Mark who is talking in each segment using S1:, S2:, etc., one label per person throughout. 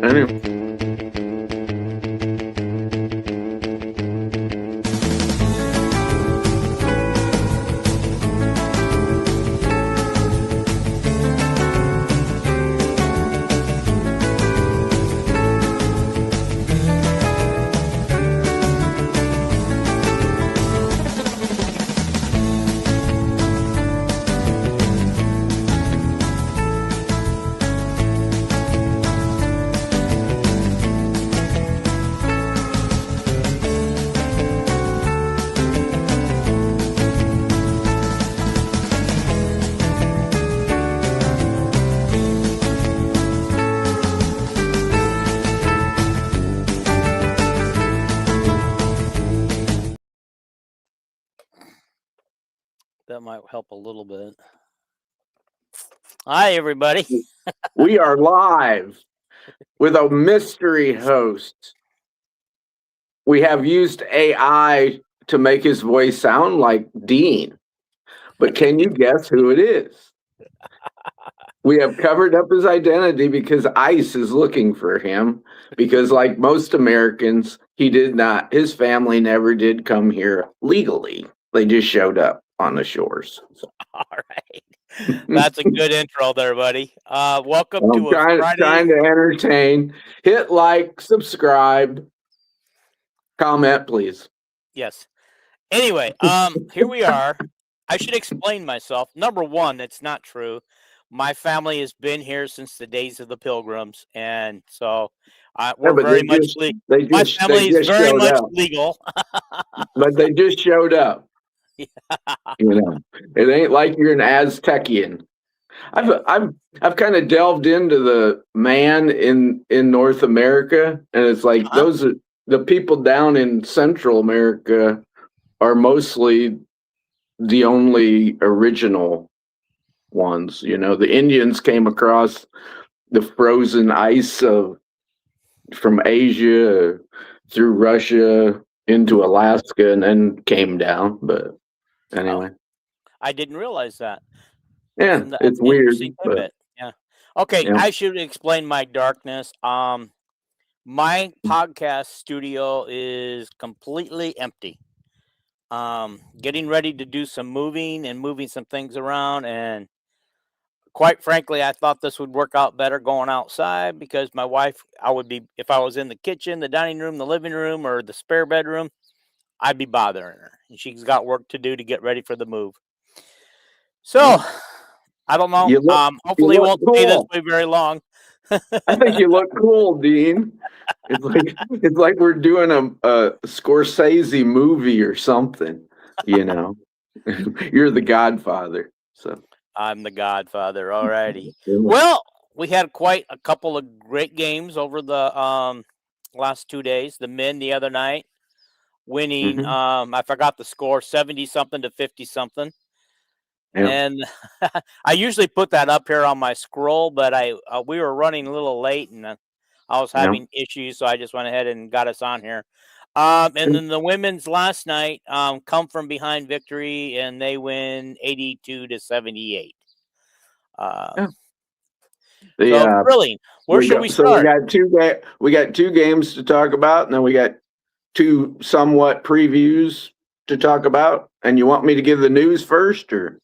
S1: Anyway.
S2: That might help a little bit. Hi, everybody.
S1: We are live with a mystery host. We have used AI to make his voice sound like Dean, but can you guess who it is? We have covered up his identity because ICE is looking for him because, like most Americans, his family never did come here legally. They just showed up on the shores. So.
S2: All right. That's a good intro there, buddy. Welcome to
S1: a Friday. Trying to entertain. Hit like, subscribe, comment, please.
S2: Yes. Anyway, here we are. I should explain myself. Number one, it's not true. My family has been here since the days of the Pilgrims, and so we're very much legal. My family is very much legal.
S1: But they just showed up.
S2: Yeah.
S1: You know, it ain't like you're an Aztecian. I've kind of delved into the man in North America, and it's like those are the people down in Central America are mostly the only original ones. You know, the Indians came across the frozen ice from Asia through Russia into Alaska and then came down. But anyway,
S2: I didn't realize that.
S1: Yeah, it's weird.
S2: But, yeah. Okay, yeah. I should explain my darkness. My podcast studio is completely empty. Getting ready to do some moving some things around, and quite frankly, I thought this would work out better going outside because my wife, if I was in the kitchen, the dining room, the living room, or the spare bedroom, I'd be bothering her, and she's got work to do to get ready for the move. So, I don't know. Hopefully, it won't stay this way very long.
S1: I think you look cool, Dean. It's like we're doing a Scorsese movie or something. You know, you're the Godfather. So
S2: I'm the Godfather. All righty. Well, we had quite a couple of great games over the last 2 days. The men the other night winning. I forgot the score, 70-something to 50-something. Yeah. And I usually put that up here on my scroll, but we were running a little late, and I was having issues, so I just went ahead and got us on here. And then the women's last night come from behind victory, and they win 82-78. Thrilling. Where should we start?
S1: So we got two games to talk about, and then we got two somewhat previews to talk about. And you want me to give the news first, or?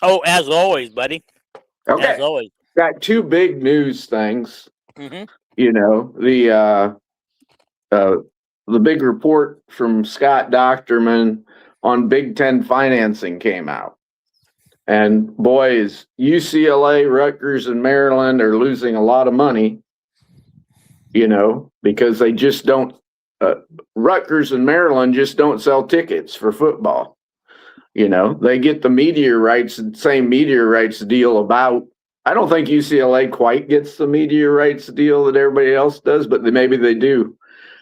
S2: Oh, as always, buddy.
S1: Okay.
S2: As always.
S1: Got two big news things.
S2: Mm-hmm.
S1: You know, the big report from Scott Docterman on Big Ten financing came out. And boys, UCLA, Rutgers, and Maryland are losing a lot of money, you know, because they just don't, Rutgers and Maryland just don't sell tickets for football. You know, they get the media rights, same media rights deal about. I don't think UCLA quite gets the media rights deal that everybody else does, but maybe they do.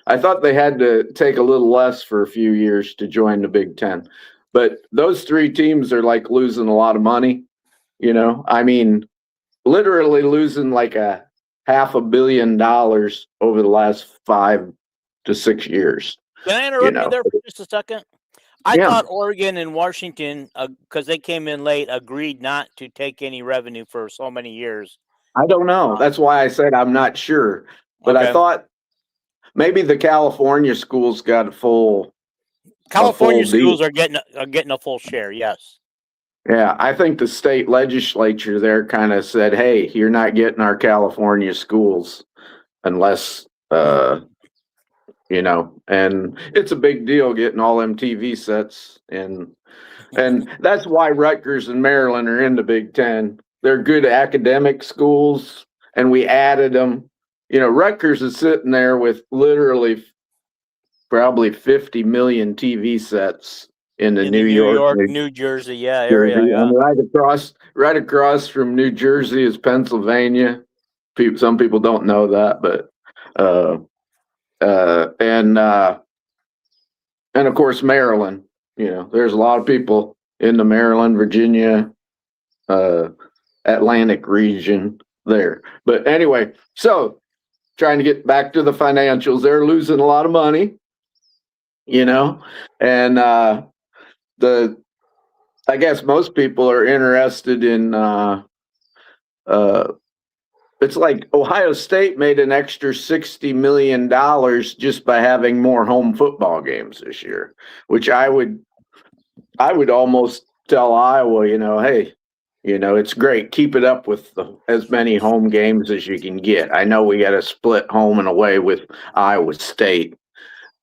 S1: I thought they had to take a little less for a few years to join the Big Ten. But those three teams are like losing a lot of money. You know, I mean, literally losing like $500 million over the last 5 to 6 years.
S2: Can I interrupt you there for just a second? I thought Oregon and Washington, because they came in late, agreed not to take any revenue for so many years.
S1: I don't know. That's why I said I'm not sure. But
S2: Okay.
S1: I thought maybe the California schools got a full
S2: California schools
S1: deal.
S2: are getting a full share. Yes.
S1: Yeah, I think the state legislature there kind of said, "Hey, you're not getting our California schools unless you know." And it's a big deal getting all them TV sets, and that's why Rutgers and Maryland are in the Big Ten. They're good academic schools, and we added them. You know, Rutgers is sitting there with literally probably 50 million TV sets in the
S2: In
S1: New
S2: the New
S1: York,
S2: York, New Jersey, area.
S1: Jersey,
S2: Yeah.
S1: and right across from New Jersey is Pennsylvania. Some people don't know that, but and of course Maryland. You know, there's a lot of people in the Maryland, Virginia, Atlantic region there. But anyway, so trying to get back to the financials, they're losing a lot of money, you know, and I guess most people are interested in it's like Ohio State made an extra $60 million just by having more home football games this year, which I would almost tell Iowa, you know, hey, you know, it's great. Keep it up with as many home games as you can get. I know we got to split home and away with Iowa State,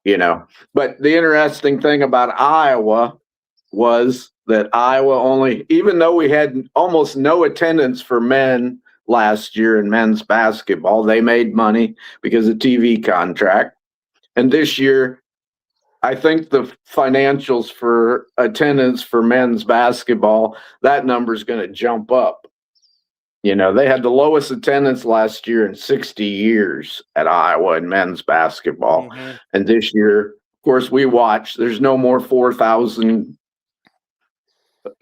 S1: you know, but the interesting thing about Iowa was that Iowa only, even though we had almost no attendance for men last year in men's basketball, they made money because of TV contract. And this year, I think the financials for attendance for men's basketball, that number is going to jump up. You know, they had the lowest attendance last year in 60 years at Iowa in men's basketball.
S2: Mm-hmm.
S1: And this year, of course, we watched, there's no more 4,000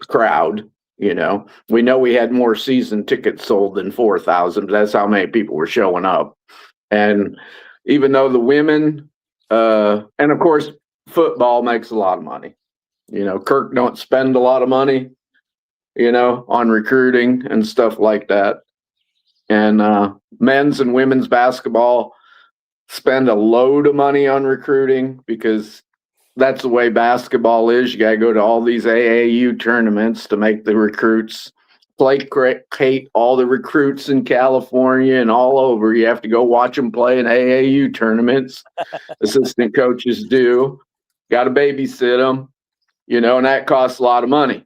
S1: crowd. You know, we know we had more season tickets sold than 4,000. That's how many people were showing up. And even though the women, and of course, football makes a lot of money. You know, Kirk don't spend a lot of money, you know, on recruiting and stuff like that. And men's and women's basketball spend a load of money on recruiting because that's the way basketball is. You got to go to all these AAU tournaments to make the recruits. Placate all the recruits in California and all over. You have to go watch them play in AAU tournaments. Assistant coaches do. Got to babysit them, you know, and that costs a lot of money.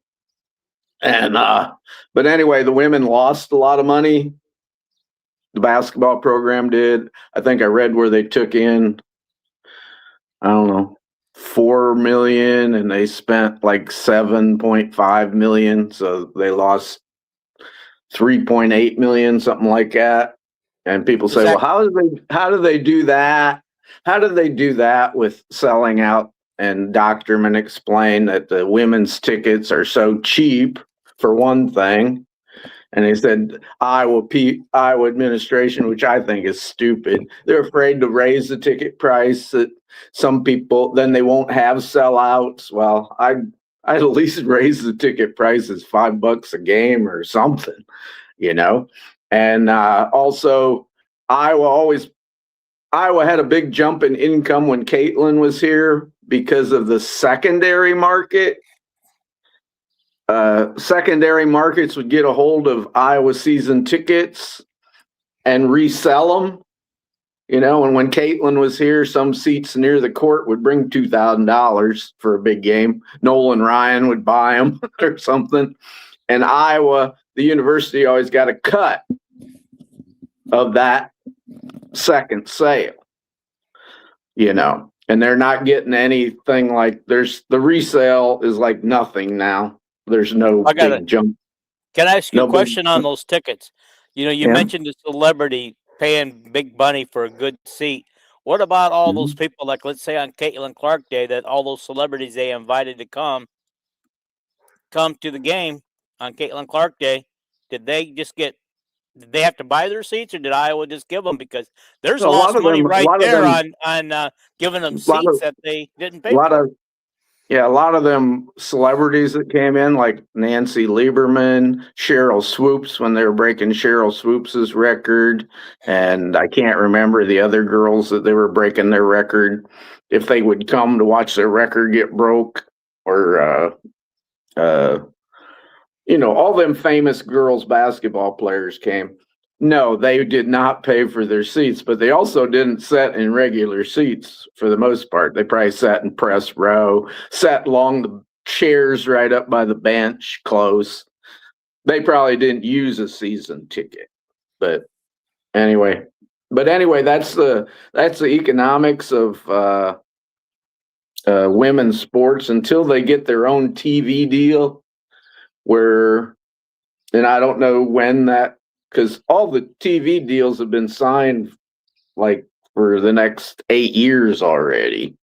S1: And but anyway, the women lost a lot of money. The basketball program did. I think I read where they took in, I don't know, 4 million and they spent like 7.5 million. So they lost 3.8 million, something like that. And people say, well, how do they do that? How do they do that with selling out? And Doctorman explained that the women's tickets are so cheap, for one thing. And he said Iowa administration, which I think is stupid. They're afraid to raise the ticket price. That some people, then they won't have sellouts. Well, I'd at least raise the ticket prices $5 a game or something, you know. And also, Iowa had a big jump in income when Caitlin was here because of the secondary market. Secondary markets would get a hold of Iowa season tickets and resell them, you know. And when Caitlin was here, some seats near the court would bring $2,000 for a big game. Nolan Ryan would buy them or something. And Iowa, the university always got a cut of that second sale, you know. And they're not getting anything like the resale is like nothing now. There's no big jump.
S2: Can I ask you a question on those tickets? You know, you mentioned the celebrity paying big money for a good seat. What about all those people, like let's say on Caitlin Clark Day, that all those celebrities they invited to come to the game on Caitlin Clark Day? Did they have to buy their seats, or did Iowa just give them? Because there's lost money right there on giving them seats that they didn't pay for.
S1: Yeah, a lot of them celebrities that came in, like Nancy Lieberman, Cheryl Swoops, when they were breaking Cheryl Swoops's record, and I can't remember the other girls that they were breaking their record. If they would come to watch their record get broke, or all them famous girls basketball players came. No, they did not pay for their seats, but they also didn't sit in regular seats for the most part. They probably sat in press row, sat along the chairs right up by the bench close. They probably didn't use a season ticket. But anyway, that's the economics of women's sports until they get their own TV deal where, and I don't know when that, because all the TV deals have been signed like for the next 8 years already.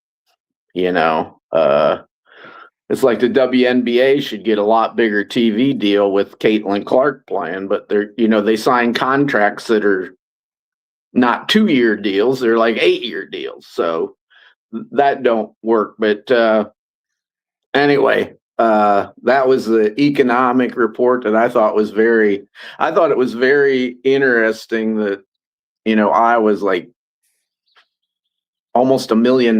S1: It's like the WNBA should get a lot bigger TV deal with Caitlin Clark playing, but they sign contracts that are not 2-year deals; they're like 8-year deals. So that don't work. But anyway, that was the economic report that I thought was very interesting that, I was like almost $1 million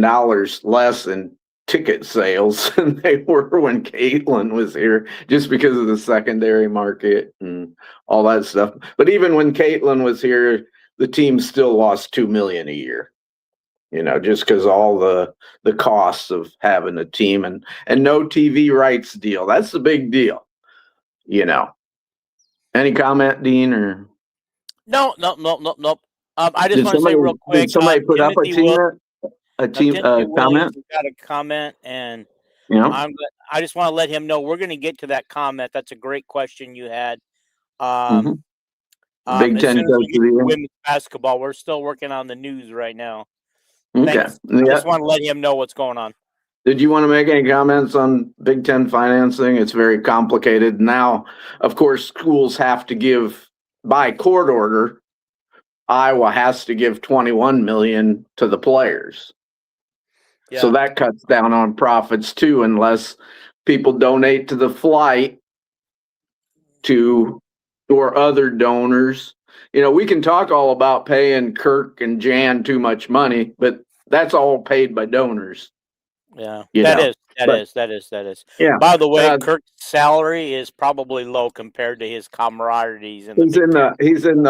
S1: less in ticket sales than they were when Caitlin was here, just because of the secondary market and all that stuff. But even when Caitlin was here, the team still lost $2 million a year. Just because all the costs of having a team and no TV rights deal. That's the big deal. Any comment, Dean, or
S2: No. I just want to say real quick.
S1: Did somebody put up a team comment?
S2: Got a comment, and
S1: Yeah.
S2: I just want to let him know we're going to get to that comment. That's a great question you had.
S1: Big Ten coach of the year.
S2: Women's basketball. We're still working on the news right now.
S1: Okay.
S2: Thanks. I just want to let him know what's going on.
S1: Did you want to make any comments on Big Ten financing? It's very complicated. Now, of course, schools have to give, by court order, Iowa has to give $21 million to the players. Yeah. So that cuts down on profits too, unless people donate to the flight or other donors. We can talk all about paying Kirk and Jan too much money, but that's all paid by donors.
S2: Yeah, that is.
S1: Yeah.
S2: By the way, Kirk's salary is probably low compared to his camaraderies. He's in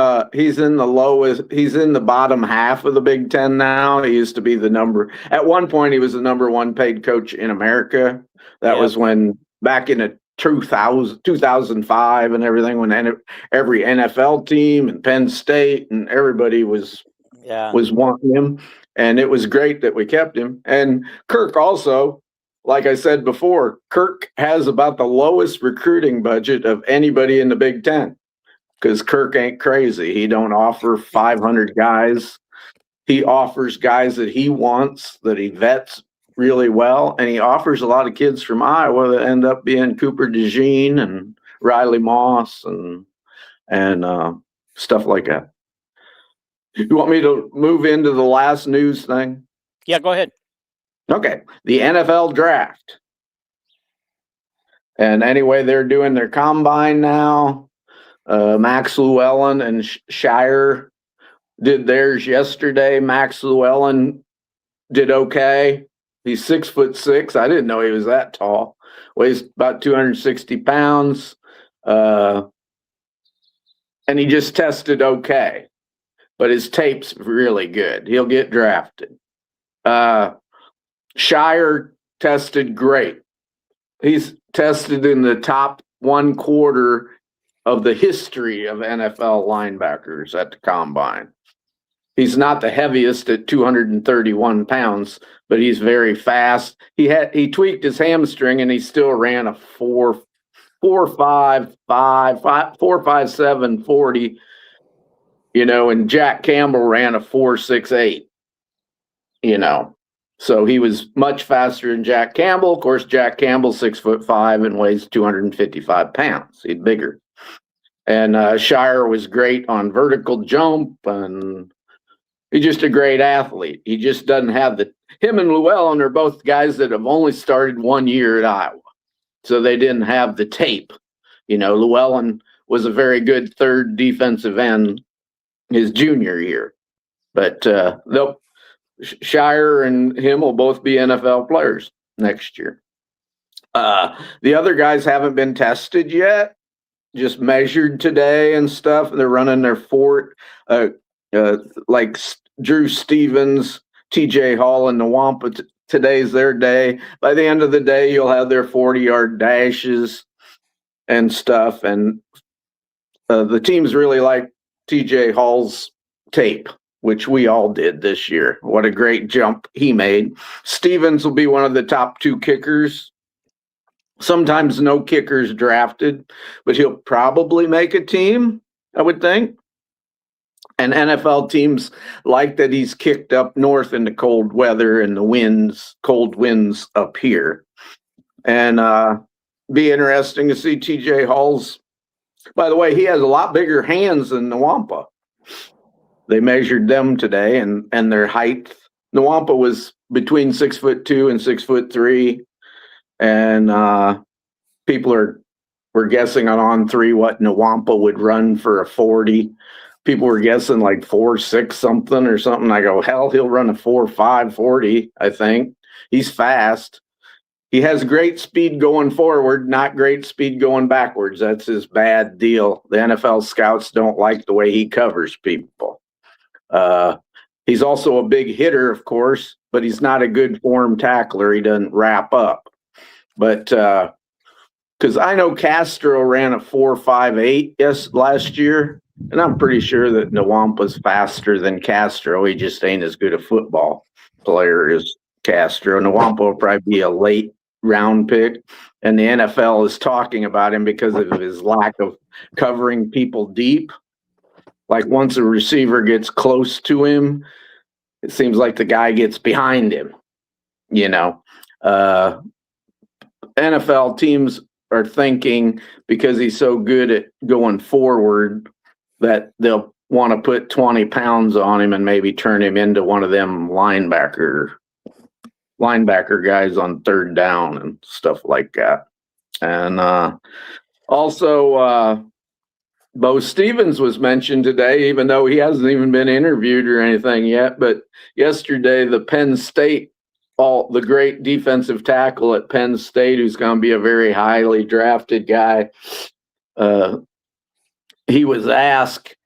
S1: the lowest. He's in the bottom half of the Big Ten now. He used to be at one point he was the number one paid coach in America. That was when back in 2005 and everything, when every NFL team and Penn State and everybody was wanting him. And it was great that we kept him. And Kirk also, like I said before, Kirk has about the lowest recruiting budget of anybody in the Big Ten, because Kirk ain't crazy. He don't offer 500 guys. He offers guys that he wants, that he vets really well. And he offers a lot of kids from Iowa that end up being Cooper DeJean and Riley Moss and stuff like that. You want me to move into the last news thing?
S2: Yeah, go ahead.
S1: Okay. The NFL draft. And anyway, they're doing their combine now. Max Llewellyn and Shire did theirs yesterday. Max Llewellyn did okay. He's 6'6". I didn't know he was that tall. Weighs about 260 pounds. And he just tested okay. But his tape's really good. He'll get drafted. Shire tested great. He's tested in the top 1/4 of the history of NFL linebackers at the combine. He's not the heaviest at 231 pounds, but he's very fast. He tweaked his hamstring and he still ran a 4.57 40. And Jack Campbell ran a 4.68, so he was much faster than Jack Campbell. Of course, Jack Campbell's 6'5" and weighs 255 pounds. He's bigger. And Shire was great on vertical jump, and He's just a great athlete. He just doesn't have him and Llewellyn are both guys that have only started 1 year at Iowa. So they didn't have the tape. Llewellyn was a very good third defensive end his junior year. But Shire and him will both be NFL players next year. The other guys haven't been tested yet, just measured today and stuff. They're running their fort, like Drew Stevens, TJ Hall, and Nwampa. Today's their day. By the end of the day, you'll have their 40-yard dashes and stuff. And the teams really like TJ Hall's tape, which we all did this year. What a great jump he made. Stevens will be one of the top 2 kickers. Sometimes no kickers drafted, but he'll probably make a team, I would think. And NFL teams like that he's kicked up north in the cold weather and the cold winds up here. And be interesting to see TJ Hall's. By the way, he has a lot bigger hands than Nwampa. They measured them today and their height. Nwampa was between 6'2" and 6'3", and people were guessing on 3 what Nwampa would run for a 40. People were guessing like 4.6 something or something. I go, hell, he'll run a 4.5 40. I think he's fast. He has great speed going forward, not great speed going backwards. That's his bad deal. The NFL scouts don't like the way he covers people. He's also a big hitter, of course, but he's not a good form tackler. He doesn't wrap up. But because I know Castro ran a 4.58 last year, and I'm pretty sure that Nwampa's faster than Castro. He just ain't as good a football player as Castro. Nwampa will probably be a late round pick, and the NFL is talking about him because of his lack of covering people deep. Like once a receiver gets close to him, it seems like the guy gets behind him. NFL teams are thinking because he's so good at going forward that they'll want to put 20 pounds on him and maybe turn him into one of them linebacker guys on third down and stuff like that. And also Bo Stevens was mentioned today, even though he hasn't even been interviewed or anything yet. But yesterday, the Penn State, the great defensive tackle at Penn State, who's going to be a very highly drafted guy, he was asked,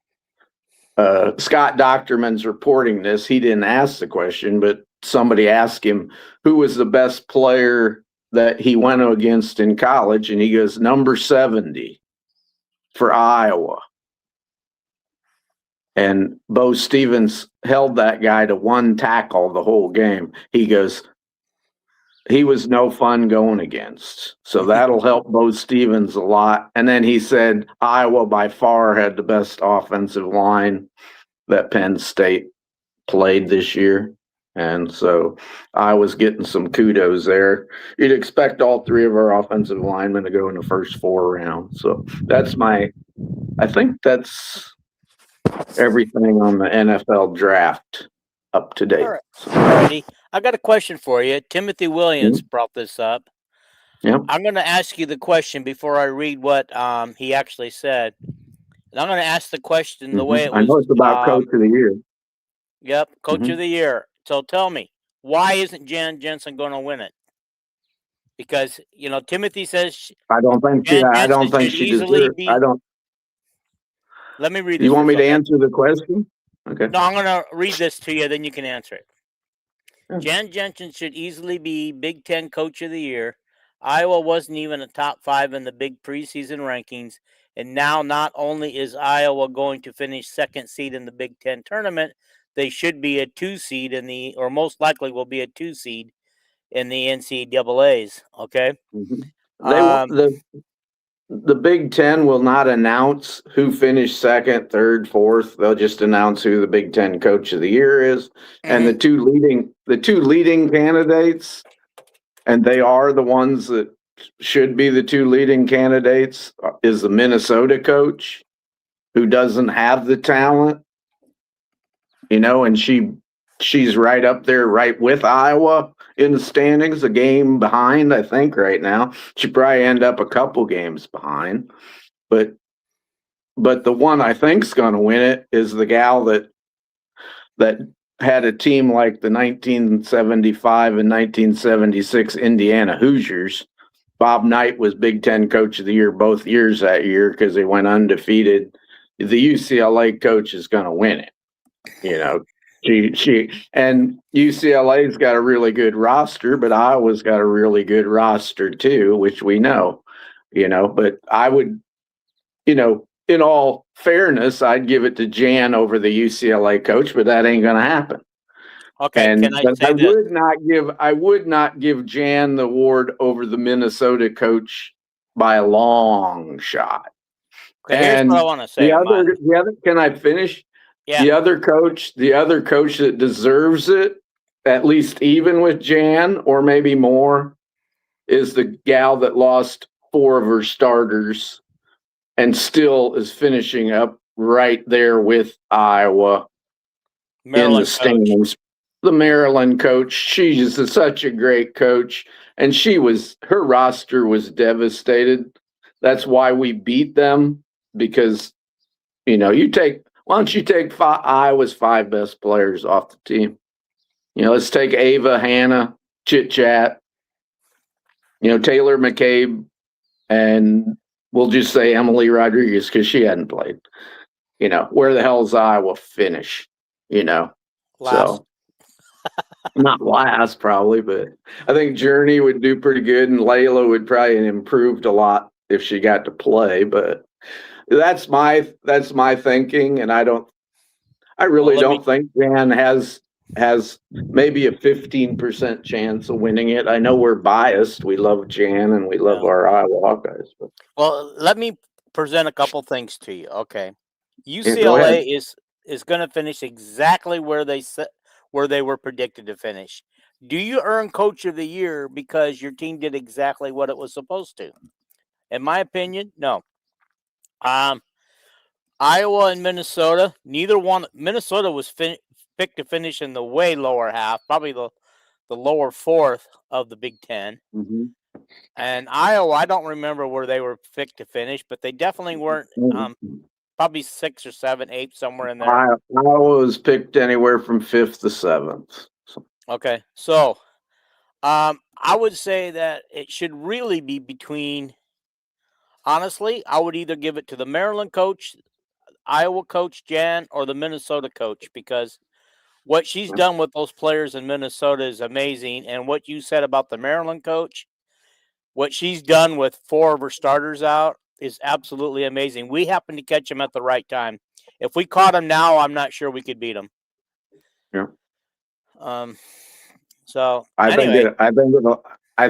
S1: Scott Docterman's reporting this. He didn't ask the question, but somebody asked him who was the best player that he went against in college, and he goes, number 70 for Iowa. And Bo Stevens held that guy to 1 tackle the whole game. He goes, he was no fun going against. So that'll help Bo Stevens a lot. And then he said Iowa by far had the best offensive line that Penn State played this year. And so I was getting some kudos there. You'd expect all 3 of our offensive linemen to go in the first 4 rounds. So I think that's everything on the NFL draft up to date.
S2: All right. Alrighty. I got a question for you. Timothy Williams brought this up.
S1: Yep.
S2: I'm going to ask you the question before I read what he actually said. And I'm going to ask the question the way it was.
S1: I know it's about Coach of the Year.
S2: Yep, Coach of the Year. So tell me, why isn't Jan Jensen going to win it? Because Timothy says
S1: I don't think she deserves. I don't.
S2: Let me read this.
S1: You want me to answer the question? Okay.
S2: No, I'm going to read this to you, then you can answer it.
S1: Yeah.
S2: Jan Jensen should easily be Big Ten Coach of the Year. Iowa wasn't even a top 5 in the big preseason rankings. And now not only is Iowa going to finish 2nd seed in the Big Ten tournament, they should be a 2 seed or most likely will be a 2 seed in the NCAAs. Okay.
S1: The Big Ten will not announce who finished 2nd, 3rd, 4th. They'll just announce who the Big Ten Coach of the Year is, and the two leading candidates, and they are the ones that should be the 2 leading candidates, is the Minnesota coach, who doesn't have the talent and she's right up there, right with Iowa in the standings, a game behind, I think, right now. She probably end up a couple games behind, but the one I think's going to win it is the gal that had a team like the 1975 and 1976 Indiana Hoosiers. Bob Knight was Big Ten Coach of the Year both years that year because they went undefeated. The UCLA coach is going to win it. She and UCLA's got a really good roster, but Iowa's got a really good roster too, which we know. But I would, in all fairness, I'd give it to Jan over the UCLA coach, but that ain't going to happen.
S2: Okay,
S1: And
S2: can I say this?
S1: I would not give Jan the award over the Minnesota coach by a long shot.
S2: Okay, here's what I want to say.
S1: The other, can I finish?
S2: Yeah.
S1: The other coach that deserves it, at least even with Jan, or maybe more, is the gal that lost 4 of her starters and still is finishing up right there with Iowa in the standings. The Maryland coach. She's such a great coach, and her roster was devastated. That's why we beat them, because why don't you take Iowa's 5 best players off the team? Let's take Ava, Hannah, Chit Chat, Taylor McCabe, and we'll just say Emily Rodriguez because she hadn't played. Where the hell's Iowa finish?
S2: Last.
S1: So not last probably, but I think Journey would do pretty good, and Layla would probably improved a lot if she got to play. But that's my thinking, and I really don't think Jan has maybe a 15% chance of winning it. I know we're biased. We love Jan and we love our Iowa Hawkeyes. But.
S2: Well, let me present a couple things to you. Okay, UCLA is going to finish exactly where they were predicted to finish. Do you earn Coach of the Year because your team did exactly what it was supposed to? In my opinion, no. Iowa and Minnesota, neither one. Minnesota was picked to finish in the way lower half, probably the lower fourth of the Big Ten.
S1: Mm-hmm.
S2: And Iowa, I don't remember where they were picked to finish, but they definitely weren't. Probably 6 or 7, 8, somewhere in there.
S1: Iowa was picked anywhere from 5th to 7th.
S2: Okay, so I would say that it should really be between. Honestly, I would either give it to the Maryland coach, Iowa coach Jan, or the Minnesota coach, because what she's done with those players in Minnesota is amazing. And what you said about the Maryland coach, what she's done with 4 of her starters out is absolutely amazing. We happened to catch them at the right time. If we caught them now, I'm not sure we could beat them.
S1: Yeah.
S2: So
S1: I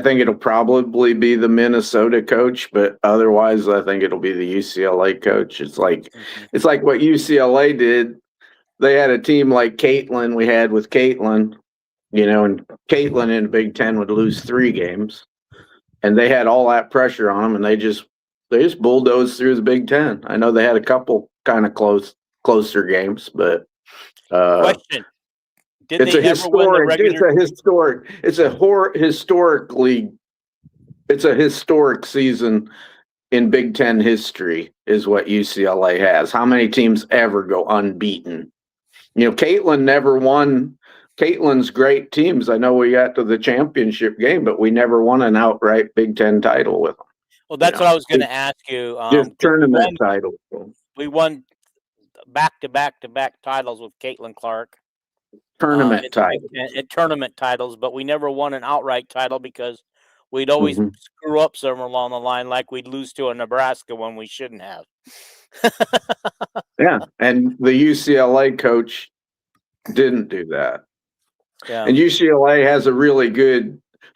S1: think it'll probably be the Minnesota coach, but otherwise I think it'll be the UCLA coach. It's like what UCLA did. They had a team like Caitlin we had with Caitlin, and Caitlin in the Big Ten would lose 3 games, and they had all that pressure on them, and they just bulldozed through the Big Ten. I know they had a couple kind of closer games, but
S2: question. It's a
S1: historic season in Big Ten history is what UCLA has. How many teams ever go unbeaten? Caitlin never won. Caitlin's great teams. I know we got to the championship game, but we never won an outright Big Ten title with them.
S2: Well, that's what I was going to ask you.
S1: Just tournament titles.
S2: We won back-to-back titles with Caitlin Clark.
S1: Tournament
S2: titles, but we never won an outright title because we'd always screw up somewhere along the line, like we'd lose to a Nebraska when we shouldn't have.
S1: Yeah, and the UCLA coach didn't do that.
S2: Yeah.
S1: And UCLA has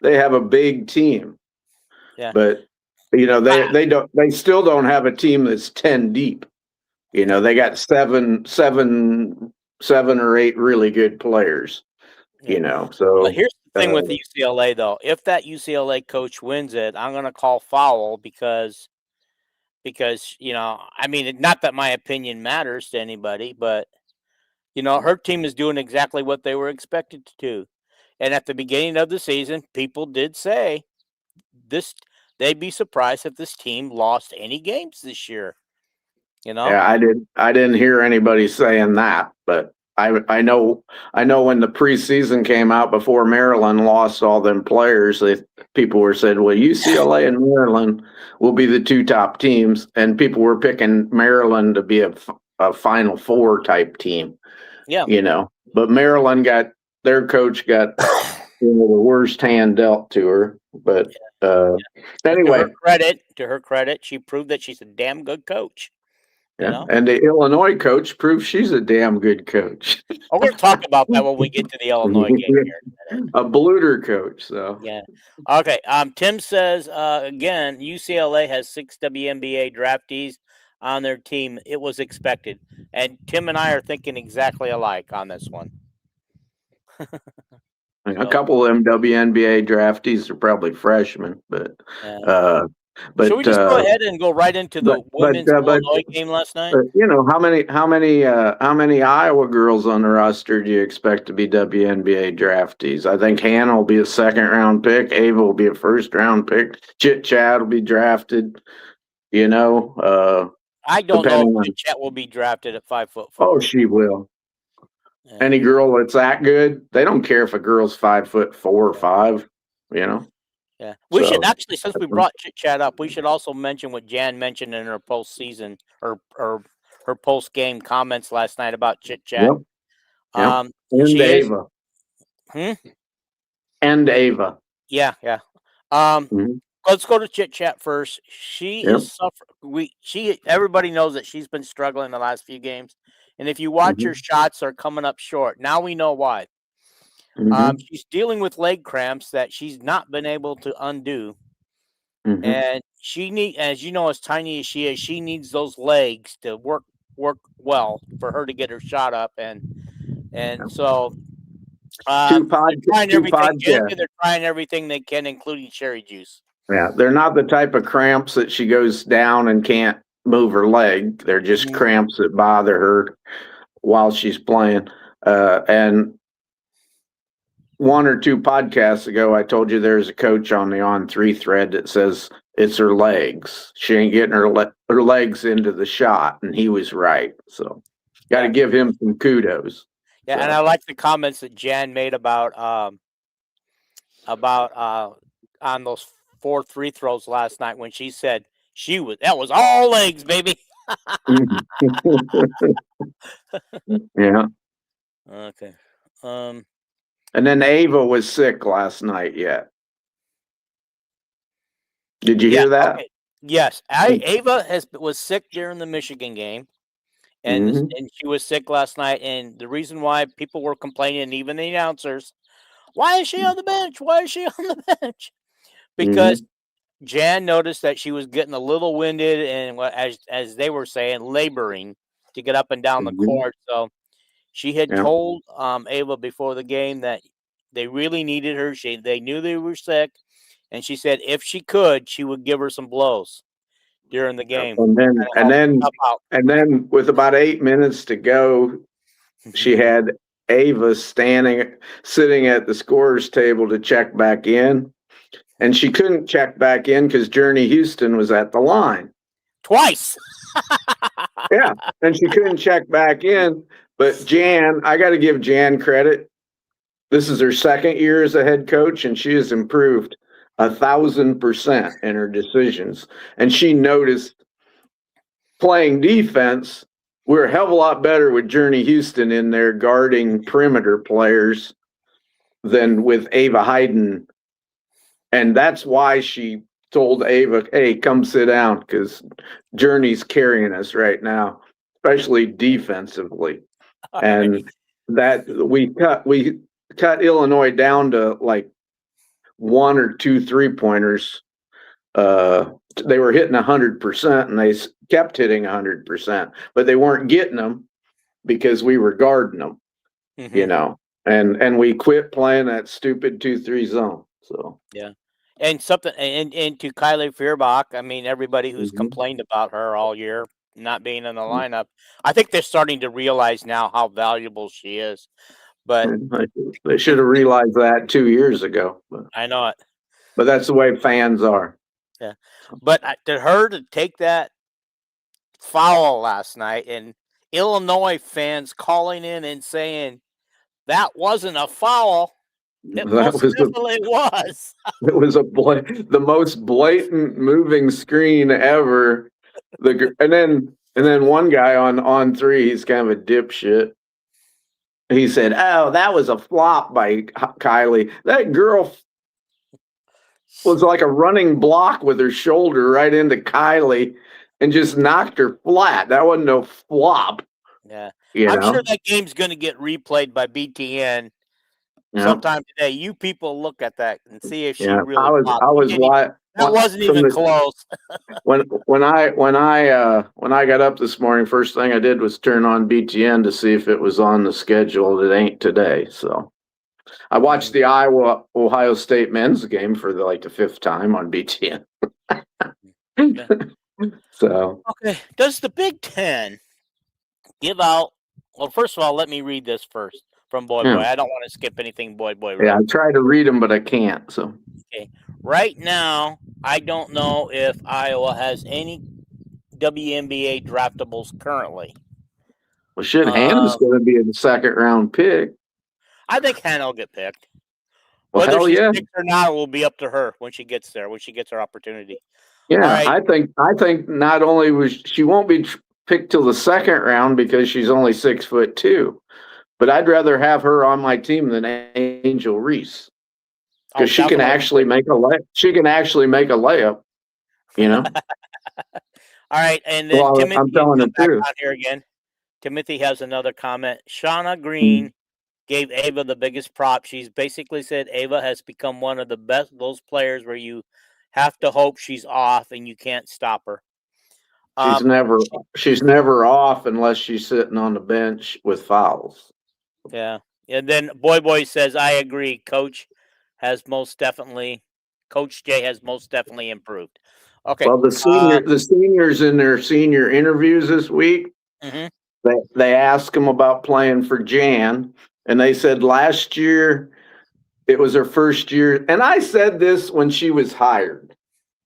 S1: they have a big team.
S2: Yeah.
S1: But they still don't have a team that's 10 deep. They got seven or 8 really good players. So
S2: but here's the thing with UCLA though. If that UCLA coach wins it, I'm going to call foul because not that my opinion matters to anybody, but her team is doing exactly what they were expected to do. And at the beginning of the season, people did say they'd be surprised if this team lost any games this year.
S1: Yeah, I didn't hear anybody saying that, but I know when the preseason came out before Maryland lost all them players, people were saying, well, UCLA and Maryland will be the two top teams, and people were picking Maryland to be a Final Four type team.
S2: Yeah.
S1: But Maryland their coach got the worst hand dealt to her. But anyway,
S2: to her credit, she proved that she's a damn good coach.
S1: Yeah. And the Illinois coach proves she's a damn good coach.
S2: We're going to talk about that when we get to the Illinois game here.
S1: A Bluter coach, so.
S2: Yeah. Okay. Tim says, again, UCLA has 6 WNBA draftees on their team. It was expected. And Tim and I are thinking exactly alike on this one.
S1: A couple of them WNBA draftees are probably freshmen, but
S2: should we just go ahead and go right into the women's Illinois game last night?
S1: How many Iowa girls on the roster do you expect to be WNBA draftees? I think Hannah will be a second-round pick. Ava will be a first-round pick. Chit Chat will be drafted.
S2: I don't know if Chit Chat will be drafted at 5'4".
S1: Oh, she will. Yeah. Any girl that's that good, they don't care if a girl's 5'4" or 5.
S2: Yeah, we should actually, since we brought Chit Chat up, we should also mention what Jan mentioned in her postseason or her post game comments last night about Chit Chat.
S1: Yep. And Ava. And Ava.
S2: Yeah. Let's go to Chit Chat first. She is suffering. Everybody knows that she's been struggling the last few games, and if you watch her shots are coming up short. Now we know why. She's dealing with leg cramps that she's not been able to undo. And she as you know, as tiny as she is, she needs those legs to work well for her to get her shot up. And so they're trying everything they can, including cherry juice.
S1: Yeah, they're not the type of cramps that she goes down and can't move her leg. They're just cramps that bother her while she's playing. And 1 or 2 podcasts ago, I told you there's a coach on the On3 thread that says it's her legs. She ain't getting her legs into the shot, and he was right. So, got to give him some kudos.
S2: Yeah, and I like the comments that Jan made about on those 4 free throws last night when she said that was all legs, baby.
S1: Yeah.
S2: Okay.
S1: And then Ava was sick last night yet. Did you hear that?
S2: Okay. Yes. Ava was sick during the Michigan game, and she was sick last night. And the reason why people were complaining, and even the announcers, why is she on the bench? Why is she on the bench? Because Jan noticed that she was getting a little winded and, as they were saying, laboring to get up and down the court. So she had told Ava before the game that they really needed her. They knew they were sick, and she said if she could, she would give her some blows during the game.
S1: And then with about 8 minutes to go, she had Ava sitting at the scorer's table to check back in, and she couldn't check back in because Journey Houston was at the line
S2: twice.
S1: Yeah, and she couldn't check back in. But Jan, I got to give Jan credit. This is her second year as a head coach, and she has improved 1,000% in her decisions. And she noticed playing defense, we're a hell of a lot better with Journey Houston in there guarding perimeter players than with Ava Hayden. And that's why she told Ava, hey, come sit down, because Journey's carrying us right now, especially defensively. And that we cut Illinois down to like 1 or 2 3-pointers. They were hitting 100%, and they kept hitting 100%, but they weren't getting them because we were guarding them, and we quit playing that stupid 2-3 zone. So
S2: and to Kylie Feuerbach, I mean, everybody who's complained about her all year, not being in the lineup. I think they're starting to realize now how valuable she is. But
S1: they should have realized that 2 years ago.
S2: I know it.
S1: But that's the way fans are.
S2: Yeah. But to her to take that foul last night, and Illinois fans calling in and saying that wasn't a foul. It most definitely was.
S1: It was the most blatant moving screen ever. And then one guy on 3, he's kind of a dipshit. He said, "Oh, that was a flop by Kylie. That girl was like a running block with her shoulder right into Kylie and just knocked her flat. That wasn't no flop."
S2: Yeah. I'm sure that game's going to get replayed by BTN sometime today. You people look at that and see if she really flopped. That wasn't even close.
S1: when I got up this morning, first thing I did was turn on BTN to see if it was on the schedule. It ain't today, so I watched the Ohio State men's game for the 5th time on BTN. So
S2: okay, does the Big Ten give out? Well, first of all, let me read this first from Boy. I don't want to skip anything, Boy. Right?
S1: Yeah, I try to read them, but I can't. So
S2: okay. Right now, I don't know if Iowa has any WNBA draftables currently.
S1: Well, shit, Hannah's going to be a 2nd-round pick.
S2: I think Hannah will get picked.
S1: Well,
S2: whether she's
S1: yeah.
S2: picked or not, it will be up to her when she gets there, when she gets her opportunity.
S1: Yeah, right. I think not only she won't be picked till the 2nd round because she's only 6'2", but I'd rather have her on my team than Angel Reese. Because she can actually make a layup. She can actually make a layup,
S2: All right, and then Timothy,
S1: I'm telling the truth.
S2: On here again. Timothy has another comment. Shauna Green gave Ava the biggest prop. She's basically said Ava has become one of the best, those players where you have to hope she's off and you can't stop her.
S1: She's never off unless she's sitting on the bench with fouls.
S2: Yeah, and then Boy says, I agree. Coach J has most definitely improved. Okay.
S1: Well, the seniors in their senior interviews this week, they asked them about playing for Jan, and they said last year it was her first year. And I said this when she was hired,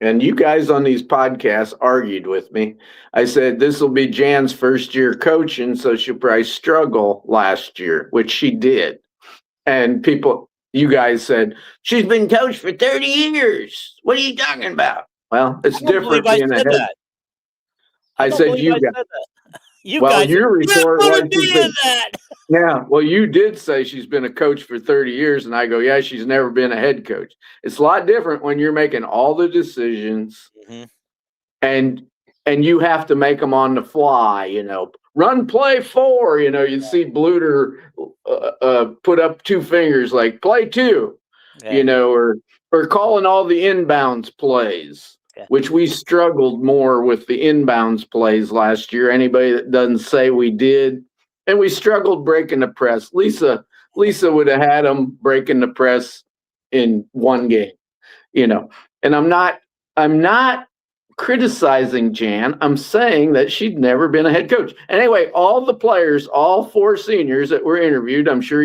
S1: and you guys on these podcasts argued with me. I said this will be Jan's first year coaching, so she'll probably struggle last year, which she did. And you guys said, she's been coached for 30 years. What are you talking about? Well, it's different being a head. I said you guys.
S2: You guys.
S1: Your report was yeah. Well, you did say she's been a coach for 30 years, and I go, yeah, she's never been a head coach. It's a lot different when you're making all the decisions, and you have to make them on the fly. Run play 4. You see Bluter put up 2 fingers like play 2, or calling all the inbounds plays, which we struggled more with the inbounds plays last year. Anybody that doesn't say we did, and we struggled breaking the press. Lisa would have had them breaking the press in 1 game, And I'm not criticizing Jan. I'm saying that she'd never been a head coach. Anyway, all the players, all 4 seniors that were interviewed, I'm sure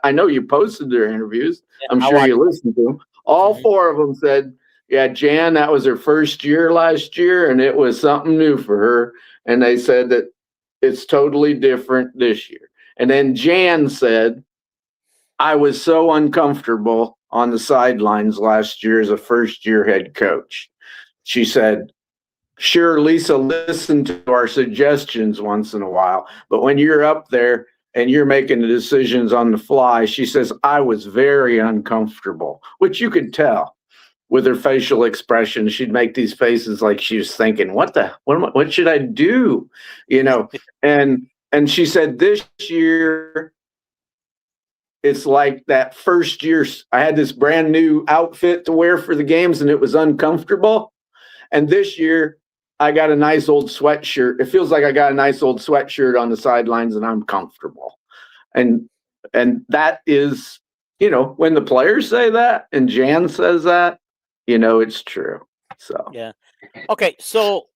S1: I know you posted their interviews. I'm sure you listened to them. All 4 of them said, yeah, Jan, that was her first year last year, and it was something new for her. And they said that it's totally different this year. And then Jan said, I was so uncomfortable on the sidelines last year as a first-year head coach. She said, sure, Lisa listened to our suggestions once in a while, but when you're up there and you're making the decisions on the fly, she says, I was very uncomfortable, which you could tell with her facial expression. She'd make these faces like she was thinking, what should I do? And she said this year, it's like that first year, I had this brand new outfit to wear for the games and it was uncomfortable. And this year, I got a nice old sweatshirt. It feels like I got a nice old sweatshirt on the sidelines and I'm comfortable. And that is, when the players say that and Jan says that, it's true. So
S2: yeah. Okay, so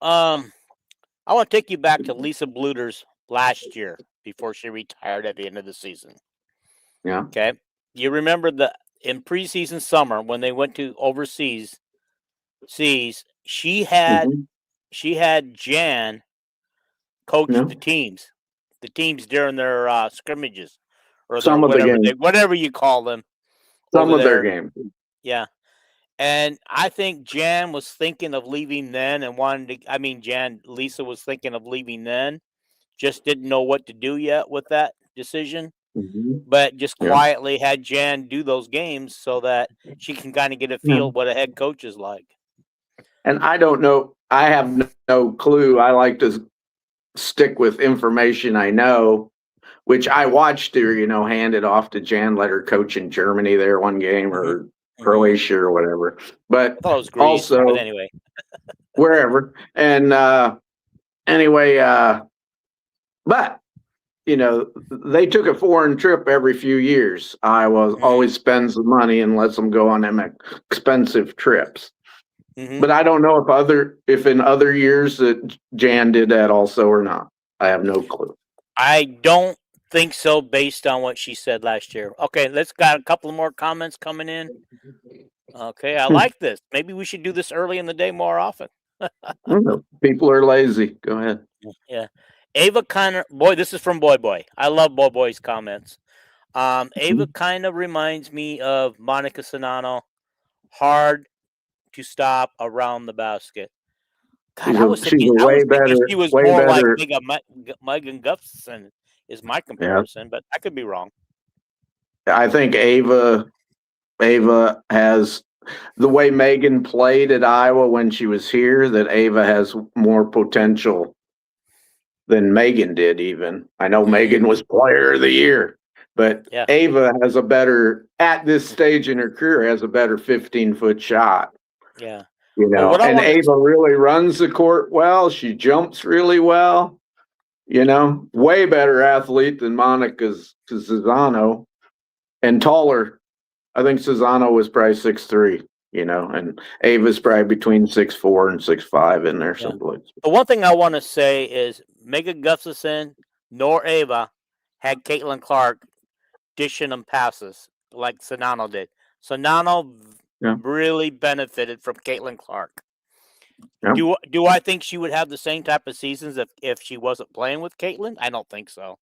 S2: I want to take you back to Lisa Bluter's last year before she retired at the end of the season.
S1: Yeah.
S2: Okay. You remember in preseason summer when they went to overseas seas, she had Jan coach
S1: Yeah.
S2: the teams during their scrimmages or their
S1: Some of the games.
S2: whatever you call them.
S1: Some
S2: over
S1: of their
S2: there.
S1: games.
S2: Yeah. And I think Jan was thinking of leaving then and Lisa was thinking of leaving then, just didn't know what to do yet with that decision, but just quietly had Jan do those games so that she can kind of get a feel what a head coach is like.
S1: And I don't know. I have no clue. I like to stick with information I know, which I watched her, hand it off to Jan, let her coach in Germany there one game or Croatia or whatever. But
S2: I thought it was Greece,
S1: also,
S2: but anyway.
S1: wherever. And anyway, but, they took a foreign trip every few years. Iowa always spends the money and lets them go on them expensive trips. But I don't know if in other years that Jan did that also or not. I have no clue.
S2: I don't think so based on what she said last year. Okay, let's got a couple more comments coming in. Okay, I like this. Maybe we should do this early in the day more often.
S1: People are lazy. Go ahead.
S2: Yeah. Ava kind of, this is from Boy. I love Boy's comments. Ava kind of reminds me of Monica Sonano. Hard to stop around the basket. God, I was thinking she was more like Megan Gustafson is my comparison, but I could be wrong.
S1: I think Ava has the way Megan played at Iowa when she was here, that Ava has more potential than Megan did even. I know Megan was player of the year, but Ava has at this stage in her career, has a better 15-foot shot.
S2: Yeah.
S1: And Ava really runs the court well. She jumps really well. Way better athlete than Monica Cesano, and taller. I think Cesano was probably 6'3", and Ava's probably between 6'4" and 6'5" in there someplace.
S2: The one thing I want to say is Megan Gustafson nor Ava had Caitlin Clark dishing them passes like Sonano did. Sonano really benefited from Caitlin Clark. Yeah. Do I think she would have the same type of seasons if she wasn't playing with Caitlin? I don't think so.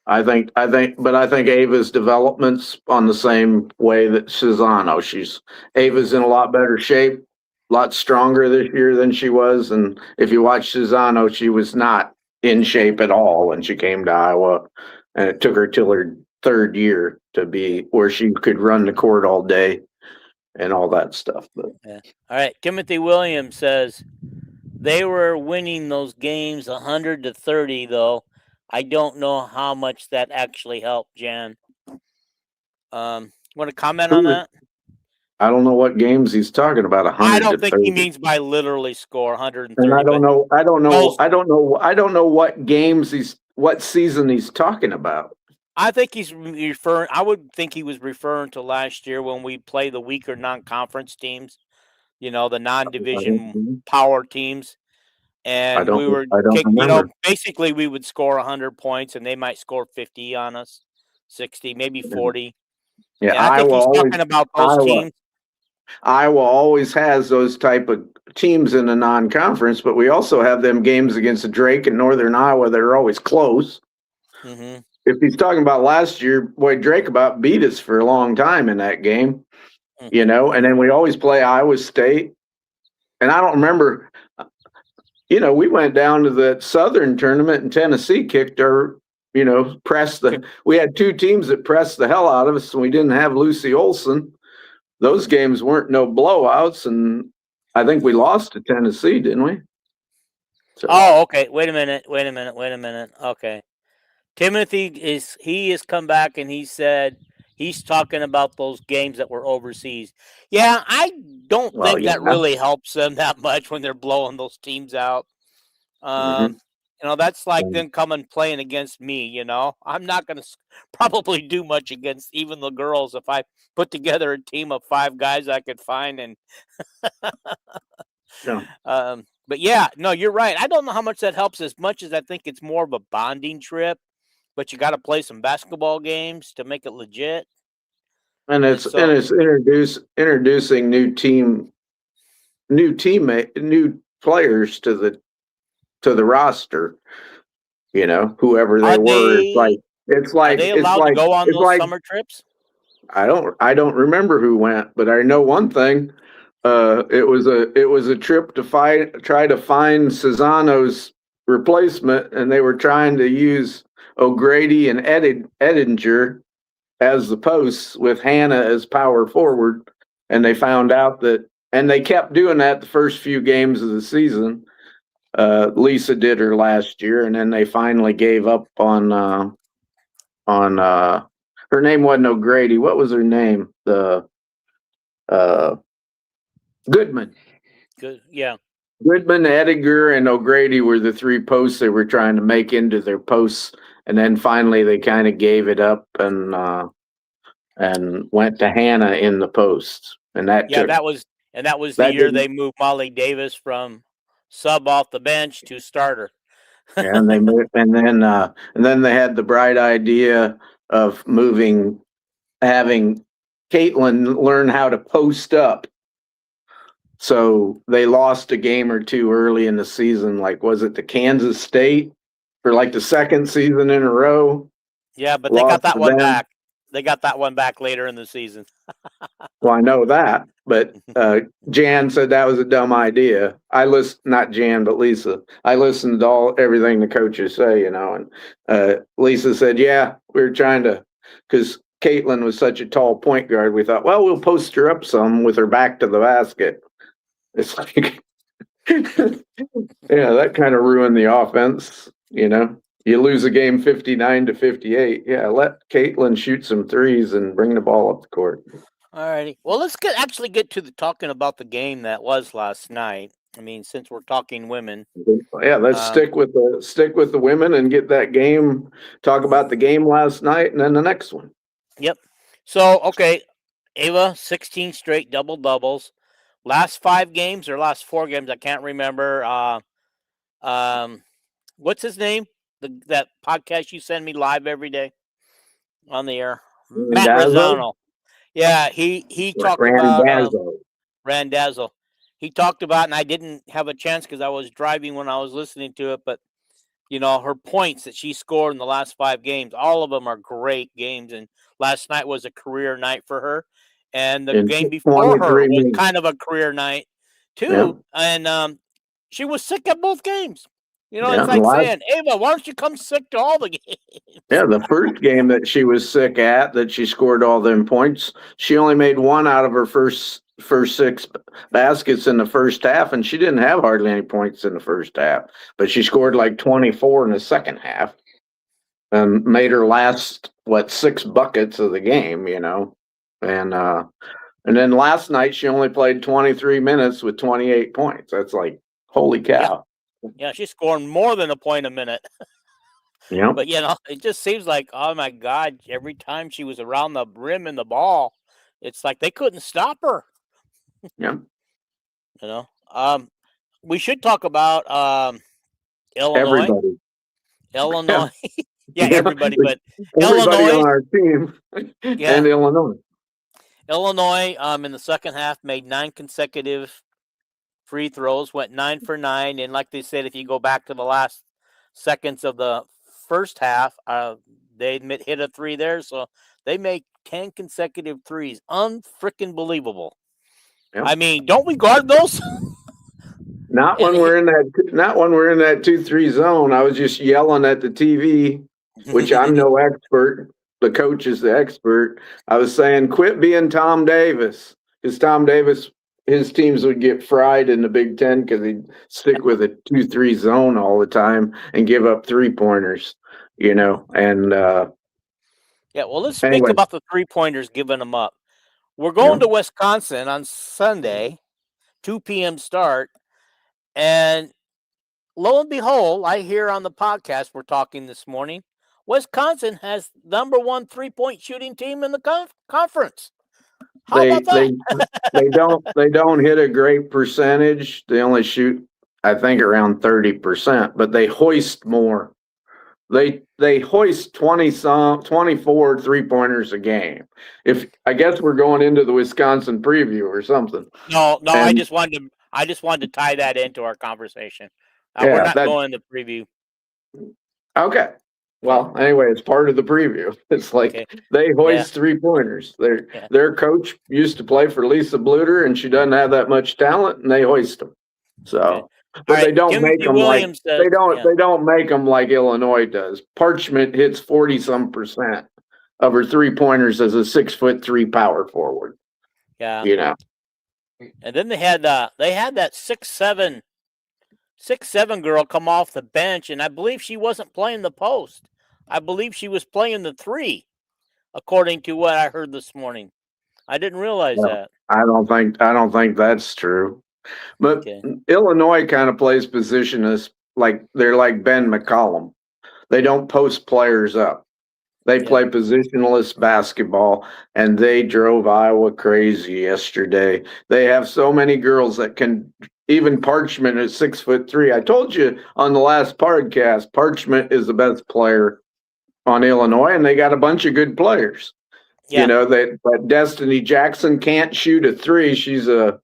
S1: I think Ava's development's on the same way that Cesano. Ava's in a lot better shape, a lot stronger this year than she was. And if you watch Cesano, she was not in shape at all when she came to Iowa, and it took her till her third year to be where she could run the court all day and all that stuff. But
S2: all right, Timothy Williams says they were winning those games 100-30 though. I don't know how much that actually helped, Jan. Want to comment on that?
S1: I don't know what games he's talking about. 100.
S2: I don't think he means by literally score 130.
S1: And I don't know what season he's talking about.
S2: I think he's referring. I would think he was referring to last year when we play the weaker non-conference teams. The non-division power teams. And we were, basically we would score 100 points and they might score 50 on us, 60, maybe 40.
S1: Yeah,
S2: and I think he's talking about those teams.
S1: Iowa always has those type of teams in the non-conference, but we also have them games against Drake and Northern Iowa that are always close. If he's talking about last year, boy, Drake about beat us for a long time in that game, and then we always play Iowa State. And I don't remember. We went down to the Southern tournament and Tennessee kicked our, we had two teams that pressed the hell out of us, and we didn't have Lucy Olson. Those games weren't no blowouts, and I think we lost to Tennessee, didn't we?
S2: So. Oh, okay. Wait a minute. Okay. Timothy has come back and he said he's talking about those games that were overseas. Yeah, I don't think that really helps them that much when they're blowing those teams out. That's like them coming playing against me. I'm not going to probably do much against even the girls if I put together a team of 5 guys I could find. And But yeah, no, you're right. I don't know how much that helps as much as I think it's more of a bonding trip, but you got to play some basketball games to make it legit.
S1: And
S2: And so,
S1: it's introducing new teammate, new players to the roster. You know, whoever they
S2: are
S1: were,
S2: they are they
S1: it's
S2: allowed to
S1: like
S2: go on
S1: it's
S2: those
S1: like
S2: summer trips?
S1: I don't remember who went, but I know one thing. It was a trip to try to find Cesano's replacement, and they were trying to use O'Grady and Edinger as the posts with Hannah as power forward, and they found out that, and they kept doing that the first few games of the season. Lisa did her last year, and then they finally gave up on her name wasn't O'Grady. What was her name? The uh, Goodman.
S2: Good. Yeah.
S1: Goodman, Edinger, and O'Grady were the three posts they were trying to make into their posts, and then finally they kind of gave it up and went to Hannah in the posts, and that
S2: Yeah,
S1: took
S2: that was the
S1: that
S2: year
S1: didn't.
S2: they moved Molly Davis from sub off the bench to starter.
S1: And they moved, and then they had the bright idea of having Caitlin learn how to post up. So they lost a game or two early in the season. Like, was it to Kansas State for like the second season in a row?
S2: Yeah, but they got
S1: Lost
S2: that
S1: to
S2: one
S1: them.
S2: back. They got that one back later in the season.
S1: Well, I know that, but Jan said that was a dumb idea. Not Jan, but Lisa. I listened to everything the coaches say, and Lisa said, "Yeah, we were trying to, because Caitlin was such a tall point guard. We thought, well, we'll post her up some with her back to the basket." It's like, yeah, that kind of ruined the offense. You lose a game 59-58. Yeah, let Caitlin shoot some threes and bring the ball up the court.
S2: All righty. Well, let's actually get to talking about the game that was last night. I mean, since we're talking women.
S1: Yeah, let's stick with the women and get that game. Talk about the game last night and then the next one.
S2: Yep. So, okay, Ava, 16 straight double doubles. Last 5 games or last 4 games, I can't remember. What's his name? That podcast you send me live every day on the air. Matt Razzano. Yeah, he talked about Randazzo. He talked about, and I didn't have a chance because I was driving when I was listening to it, but her points that she scored in the last 5 games, all of them are great games. And last night was a career night for her. And the game before her was kind of a career night too. Yeah. And she was sick at both games. It's like saying, Ava, why don't you come sick to all the games?
S1: Yeah, the first game that she was sick at, that she scored all them points, she only made 1 out of her first 6 baskets in the first half, and she didn't have hardly any points in the first half. But she scored like 24 in the second half and made her last, 6 buckets of the game, And then last night she only played 23 minutes with 28 points. That's like, holy cow.
S2: Yeah, she's scoring more than a point a minute.
S1: Yeah.
S2: But, it just seems like, oh, my God, every time she was around the rim and the ball, it's like they couldn't stop her.
S1: Yeah.
S2: We should talk about Illinois.
S1: Everybody.
S2: Illinois. Yeah, everybody, but
S1: everybody
S2: Illinois
S1: on our team and Illinois.
S2: Illinois, in the second half, made 9 consecutive free throws, went 9 for 9, and like they said, if you go back to the last seconds of the first half, they hit a 3 there, so they made 10 consecutive threes. Unfreaking believable. Yep. I mean, don't we guard those?
S1: Not when we're in that 2-3 zone. I was just yelling at the TV, which I'm no expert. The coach is the expert. I was saying, quit being Tom Davis, because Tom Davis, his teams would get fried in the Big Ten because he'd stick with a 2-3 zone all the time and give up 3-pointers, and
S2: yeah, well, let's speak about the 3-pointers giving them up. We're going to Wisconsin on Sunday, 2 p.m. start, and lo and behold, I hear on the podcast we're talking this morning, Wisconsin has number 1 3-point shooting team in the conference. How about that?
S1: They don't hit a great percentage. They only shoot I think around 30%, but they hoist more. They hoist 24 3-pointers a game. If I guess we're going into the Wisconsin preview or something.
S2: No, I
S1: And
S2: just wanted to tie that into our conversation. We're
S1: yeah,
S2: not going to preview.
S1: okay. Well, anyway, it's part of the preview. It's like they hoist 3-pointers. Their coach used to play for Lisa Bluter, and she doesn't have that much talent, and they hoist them. So, but they don't make them like they don't make them like Illinois does. Parchment hits 40-some% of her 3-pointers as a 6'3" power forward.
S2: Yeah,
S1: you know.
S2: And then they had that 6'7" girl come off the bench, and I believe she wasn't playing the post. I believe she was playing the 3, according to what I heard this morning. I didn't realize that.
S1: I don't think that's true. But Illinois kind of plays position as like they're like Ben McCollum. They don't post players up. They play positionless basketball, and they drove Iowa crazy yesterday. They have so many girls that can. Even Parchment is 6'3". I told you on the last podcast, Parchment is the best player on Illinois, and they got a bunch of good players. Yeah. But Destiny Jackson can't shoot a 3. She's a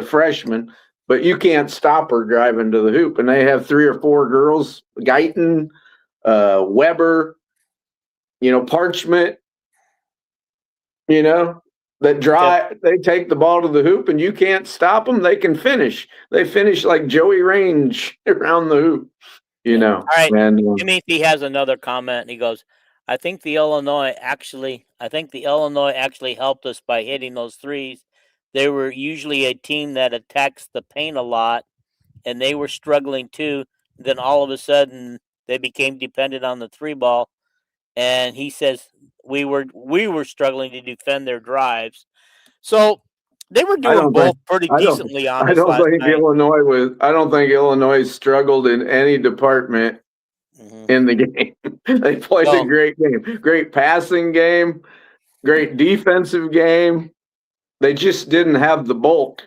S1: freshman, but you can't stop her driving to the hoop. And they have 3 or 4 girls, Guyton, Weber, Parchment, that drive. They take the ball to the hoop, and you can't stop them. They can finish. They finish like Joey Range around the hoop, All
S2: right. And Timothy has another comment, and he goes, I think the Illinois actually helped us by hitting those 3s. They were usually a team that attacks the paint a lot, and they were struggling too. Then all of a sudden, they became dependent on the 3 ball. And he says we were struggling to defend their drives. So they were doing both pretty decently on us last night.
S1: I don't think Illinois struggled in any department in the game. They played a great game. Great passing game, great defensive game. They just didn't have the bulk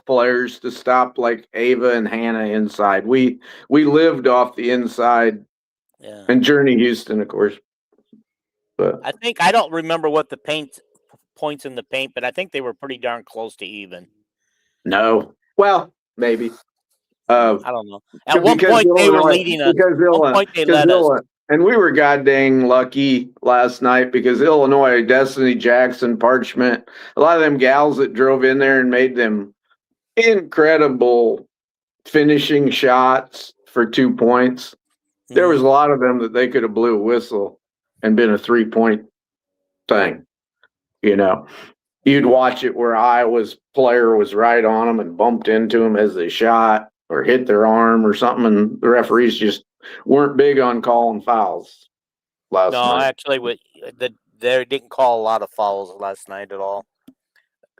S1: players to stop like Ava and Hannah inside. We lived off the inside. Yeah. And Journey Houston, of course. But
S2: I don't remember what the points in the paint, but I think they were pretty darn close to even.
S1: No. Well, maybe.
S2: I don't know. At one point they were leading us.
S1: And we were goddamn lucky last night because Illinois, Destiny Jackson, Parchment, a lot of them gals that drove in there and made them incredible finishing shots for 2 points. There was a lot of them that they could have blew a whistle and been a 3-point thing. You'd watch it where Iowa's player was right on them and bumped into them as they shot or hit their arm or something, and the referees just weren't big on calling fouls last night.
S2: No, actually, they didn't call a lot of fouls last night at all.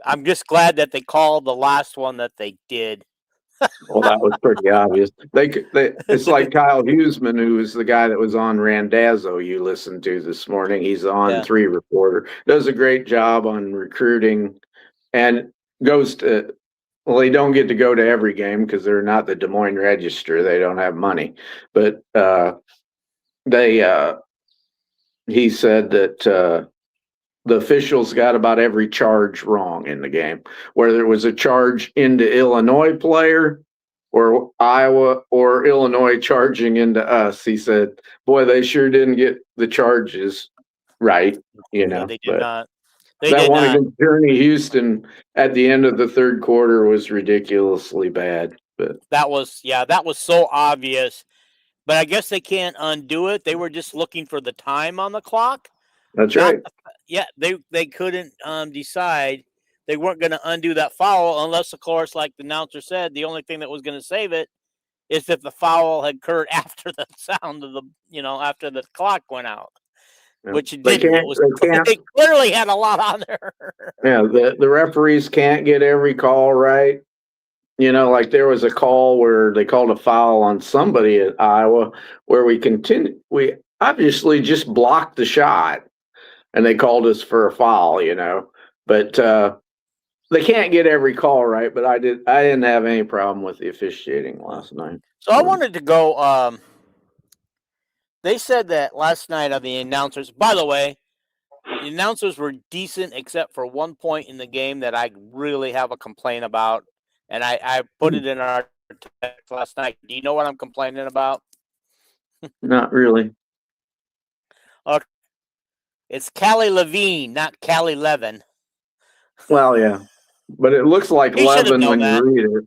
S2: I'm just glad that they called the last one that they did.
S1: Well, that was pretty obvious. It's like Kyle Huseman, who was the guy that was on Randazzo you listened to this morning. He's on 3 reporter. Does a great job on recruiting and goes to – well, they don't get to go to every game because they're not the Des Moines Register. They don't have money. But he said that the officials got about every charge wrong in the game, whether it was a charge into Illinois player or Iowa or Illinois charging into us. He said, boy, they sure didn't get the charges right,
S2: No, they did not.
S1: That one against Journey Houston at the end of the 3rd quarter was ridiculously bad. But
S2: that was so obvious. But I guess they can't undo it. They were just looking for the time on the clock.
S1: That's right.
S2: They couldn't decide. They weren't going to undo that foul unless, of course, like the announcer said, the only thing that was going to save it is if the foul had occurred after the sound of after the clock went out, which it didn't. They clearly had a lot on there.
S1: Yeah, the referees can't get every call right. Like there was a call where they called a foul on somebody at Iowa where we obviously just blocked the shot. And they called us for a foul, but they can't get every call right, but I didn't have any problem with the officiating last night.
S2: So I wanted to go. They said that last night on the announcers. By the way, the announcers were decent except for one point in the game that I really have a complaint about, and I put it in our text last night. Do you know what I'm complaining about?
S1: Not really.
S2: Okay. It's Callie Levine, not Callie Levin.
S1: Well, yeah, but it looks like Levin when you read it.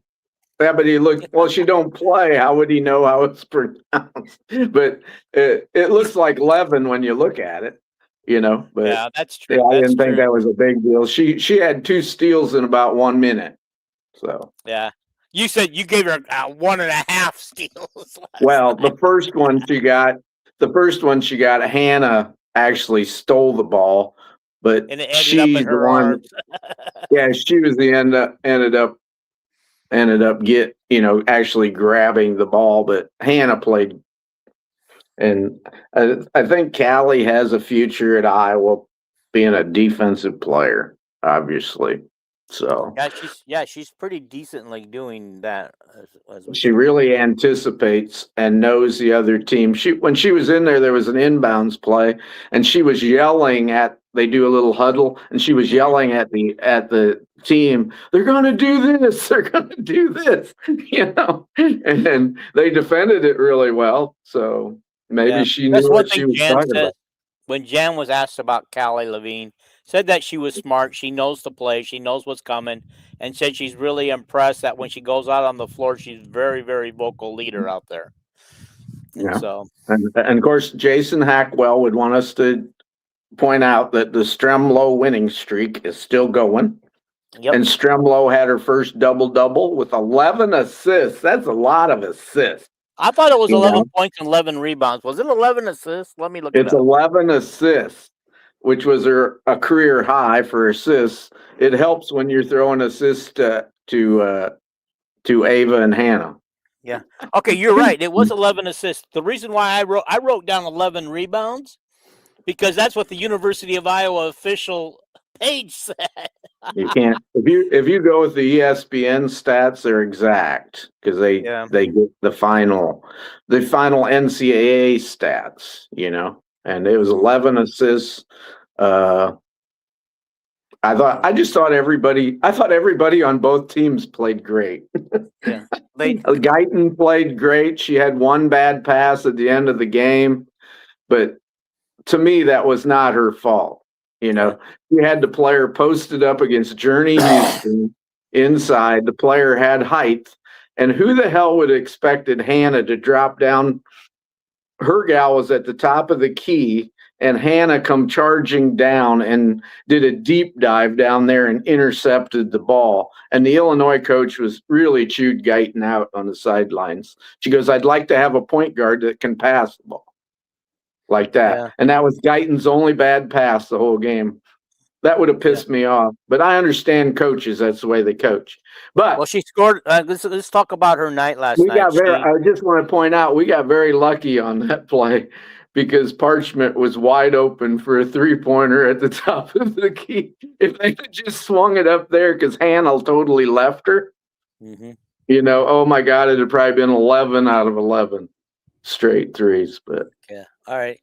S1: Yeah, but he looked. Well, she don't play. How would he know how it's pronounced? But it looks like Levin when you look at it, you know. But
S2: yeah, that's true.
S1: Yeah, I
S2: that's
S1: didn't think
S2: true.
S1: that was a big deal. She had 2 steals in about 1 minute. So
S2: yeah, you said you gave her 1.5 steals.
S1: Well, the first one she got, Hannah actually stole the ball, but
S2: and it ended up in her arms.
S1: Yeah, she was the ended up actually grabbing the ball, but Hannah played, and I think Callie has a future at Iowa being a defensive player, obviously. So
S2: she's pretty decently doing that.
S1: She really anticipates and knows the other team. When she was in there was an inbounds play, and she was yelling at. They do a little huddle, and she was yelling at the team. They're going to do this. They're going to do this. And they defended it really well. So maybe she knew what she was talking about.
S2: When Jan was asked about Callie Levine, said that she was smart. She knows the play. She knows what's coming, and said she's really impressed that when she goes out on the floor, she's very, very vocal leader out there. And
S1: and of course, Jason Hackwell would want us to point out that the Stremlow winning streak is still going.
S2: Yep.
S1: And Stremlow had her first double-double with 11 assists. That's a lot of assists.
S2: I thought it was 11 points and 11 rebounds. Was it 11 assists? Let me look it up.
S1: It's 11 assists, which was a career high for assists. It helps when you're throwing assists to Ava and Hannah.
S2: Yeah. Okay, you're right. It was 11 assists. The reason why I wrote down 11 rebounds because that's what the University of Iowa official page said.
S1: You can't if you go with the ESPN stats, they're exact because they get the final NCAA stats, and it was 11 assists. I thought everybody on both teams played great.
S2: Yeah.
S1: Guyton played great. She had one bad pass at the end of the game, but to me that was not her fault. You had the player posted up against Journey Houston inside. The player had height. And who the hell would have expected Hannah to drop down? Her gal was at the top of the key, and Hannah come charging down and did a deep dive down there and intercepted the ball. And the Illinois coach was really chewed Guyton out on the sidelines. She goes, I'd like to have a point guard that can pass the ball. Like that. Yeah. And that was Guyton's only bad pass the whole game. That would have pissed me off. But I understand coaches. That's the way they coach. But
S2: she scored. Let's talk about her night last night.
S1: I just want to point out, we got very lucky on that play because Parchment was wide open for a 3-pointer at the top of the key. If they had just swung it up there because Hannah totally left her, oh my God, it had probably been 11 out of 11 straight threes. But
S2: yeah. All right.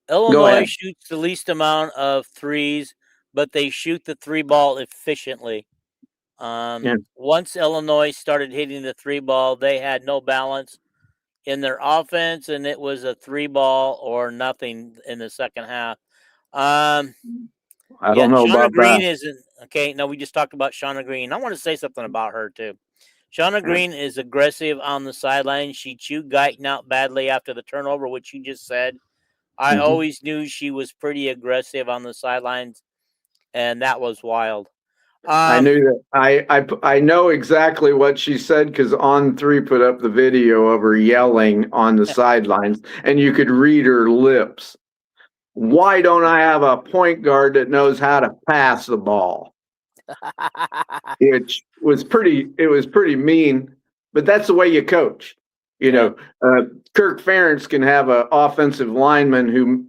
S2: Illinois shoots the least amount of threes, but they shoot the 3-ball efficiently. Once Illinois started hitting the 3-ball, they had no balance in their offense, and it was a 3-ball or nothing in the second half. I
S1: don't know about
S2: Green
S1: that.
S2: Isn't okay. No, we just talked about Shauna Green. I want to say something about her too. Shauna Green is aggressive on the sideline. She chewed Guyton out badly after the turnover, which you just said. I always knew she was pretty aggressive on the sidelines, and that was wild.
S1: I knew that. I know exactly what she said because On3 put up the video of her yelling on the sidelines, and you could read her lips. Why don't I have a point guard that knows how to pass the ball? It was pretty mean, but that's the way you coach. Kirk Ferentz can have an offensive lineman who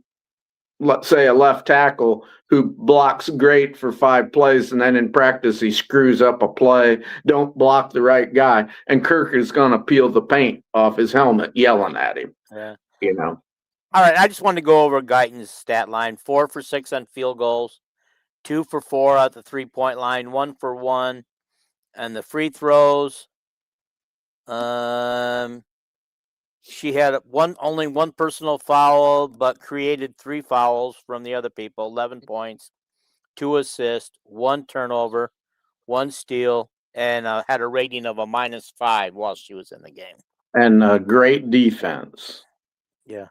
S1: let's say, a left tackle who blocks great for 5 plays, and then in practice he screws up a play, don't block the right guy, and Kirk is going to peel the paint off his helmet yelling at him.
S2: Yeah.
S1: You know.
S2: All right, I just wanted to go over Guyton's stat line: 4 for 6 on field goals, 2 for 4 at the 3-point line, 1 for 1, and the free throws. She had only one personal foul, but created 3 fouls from the other people. 11 points, 2 assists, 1 turnover, 1 steal, and had a rating of a -5 while she was in the game.
S1: And great defense.
S2: Yeah.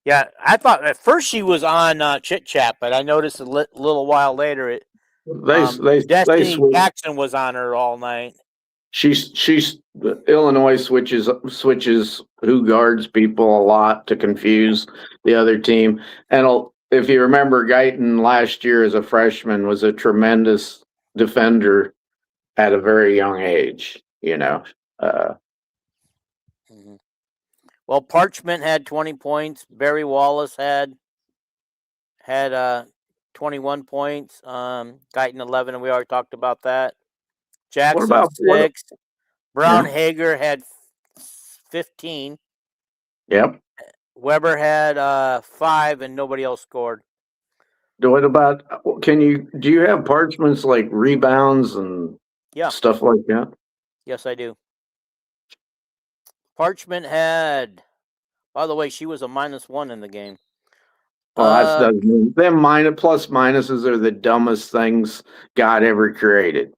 S2: Yeah, I thought at first she was on Chit Chat, but I noticed a little while later Destiny Jackson was on her all night.
S1: She's Illinois switches who guards people a lot to confuse the other team. And if you remember, Guyton last year as a freshman was a tremendous defender at a very young age. You know.
S2: Mm-hmm. Well, Parchment had 20 points. Barry Wallace had 21 points. Guyton 11, and we already talked about that. Jackson 6. Brown Hager had 15.
S1: Yep.
S2: Weber had 5, and nobody else scored.
S1: What about? Do you have Parchment's like rebounds and stuff like that?
S2: Yes, I do. Parchment had. By the way, she was a -1 in the game.
S1: Well, that doesn't mean them plus minuses are the dumbest things God ever created.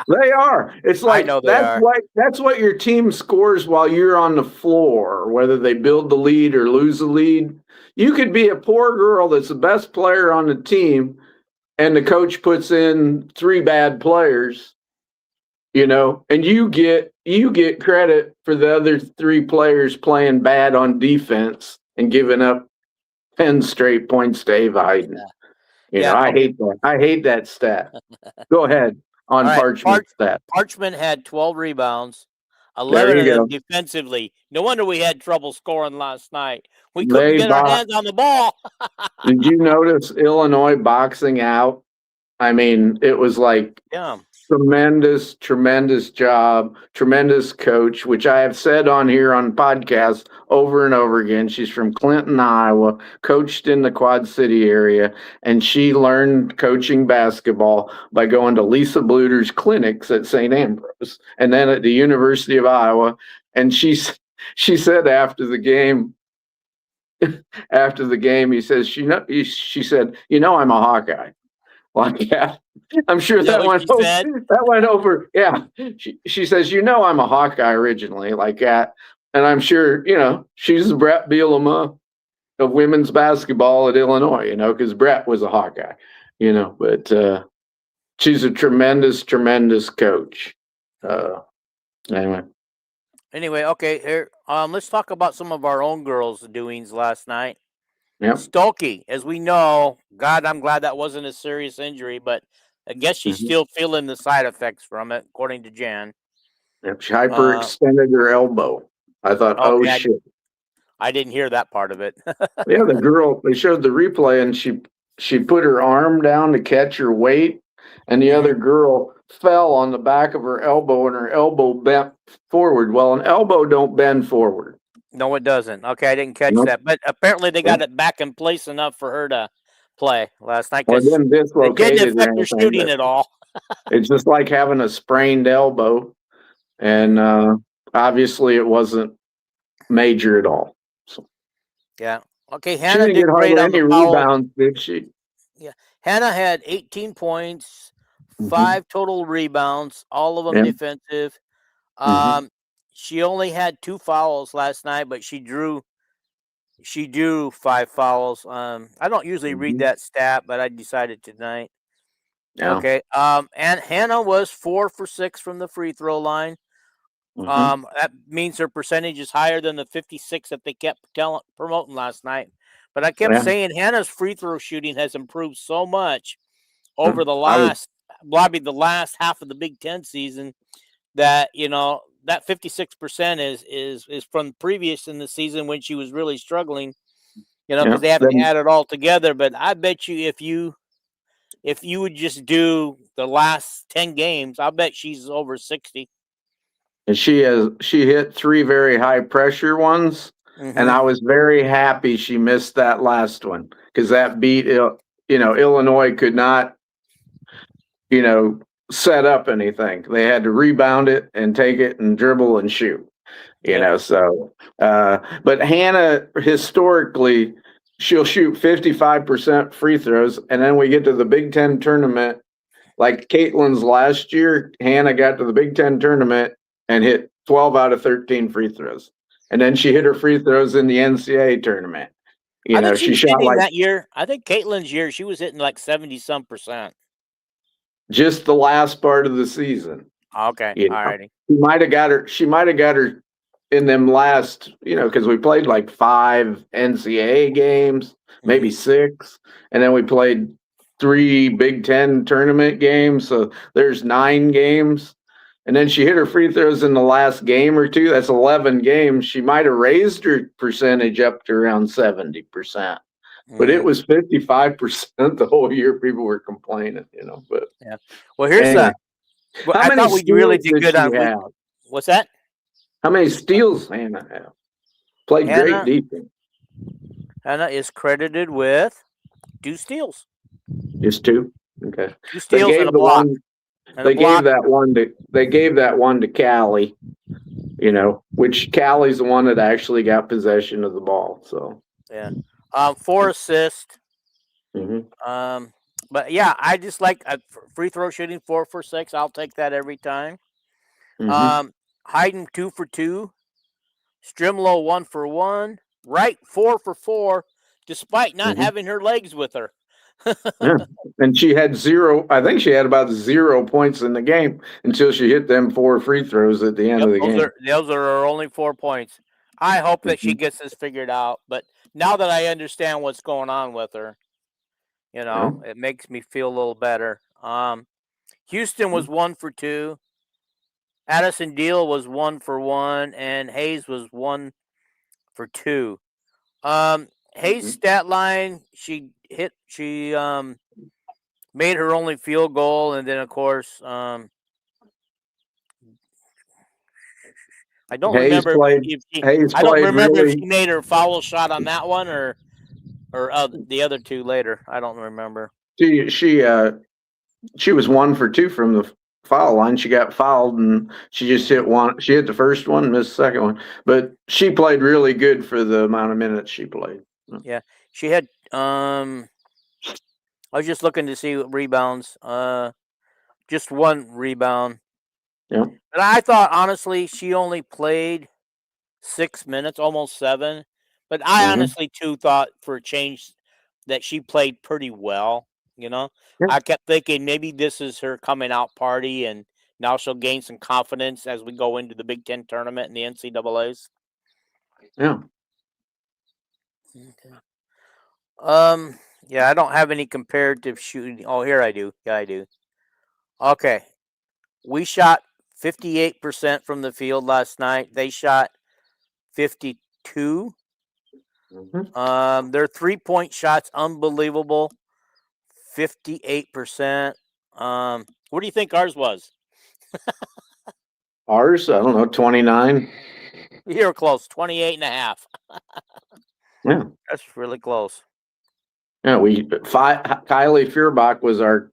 S1: They are. It's like that's what your team scores while you're on the floor, whether they build the lead or lose the lead. You could be a poor girl that's the best player on the team, and the coach puts in 3 bad players, you know, and you get credit for the other 3 players playing bad on defense and giving up 10 straight points to Ava Hayden. I hate that. I hate that stat. Go ahead on Parchment stat.
S2: Parchment had 12 rebounds, 11 of them defensively. No wonder we had trouble scoring last night. We couldn't get our hands on the ball.
S1: Did you notice Illinois boxing out? I mean, it was like tremendous job, tremendous coach, which I have said on here on podcasts over and over again. She's from Clinton, Iowa, coached in the Quad City area, and she learned coaching basketball by going to Lisa Bluter's clinics at St. Ambrose and then at the University of Iowa. And she said after the game, she said, I'm a Hawkeye. Like that. I'm sure that went over. Yeah. She says, I'm a Hawkeye originally, like that. And I'm sure, she's Brett Bielema of women's basketball at Illinois, because Brett was a Hawkeye, but she's a tremendous coach.
S2: Anyway, okay, here, let's talk about some of our own girls' doings last night.
S1: Yep.
S2: Stokey, as we know, God, I'm glad that wasn't a serious injury, but I guess she's still feeling the side effects from it, according to Jan.
S1: Yep, she hyperextended her elbow. I thought, shit.
S2: I didn't hear that part of it.
S1: Yeah, the girl, they showed the replay, and she put her arm down to catch her weight, and the other girl fell on the back of her elbow, and her elbow bent forward. Well, an elbow don't bend forward.
S2: No, it doesn't. Okay, I didn't catch that. But apparently they got it back in place enough for her to play last night.
S1: Well, it
S2: didn't affect her shooting at all.
S1: It's just like having a sprained elbow. And obviously it wasn't major at all. So.
S2: Yeah. Okay, Hannah did great on the
S1: rebounds, did she?
S2: Yeah. Hannah had 18 points, 5 total rebounds, all of them defensive. She only had 2 fouls last night, but she drew 5 fouls. I don't usually read that stat, but I decided tonight. Yeah. Okay. And Hannah was 4 for 6 from the free throw line. That means her percentage is higher than the 56 that they kept promoting last night. But I kept saying Hannah's free throw shooting has improved so much over the last half of the Big Ten season that that 56% is from previous in the season when she was really struggling. because they have to add it all together. But I bet you if you would just do the last 10 games, I bet she's over 60.
S1: And she hit 3 very high pressure ones. And I was very happy she missed that last one because that beat, Illinois could not, set up anything. They had to rebound it and take it and dribble and shoot, but Hannah, historically, she'll shoot 55% free throws. And then we get to the Big Ten tournament, like Caitlin's last year, Hannah got to the Big Ten tournament and hit 12 out of 13 free throws. And then she hit her free throws in the NCAA tournament. She shot like
S2: that year. I think Caitlin's year, she was hitting like 70-some%.
S1: Just the last part of the season.
S2: Okay. All righty.
S1: She might have got her in them last, because we played like 5 NCAA games, maybe 6. And then we played 3 Big Ten tournament games. So there's 9 games. And then she hit her free throws in the last game or 2. That's 11 games. She might have raised her percentage up to around 70%. But it was 55% the whole year. People were complaining, But
S2: yeah. Well, here's that. Well, I thought we really did good on. What's that?
S1: How many steals Hannah have? Played great defense.
S2: Hannah is credited with 2 steals.
S1: Just 2? Okay.
S2: 2 steals and a block.
S1: They gave that one to Callie, which Callie's the one that actually got possession of the ball. So
S2: yeah, 4 assists. But yeah, I just like free throw shooting 4 for 6. I'll take that every time. Hayden 2 for 2, Strimlow 1 for 1, Wright 4 for 4, despite not having her legs with her.
S1: Yeah. And she had 0. I think she had about 0 points in the game until she hit them 4 free throws at the end of the game.
S2: Those are her only 4 points. I hope that she gets this figured out. But now that I understand what's going on with her, it makes me feel a little better. Houston was 1 for 2. Addison Deal was 1 for 1, and Hayes was 1 for 2. Hayes' stat line, she made her only field goal, and then of course, I don't remember if she made her foul shot on that one or the other 2 later. I don't remember.
S1: She was 1 for 2 from the foul line. She got fouled and she just hit one. She hit the first one, missed the second one, but she played really good for the amount of minutes she played.
S2: Yeah, she had. I was just looking to see what rebounds. Just 1 rebound.
S1: Yeah.
S2: But I thought honestly she only played 6 minutes, almost 7. But I honestly too thought for a change that she played pretty well.
S1: Yeah.
S2: I kept thinking maybe this is her coming out party, and now she'll gain some confidence as we go into the Big Ten tournament and the NCAAs.
S1: Yeah.
S2: Okay. Yeah, I don't have any comparative shooting. Oh, here I do. Yeah, I do. Okay. We shot 58% from the field last night. They shot 52. Their 3-point shots, unbelievable. 58%. What do you think ours was?
S1: Ours, I don't know, 29.
S2: You were close, 28.5.
S1: Yeah.
S2: That's really close.
S1: Yeah, Kylie Feuerbach was our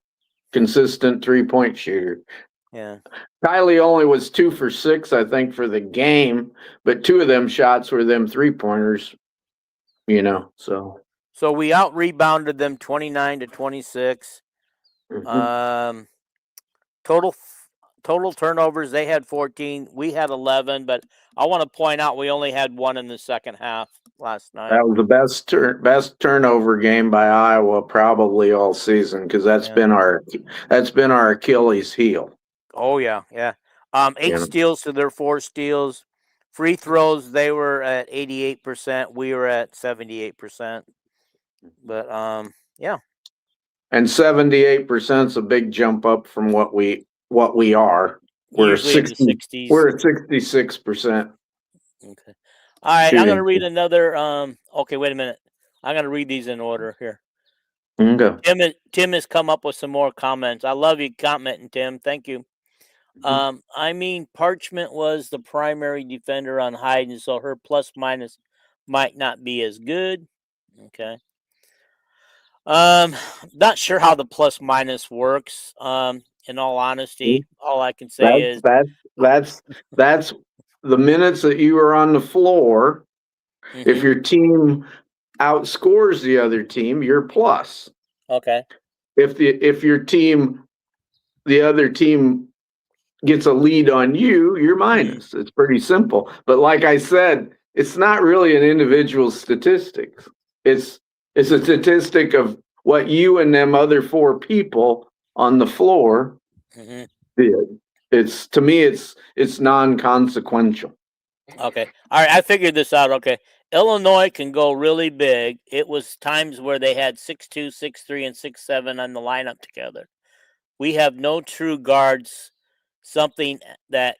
S1: consistent 3-point shooter.
S2: Yeah.
S1: Kylie only was 2 for 6, I think, for the game, but 2 of them shots were them 3-pointers,
S2: So we out rebounded them 29-26. Total turnovers, they had 14. We had 11, but I want to point out we only had 1 in the second half last night.
S1: That was the best turnover game by Iowa probably all season, because that's been our Achilles heel.
S2: Oh yeah. 8 steals to their 4 steals. Free throws, they were at 88%. We were at 78%. But yeah.
S1: And 78% is a big jump up from what we are. We're 60s. We're at 66%.
S2: Okay. All right, I'm going to read another. Okay, wait a minute. I'm gonna read these in order here.
S1: Okay.
S2: Tim has come up with some more comments. I love you commenting, Tim. Thank you. I mean, Parchment was the primary defender on Hyde, and so her plus minus might not be as good. Okay. Not sure how the plus minus works. In all honesty, all I can say is
S1: That's the minutes that you are on the floor. If your team outscores the other team, you're plus.
S2: okay.
S1: If your team, the other team gets a lead on you, you're minus. It's pretty simple. But like I said, it's not really an individual statistics. It's a statistic of what you and them other four people on the floor did. It's, to me, it's non-consequential.
S2: Okay. All right. I figured this out. Okay. Illinois can go really big. It was times where they had 6'2", 6'3", and 6'7" on the lineup together. We have no true guards. Something that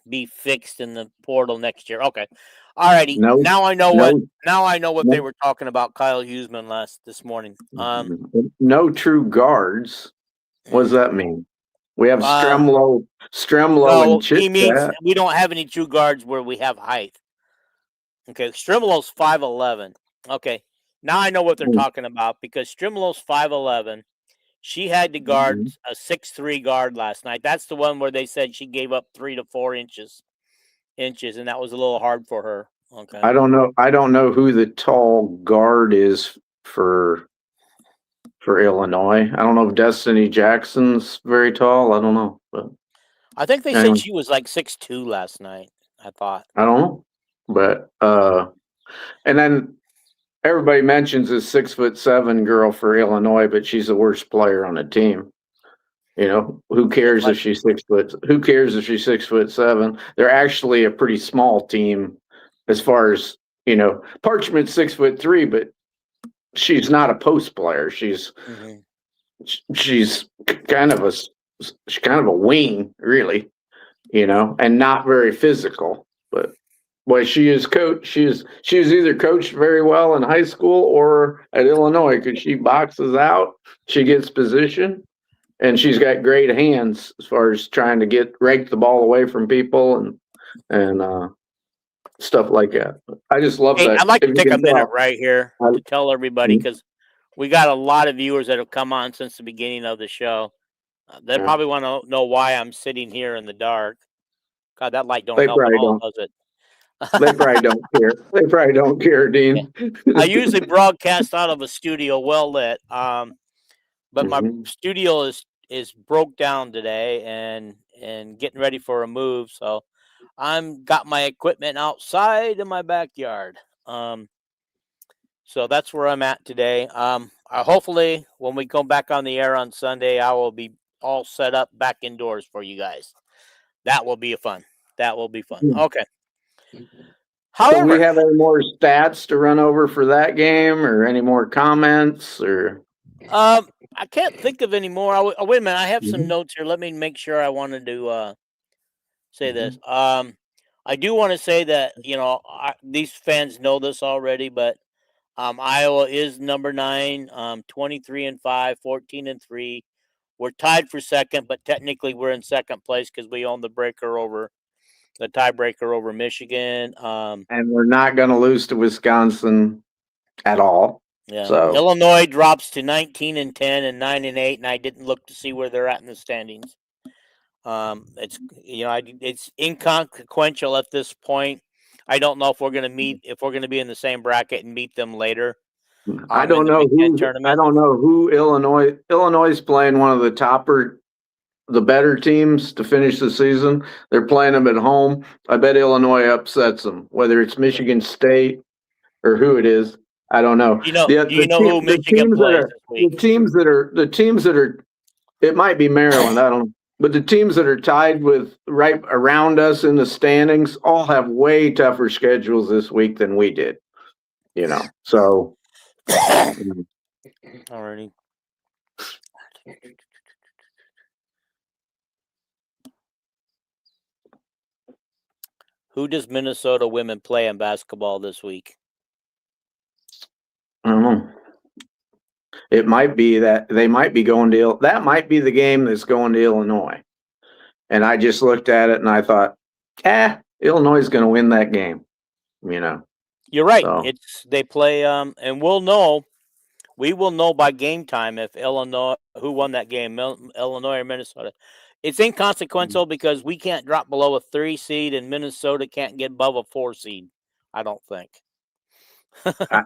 S2: be fixed in the portal next year. Okay. All righty. Now I know what they were talking about Kyle Huseman this morning.
S1: No true guards. What does that mean? We have Stremlo and Chit.
S2: He means we don't have any true guards where we have height. Okay, Stremlo's 5'11". Okay, now I know what they're talking about because Stremlo's 5'11". She had to guard a 6'3" guard last night. That's the one where they said she gave up 3 to 4 inches, and that was a little hard for her. Okay.
S1: I don't know who the tall guard is for Illinois. I don't know if Destiny Jackson's very tall. I don't know, but
S2: I think they said she was like 6'2" last night. I thought.
S1: I don't know, but and then everybody mentions this 6'7" girl for Illinois, but she's the worst player on the team. You know, who cares if she's 6 foot? Who cares if she's 6'7"? They're actually a pretty small team as far as, you know, Parchment's 6'3", but she's not a post player. She's kind of a wing, really, you know, and not very physical. But boy, she was either coached very well in high school or at Illinois because she boxes out, she gets position, and she's got great hands as far as trying to rake the ball away from people and stuff like that. I just love that.
S2: I'd like to take a minute right here to tell everybody, because we got a lot of viewers that have come on since the beginning of the show. They probably want to know why I'm sitting here in the dark. God, that light don't help at all, does it?
S1: They probably don't care. They probably don't care, Dean.
S2: I usually broadcast out of a studio well lit, but my studio is broke down today and getting ready for a move, so I'm got my equipment outside in my backyard. So that's where I'm at today. Hopefully when we come back on the air on Sunday, I will be all set up back indoors for you guys. That will be fun. Okay.
S1: However, do we have any more stats to run over for that game, or any more comments, or?
S2: I can't think of any more. Wait a minute. I have some notes here. Let me make sure. I wanted to say this. I do want to say that, you know, these fans know this already, but Iowa is number 9, 23-5, 14-3. We're tied for second, but technically we're in second place because we own the tiebreaker over Michigan.
S1: And we're not going to lose to Wisconsin at all.
S2: Yeah. So Illinois drops to 19-10 and 9-8, and I didn't look to see where they're at in the standings. It's inconsequential at this point. I don't know if we're going to be in the same bracket and meet them later.
S1: I don't know who Illinois is playing one of the better teams to finish the season. They're playing them at home. I bet Illinois upsets them, whether it's Michigan State or who it is. I don't know.
S2: Do you know who Michigan plays this week?
S1: The teams that are, it might be Maryland. I don't know. But the teams that are tied with right around us in the standings all have way tougher schedules this week than we did. You know, so.
S2: Alrighty. Who does Minnesota women play in basketball this week?
S1: I don't know. It might be that they might be going to that might be the game that's going to Illinois. And I just looked at it and I thought, Illinois is going to win that game.
S2: You're right.
S1: So.
S2: They play and we'll know. We will know by game time if Illinois who won that game, Illinois or Minnesota. It's inconsequential because we can't drop below a 3 seed and Minnesota can't get above a 4 seed. I don't think.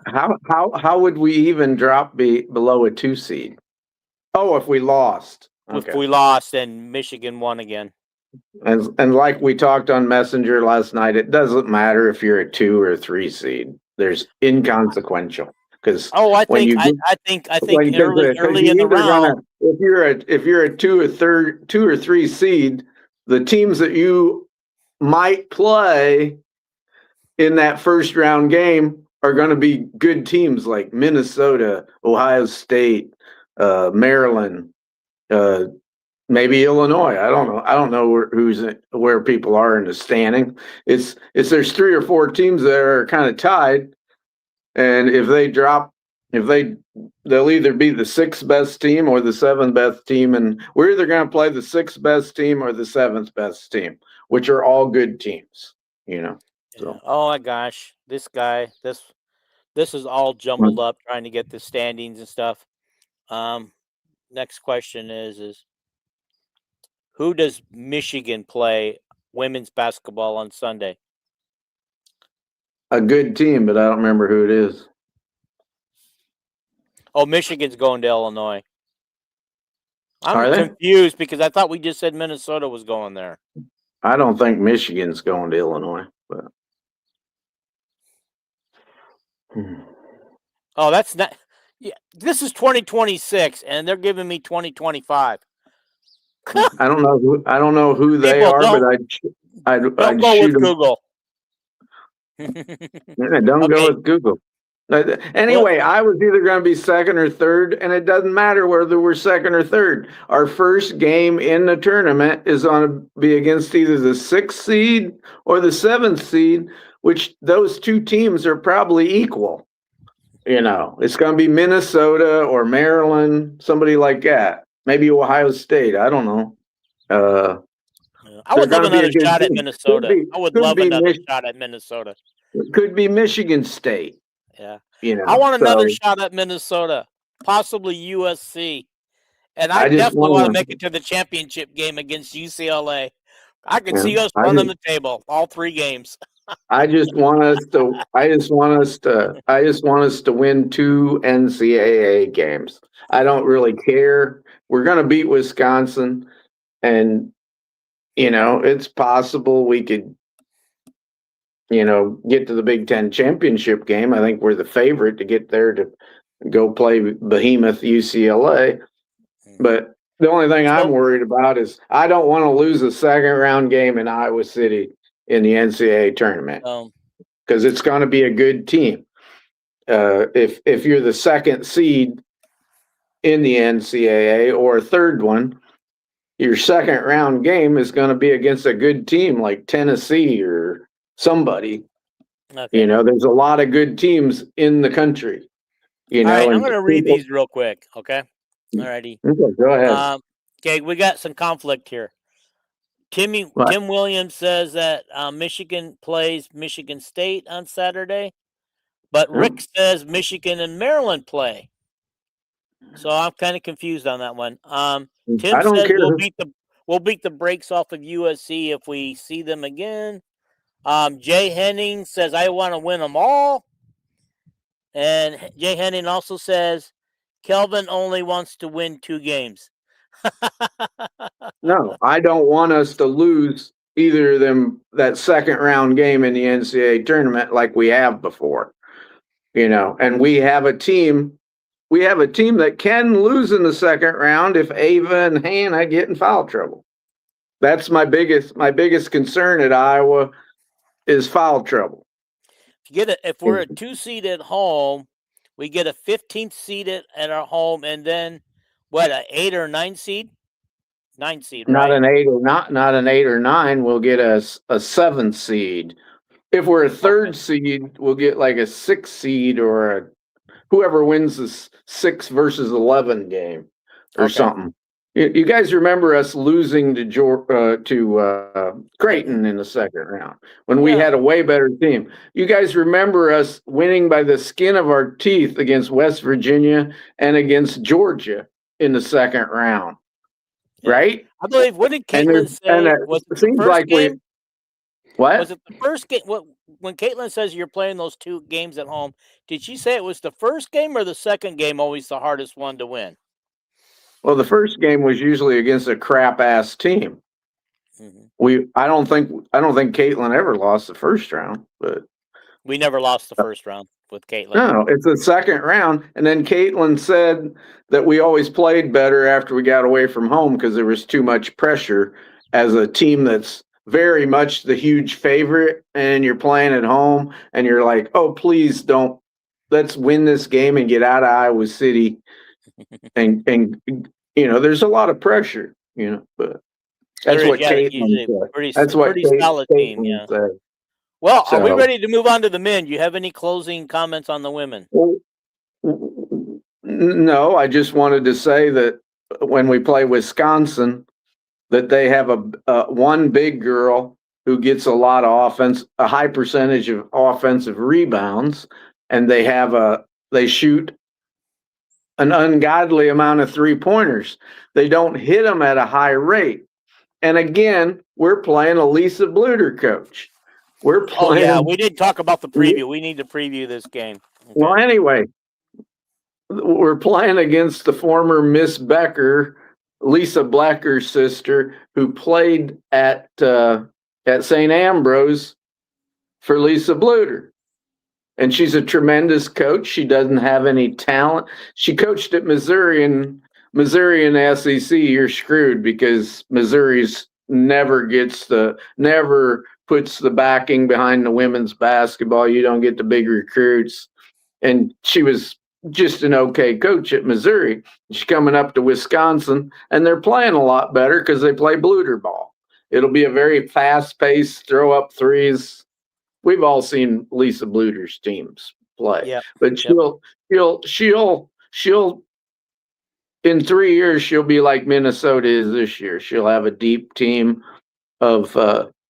S1: How would we even drop below a 2 seed? Oh, if we lost.
S2: Okay. If we lost and Michigan won again.
S1: And like we talked on Messenger last night, it doesn't matter if you're a 2 or a 3 seed. There's inconsequential because
S2: I think early in the round.
S1: If you're a 2 or 3 seed, the teams that you might play in that first round game are going to be good teams like Minnesota, Ohio State, Maryland, maybe Illinois. I don't know where people are in the standing. There's 3 or 4 teams that are kind of tied, and if they drop, they'll either be the 6th best team or the 7th best team, and we're either going to play the 6th best team or the 7th best team, which are all good teams. So.
S2: Oh my gosh, this is all jumbled up trying to get the standings and stuff. Next question is who does Michigan play women's basketball on Sunday?
S1: A good team, but I don't remember who it is.
S2: Oh, Michigan's going to Illinois. I'm confused because I thought we just said Minnesota was going there.
S1: I don't think Michigan's going to Illinois, but.
S2: Oh, that's not. Yeah, this is 2026, and they're giving me 2025.
S1: I don't know who they are, but I'd
S2: go with
S1: them.
S2: Google.
S1: Don't go with Google. Anyway, I was either going to be 2nd or 3rd, and it doesn't matter whether we're 2nd or 3rd. Our first game in the tournament is going to be against either the 6th seed or the 7th seed, which those 2 teams are probably equal. It's going to be Minnesota or Maryland, somebody like that. Maybe Ohio State. I don't know.
S2: I would love another shot at Minnesota. I would love another shot at Minnesota.
S1: It could be Michigan State.
S2: Yeah. I want another shot at Minnesota, possibly USC. And I definitely want to make it to the championship game against UCLA. I could see us running the table all 3 games.
S1: I just want us to win 2 NCAA games. I don't really care. We're going to beat Wisconsin, and it's possible we could get to the Big Ten championship game. I think we're the favorite to get there to go play behemoth UCLA. But the only thing I'm worried about is I don't want to lose a 2nd round game in Iowa City in the NCAA tournament because it's going to be a good team. If you're the 2nd seed in the NCAA or a 3rd one, your 2nd round game is going to be against a good team like Tennessee or somebody. Okay. There's a lot of good teams in the country.
S2: All right, I'm going to read these real quick. Okay. All righty.
S1: Okay, go ahead.
S2: Okay, we got some conflict here. Tim Williams says that Michigan plays Michigan State on Saturday, but Rick says Michigan and Maryland play. So I'm kind of confused on that one. Tim says we'll beat the brakes off of USC if we see them again. Jay Henning says I want to win them all, and Jay Henning also says Kelvin only wants to win 2 games.
S1: No, I don't want us to lose either of them that 2nd round game in the NCAA tournament like we have before. And we have a team that can lose in the 2nd round if Ava and Hannah get in foul trouble. That's my biggest concern at Iowa is foul trouble.
S2: If we're a 2 seed at home, we get a 15th seed at our home, and then what, an 8 or 9 seed? 9 seed,
S1: not
S2: right?
S1: an 8 or not an 8 or 9. We'll get a 7 seed. If we're a third seed, we'll get like a 6 seed or whoever wins this 6 versus 11 game or something. You guys remember us losing to Creighton in the second round when we had a way better team. You guys remember us winning by the skin of our teeth against West Virginia and against Georgia in the second round, right?
S2: I believe. What did Caitlin say? Was it the first game?
S1: What?
S2: Was it the first game? When Caitlin says you're playing those 2 games at home, did she say it was the first game or the second game always the hardest one to win?
S1: Well, the first game was usually against a crap ass team. I don't think Caitlin ever lost the first round, but
S2: we never lost the first round with Caitlin.
S1: No, it's the second round. And then Caitlin said that we always played better after we got away from home because there was too much pressure as a team that's very much the huge favorite, and you're playing at home and you're like, oh, please don't, let's win this game and get out of Iowa City. and there's a lot of pressure, but that's what Caitlin said. That's what
S2: pretty solid team, yeah.
S1: Said.
S2: Well, are we ready to move on to the men? Do you have any closing comments on the women?
S1: Well, no, I just wanted to say that when we play Wisconsin, that they have a one big girl who gets a lot of offense, a high percentage of offensive rebounds, and they shoot an ungodly amount of 3-pointers. They don't hit them at a high rate. And again, we're playing a Lisa Bluter coach. We're playing.
S2: Oh, yeah, we did talk about the preview. We need to preview this game. Okay.
S1: Well, anyway, we're playing against the former Miss Becker, Lisa Blacker's sister, who played at St. Ambrose for Lisa Bluter. And she's a tremendous coach. She doesn't have any talent. She coached at Missouri, and Missouri in the SEC, you're screwed because Missouri's never puts the backing behind the women's basketball. You don't get the big recruits. And she was just an okay coach at Missouri. She's coming up to Wisconsin, and they're playing a lot better because they play Bluter ball. It'll be a very fast-paced, throw-up threes. We've all seen Lisa Bluter's teams play, but she'll in 3 years she'll be like Minnesota is this year. She'll have a deep team of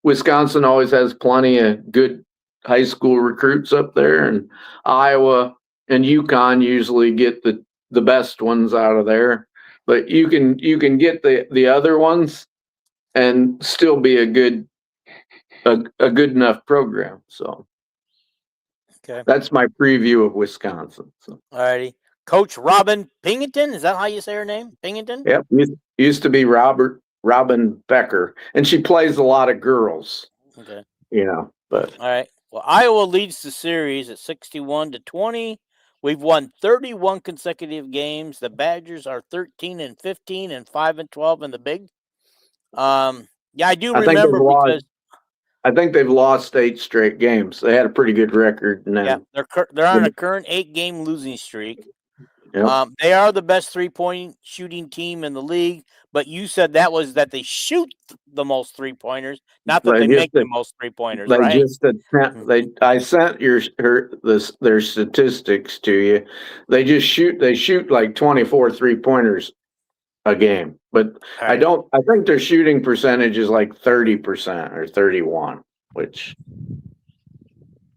S1: Wisconsin always has plenty of good high school recruits up there, and Iowa and UConn usually get the best ones out of there. But you can get the other ones and still be a good enough program. So that's my preview of Wisconsin. So.
S2: All righty. Coach Robin Pingleton, is that how you say her name? Pingleton?
S1: Yep. Used to be Robin Becker, and she plays a lot of girls.
S2: Okay.
S1: But
S2: all right. Well, Iowa leads the series at 61-20. We've won 31 consecutive games. The Badgers are 13-15 and 5-12 in the Big. I do remember because
S1: I think they've lost 8 straight games. They had a pretty good record. And then,
S2: they're on a current 8-game losing streak.
S1: Yep.
S2: They are the best 3-point shooting team in the league, but you said that they shoot the most 3-pointers, not that they make the most 3-pointers, right?
S1: I sent their statistics to you. They shoot like 24 3-pointers a game, but I think their shooting percentage is like 30% or 31%, which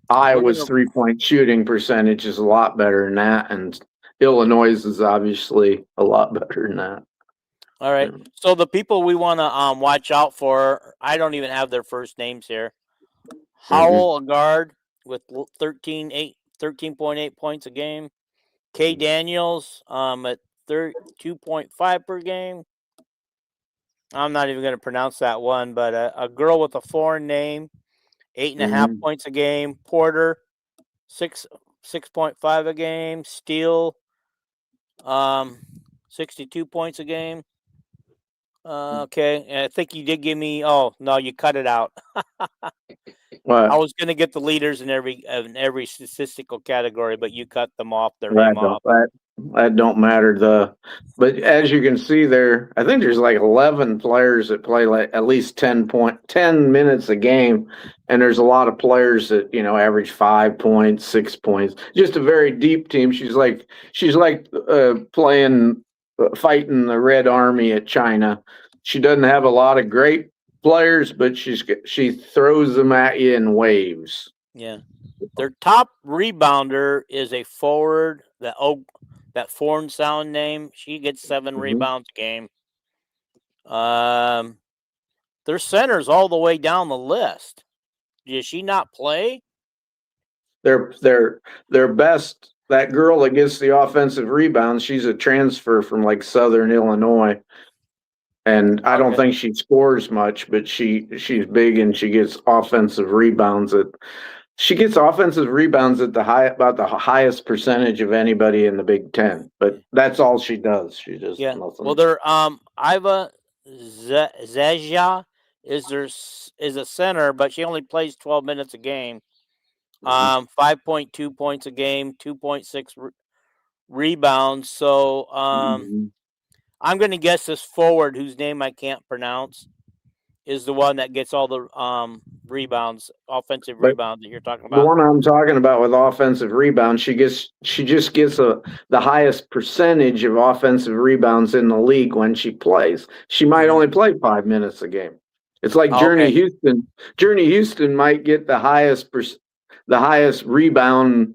S1: Iowa's 3-point shooting percentage is a lot better than that, and Illinois is obviously a lot better than that.
S2: All right. So the people we want to watch out for, I don't even have their first names here. Howell, a guard with 13.8 points a game. Kay Daniels at 2.5 per game. I'm not even going to pronounce that one, but a girl with a foreign name, 8.5 points a game. Porter, 6.5 a game. Steele, 62 points a game. Okay, and I think you did give me. Oh no, you cut it out.
S1: What?
S2: I was going to get the leaders in every statistical category, but you cut them off. Their name off.
S1: that don't matter. But as you can see there, I think there's like 11 players that play like at least 10 minutes a game. And there's a lot of players that, average 5 points, 6 points, just a very deep team. She's like playing, fighting the Red Army at China. She doesn't have a lot of great players, but she throws them at you in waves.
S2: Yeah. Their top rebounder is a forward, that foreign sound name. She gets 7 rebounds a game. Their center's all the way down the list. Does she not play?
S1: Their best, that girl that gets the offensive rebounds, she's a transfer from like Southern Illinois. And I don't think she scores much, but she's big and she gets offensive rebounds about the highest percentage of anybody in the Big Ten. But that's all she does. She just nothing.
S2: Well, they're Iva Zezia is a center, but she only plays 12 minutes a game. 5.2 points a game, 2.6 rebounds. So I'm going to guess this forward, whose name I can't pronounce, is the one that gets all the offensive rebounds that you're talking about.
S1: The one I'm talking about with offensive rebounds, she just gets the highest percentage of offensive rebounds in the league when she plays. She might only play 5 minutes a game. It's like Journey Houston. Journey Houston might get the highest amount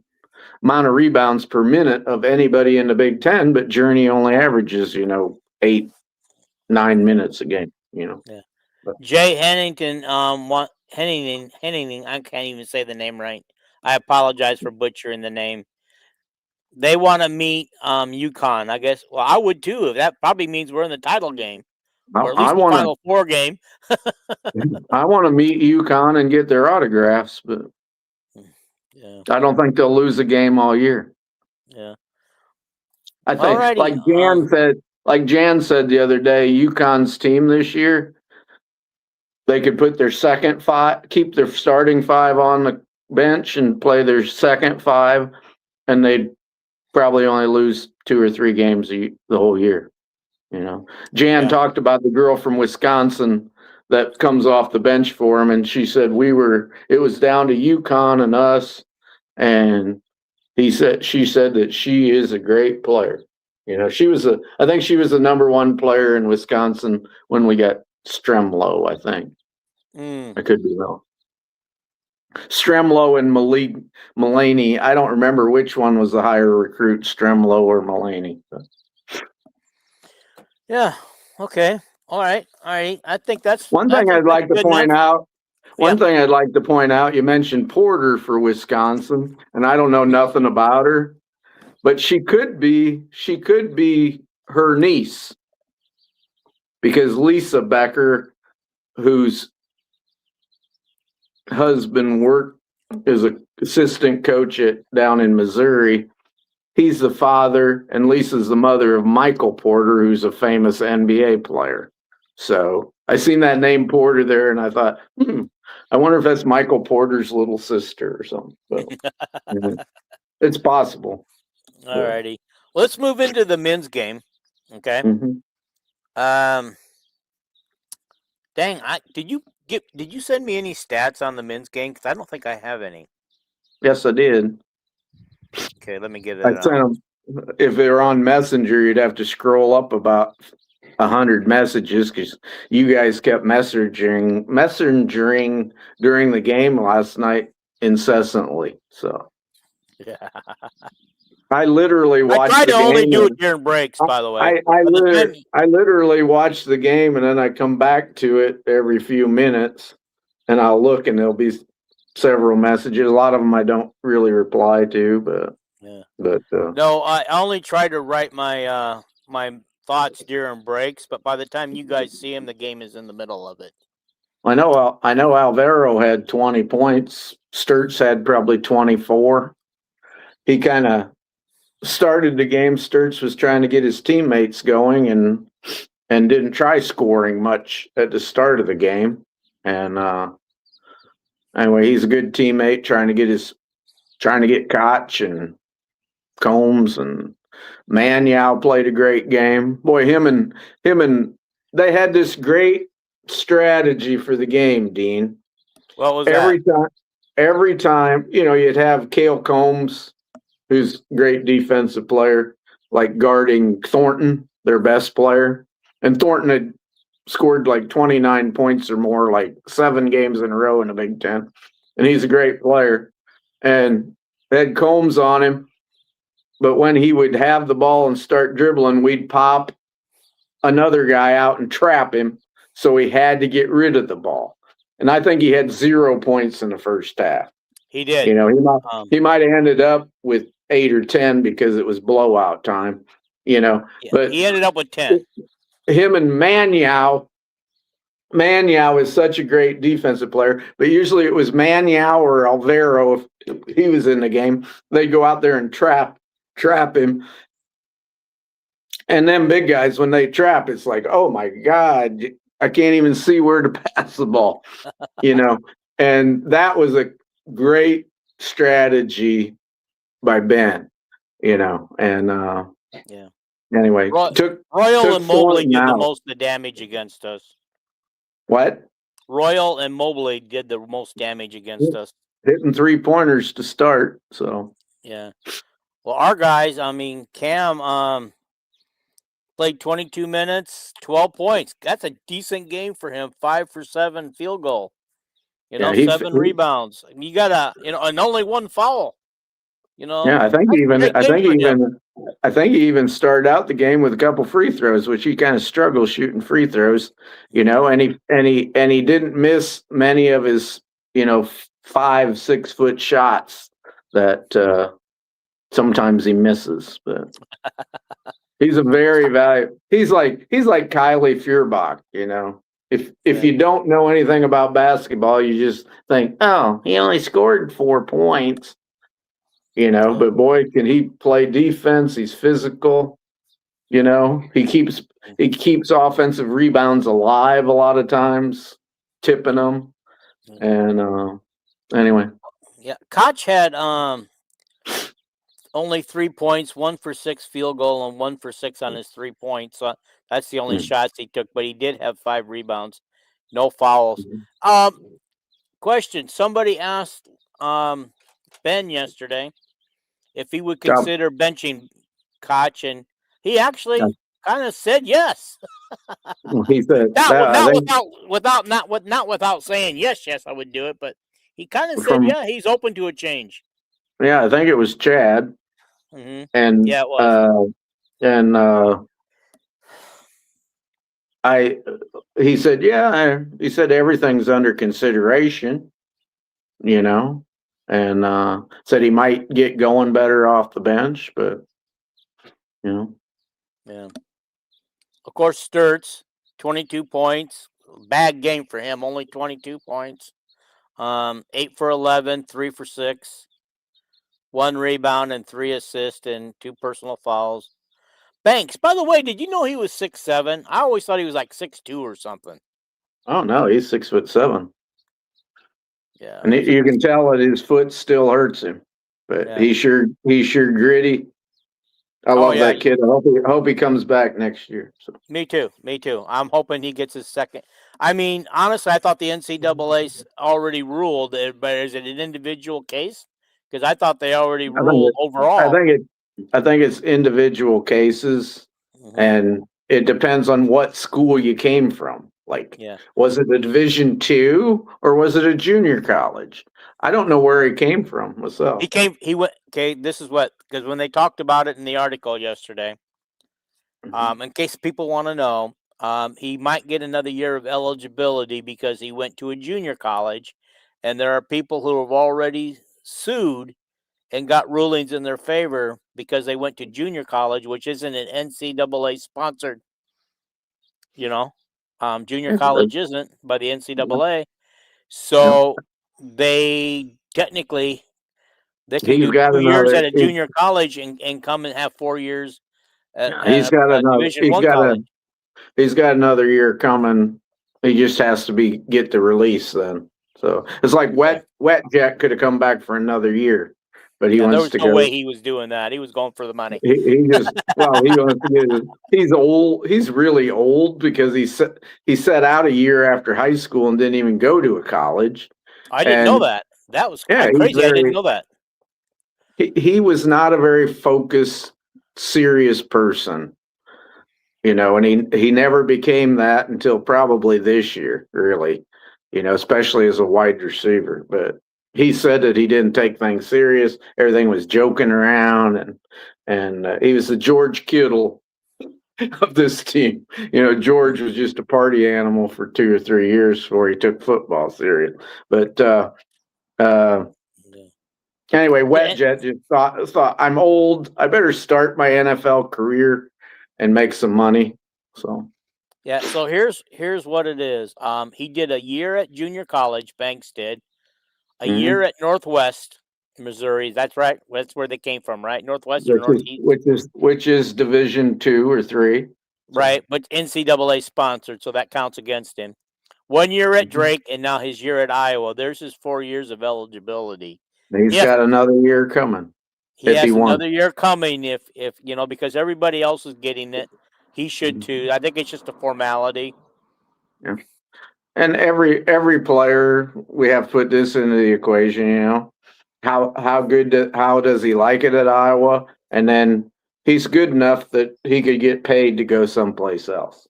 S1: of rebounds per minute of anybody in the Big Ten, but Journey only averages, 8-9 minutes a game.
S2: Yeah. Jay Hennington, Hennington, I can't even say the name right. I apologize for butchering the name. They want to meet UConn, I guess. Well, I would too. If that probably means we're in the title game, or at least the Final Four game.
S1: I want to meet UConn and get their autographs, but I don't think they'll lose a game all year.
S2: Yeah,
S1: I think like Jan said the other day, UConn's team this year, they could put their keep their starting 5 on the bench and play their second 5, and they'd probably only lose 2 or 3 games the whole year. Jan talked about the girl from Wisconsin that comes off the bench for him, and she said it was down to UConn and us, and she said that she is a great player. I think she was the number 1 player in Wisconsin when we got Stremlow, I think. I could be wrong. Stremlow and Mulaney. I don't remember which one was the higher recruit, Stremlow or Mulaney.
S2: Yeah. Okay. All right. I think that's
S1: one thing I'd like to point out. One thing I'd like to point out, you mentioned Porter for Wisconsin, and I don't know nothing about her, but she could be her niece, because Lisa Becker, whose husband is an assistant coach down in Missouri, he's the father, and Lisa's the mother of Michael Porter, who's a famous NBA player. So I seen that name Porter there, and I thought, I wonder if that's Michael Porter's little sister or something. So, it's possible.
S2: All righty. Let's move into the men's game. Okay. Dang, did you send me any stats on the men's game? Because I don't think I have any.
S1: Yes, I did.
S2: Okay, let me get it.
S1: I sent them. If they're on Messenger, you'd have to scroll up about 100 messages, because you guys kept messaging during the game last night incessantly. So I literally watched.
S2: I try to only do it during breaks, by the way.
S1: I literally watch the game, and then I come back to it every few minutes, and I'll look, and there'll be several messages. A lot of them I don't really reply to, but
S2: no, I only try to write my my thoughts during breaks, but by the time you guys see them, the game is in the middle of it.
S1: I know Alvaro had 20 points. Sturts had probably 24. He kind of started the game. Sturts was trying to get his teammates going and didn't try scoring much at the start of the game. And anyway, he's a good teammate, trying to get Koch and Combs and Manyao played a great game. Boy, him and they had this great strategy for the game, Dean.
S2: What was that?
S1: Every time, you'd have Cale Combs, who's a great defensive player, like guarding Thornton, their best player. And Thornton had scored like 29 points or more, like 7 games in a row in the Big Ten. And he's a great player. And they had Combs on him. But when he would have the ball and start dribbling, we'd pop another guy out and trap him. So he had to get rid of the ball. And I think he had 0 points in the first half.
S2: He did.
S1: He might have ended up with 8 or 10 because it was blowout time, But
S2: he ended up with 10.
S1: Him and Manyao is such a great defensive player, but usually it was Manyao or Alvaro if he was in the game. They'd go out there and trap him. And then big guys, when they trap, it's like, oh my God, I can't even see where to pass the ball, And that was a great strategy by Ben, and Anyway,
S2: Royal and Mobley did the most of the damage against us.
S1: What?
S2: Royal and Mobley did the most damage against us.
S1: Hitting 3-pointers to start, so.
S2: Yeah. Well, our guys, Cam played 22 minutes, 12 points. That's a decent game for him. 5 for 7 field goal. 7 rebounds. You got and only 1 foul.
S1: Yeah, I think he even started out the game with a couple free throws, which he kind of struggles shooting free throws, and he didn't miss many of his 5-6 foot shots that sometimes he misses, but he's a very valuable. He's like Kylie Feuerbach, If you don't know anything about basketball, you just think, oh, he only scored 4 points. But boy, can he play defense? He's physical. He keeps offensive rebounds alive a lot of times, tipping them. And anyway,
S2: yeah, Koch had only 3 points, 1 for 6 field goal, and 1 for 6 on his 3 points. So that's the only shots he took. But he did have 5 rebounds, no fouls. Question: somebody asked Ben yesterday if he would consider benching Koch, and he actually kind of said yes.
S1: He said
S2: not without saying yes, I would do it, but he kind of said he's open to a change.
S1: Yeah, I think it was Chad, and
S2: yeah, it was.
S1: He said everything's under consideration, and said he might get going better off the bench, but
S2: Yeah. Of course, Sturts, 22 points. Bad game for him, only 22 points. 8 for 11, 3 for 6, 1 rebound and 3 assists and 2 personal fouls. Banks, by the way, did you know he was 6'7"? I always thought he was like 6'2" or something.
S1: Oh no, he's 6'7".
S2: Yeah,
S1: and you can tell that his foot still hurts him, but he's sure gritty. I love that kid. I hope he comes back next year. So.
S2: Me too. I'm hoping he gets his second. Honestly, I thought the NCAA already ruled it, but is it an individual case? Because I thought they already ruled overall.
S1: I think it's individual cases, and it depends on what school you came from. Was it a Division II or was it a junior college? I don't know where he came from myself.
S2: He went. Okay, this is because when they talked about it in the article yesterday, in case people want to know, he might get another year of eligibility because he went to a junior college, and there are people who have already sued and got rulings in their favor because they went to junior college, which isn't an NCAA sponsored, junior college isn't by the NCAA. So they technically, they can do 2 years at a junior college and come and have 4 years at
S1: he's got
S2: a Division I college.
S1: He's got another year coming. He just has to get the release then. So it's like Wet Jet could have come back for another year. but he
S2: there
S1: wants
S2: was
S1: to
S2: no
S1: go.
S2: way he was doing that. He was going for the money.
S1: He just he wants to get. He's old. He's really old because he set out a year after high school and didn't even go to a college.
S2: I didn't know that. That was
S1: Yeah,
S2: crazy. I didn't know that.
S1: He was not a very focused, serious person, and he never became that until probably this year, really, especially as a wide receiver. But he said that he didn't take things serious. Everything was joking around, and he was the George Kittle of this team. George was just a party animal for 2 or 3 years before he took football serious. But anyway, Wetjet just thought I'm old. I better start my NFL career and make some money. So
S2: yeah. So here's what it is. He did a year at junior college. Banks did a year at Northwest Missouri. That's right. That's where they came from, right? Northwest or Northeast,
S1: which is Division 2 or 3,
S2: right? But NCAA sponsored, so that counts against him. 1 year at Drake, and now his year at Iowa. There's his 4 years of eligibility.
S1: He's got another year coming.
S2: He has another year coming if because everybody else is getting it. He should too. I think it's just a formality.
S1: Yeah. And every player, we have to put this into the equation, how does he like it at Iowa? And then he's good enough that he could get paid to go someplace else.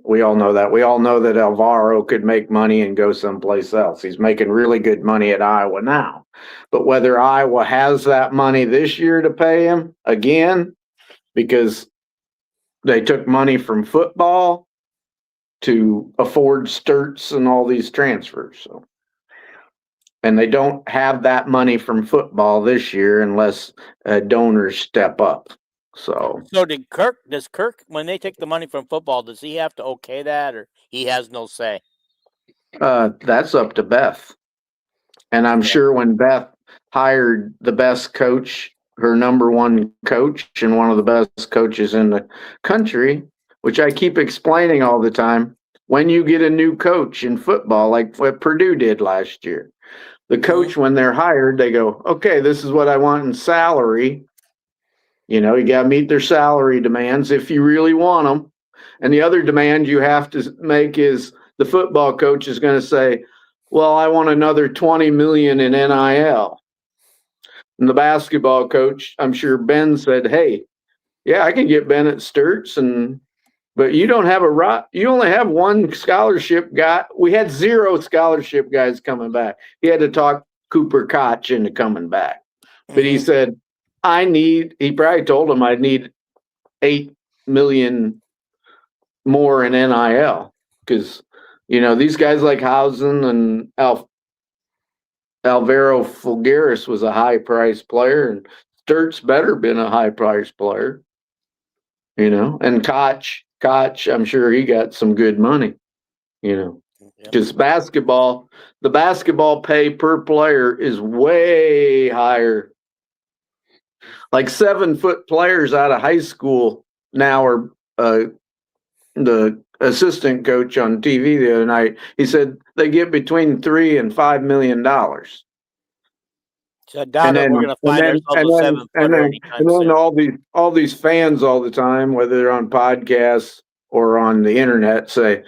S1: We all know that. We all know that Alvaro could make money and go someplace else. He's making really good money at Iowa now. But whether Iowa has that money this year to pay him again, because they took money from football to afford Sturts and all these transfers. And they don't have that money from football this year unless donors step up. So
S2: does Kirk, when they take the money from football, does he have to okay that, or he has no say?
S1: That's up to Beth. And I'm sure when Beth hired the best coach, her number one coach and one of the best coaches in the country, which I keep explaining all the time, when you get a new coach in football, like what Purdue did last year, the coach, when they're hired, they go, okay, this is what I want in salary. You got to meet their salary demands if you really want them. And the other demand you have to make is the football coach is going to say, well, I want another 20 million in NIL. And the basketball coach, I'm sure Ben said, hey, yeah, I can get Ben at Sturts, but you don't have you only have one scholarship guy. We had 0 scholarship guys coming back. He had to talk Cooper Koch into coming back. But he said, he probably told him I'd need 8 million more in NIL because, these guys like Hausen and Alvaro Fulgaris was a high price player, and Sturt's better been a high price player, and Koch, I'm sure he got some good money, because the basketball pay per player is way higher. Like 7-foot players out of high school now are the assistant coach on TV the other night. He said they get between $3 and $5 million.
S2: So I doubt we're going to find ourselves a 7-footer anytime soon.
S1: all these fans all the time, whether they're on podcasts or on the internet, say,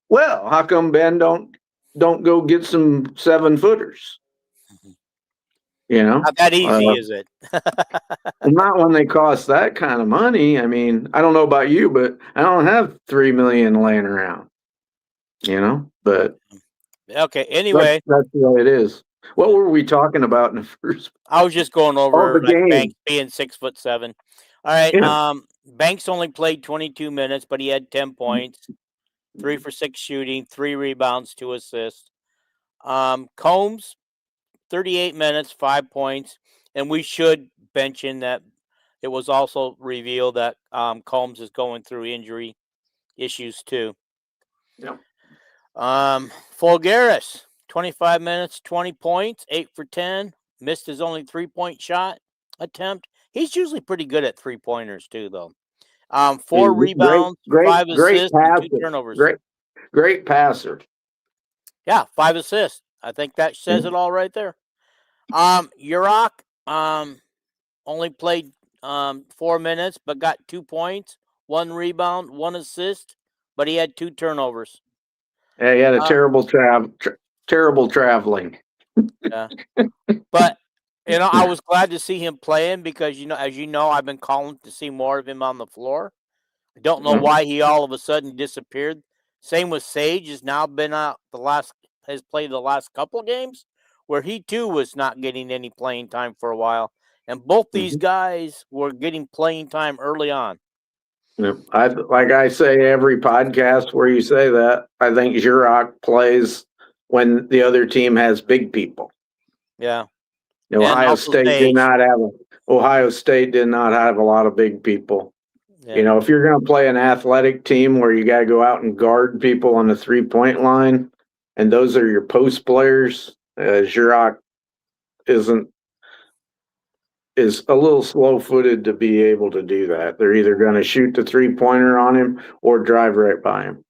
S1: "Well, how come Ben don't go get some 7-footers?"
S2: Not that easy, is it?
S1: Not when they cost that kind of money. I mean, I don't know about you, but I don't have $3 million laying around. But
S2: okay. Anyway,
S1: that's the way it is. What were we talking about in the first?
S2: I was just going over
S1: the game.
S2: Banks being 6'7". All right. Yeah. Banks only played 22 minutes, but he had 10 points, 3 for 6 shooting, 3 rebounds, 2 assists. Combs, 38 minutes, 5 points, and we should mention that it was also revealed that Combs is going through injury issues too.
S1: Yeah.
S2: Fulgaris, 25 minutes, 20 points, 8 for 10. Missed his only 3-point shot attempt. He's usually pretty good at 3-pointers too, though. 4 rebounds, 5 assists, and 2 turnovers.
S1: Great passer.
S2: Yeah, 5 assists. I think that says it all right there. Urach, only played 4 minutes, but got 2 points, 1 rebound, 1 assist, but he had 2 turnovers.
S1: Yeah, he had a terrible traveling.
S2: Yeah. But I was glad to see him playing because as you know, I've been calling to see more of him on the floor. I don't know why he all of a sudden disappeared. Same with Sage, has now been out has played the last couple of games where he too was not getting any playing time for a while. And both these guys were getting playing time early on.
S1: Like I say every podcast where you say that, I think Jurok plays when the other team has big people.
S2: Yeah.
S1: Ohio State did not have a lot of big people. Yeah. If you're going to play an athletic team where you got to go out and guard people on the 3-point line, and those are your post players, Jurok is a little slow-footed to be able to do that. They're either going to shoot the 3-pointer on him or drive right by him.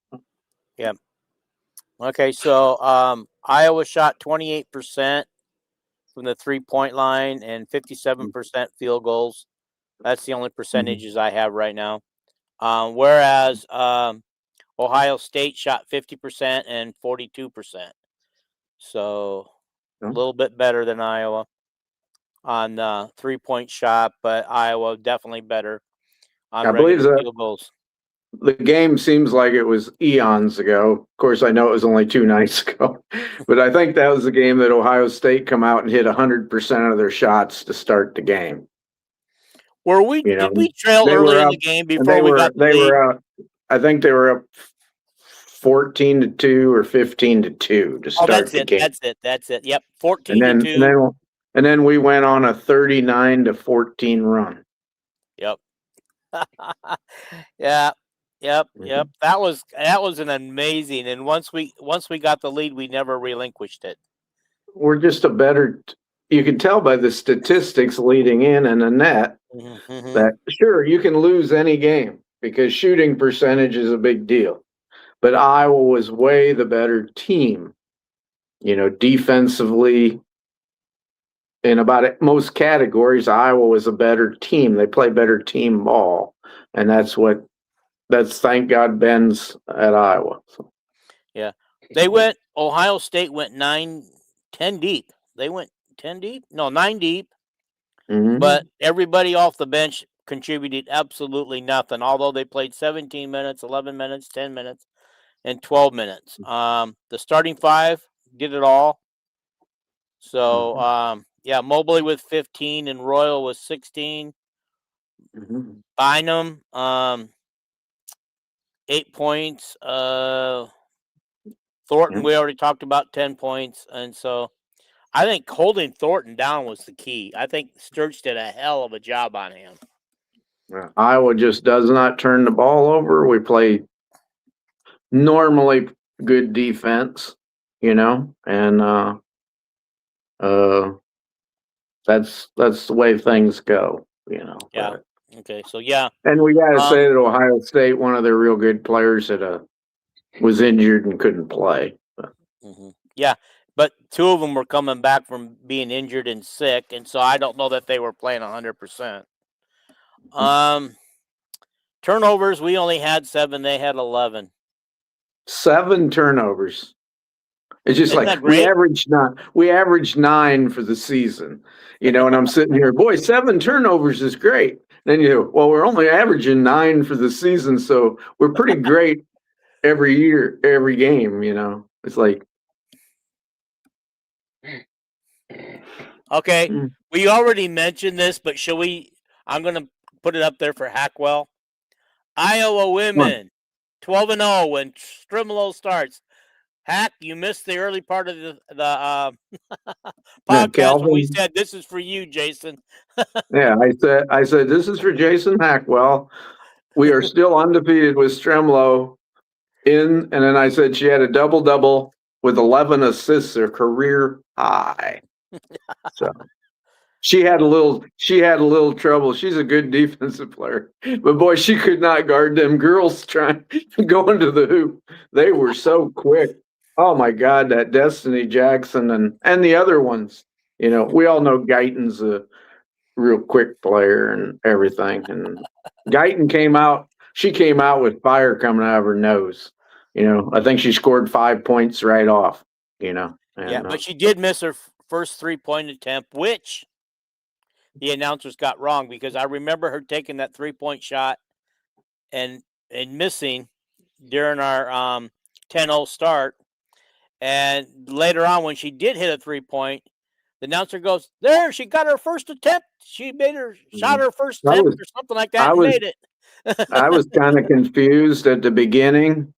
S2: Yeah. Okay, so Iowa shot 28% from the 3-point line and 57% field goals. That's the only percentages I have right now. Whereas Ohio State shot 50% and 42%. So a little bit better than Iowa on 3-point shot, but Iowa definitely better on regular field goals.
S1: The game seems like it was eons ago. Of course, I know it was only 2 nights ago, but I think that was the game that Ohio State come out and hit 100% of their shots to start the game.
S2: Did we trail early in the game before we got the lead?
S1: I think they were up 14-2 or 15-2 to start the game.
S2: That's it. Yep, 14-2.
S1: And then we went on a 39-14 run.
S2: Yep. Yep. That was an amazing. And once we got the lead, we never relinquished it.
S1: We're just a better. You can tell by the statistics leading in and the net that sure you can lose any game because shooting percentage is a big deal, but Iowa was way the better team. Defensively, in about most categories, Iowa was a better team. They play better team ball, and that's thank God Ben's at Iowa. So.
S2: Yeah. Ohio State went 10 deep. They went 10 deep? No, 9 deep. But everybody off the bench contributed absolutely nothing, although they played 17 minutes, 11 minutes, 10 minutes, and 12 minutes. The starting 5 did it all. So, Mobley with 15 and Royal with 16. Bynum, 8 points. Thornton, we already talked about 10 points. And so I think holding Thornton down was the key. I think Sturge did a hell of a job on him.
S1: Iowa just does not turn the ball over. We play normally good defense, and that's the way things go,
S2: Yeah.
S1: But,
S2: okay. So yeah.
S1: And we got to say that Ohio State, one of their real good players, was injured and couldn't play.
S2: Yeah, but 2 of them were coming back from being injured and sick, and so I don't know that they were playing 100%. Turnovers, we only had 7. They had 11.
S1: 7 turnovers. It's just like we averaged 9 for the season, and I'm sitting here, boy, 7 turnovers is great. Then we're only averaging 9 for the season, so we're pretty great every year, every game. It's like.
S2: Okay, we already mentioned this, but shall we? I'm going to put it up there for Hackwell. Iowa women, 12-0 when Strimolo starts. Hack, you missed the early part of the podcast when we said this is for you, Jason.
S1: Yeah, I said this is for Jason Hackwell. We are still undefeated with Strimolo and then I said she had a double-double with 11 assists, a career high. So she had a little trouble. She's a good defensive player, but boy, she could not guard them girls trying to go into the hoop. They were so quick. Oh my God, that Destiny Jackson and the other ones. We all know Guyton's a real quick player and everything. And Guyton came out. She came out with fire coming out of her nose. I think she scored 5 points right off. And,
S2: yeah, but she did miss her first 3-point attempt, which the announcers got wrong, because I remember her taking that 3-point shot and missing during our 10-0 start. And later on, when she did hit a 3-point, the announcer goes, "There, she got her first attempt. She shot her first attempt or something like that and made it."
S1: I was kind of confused at the beginning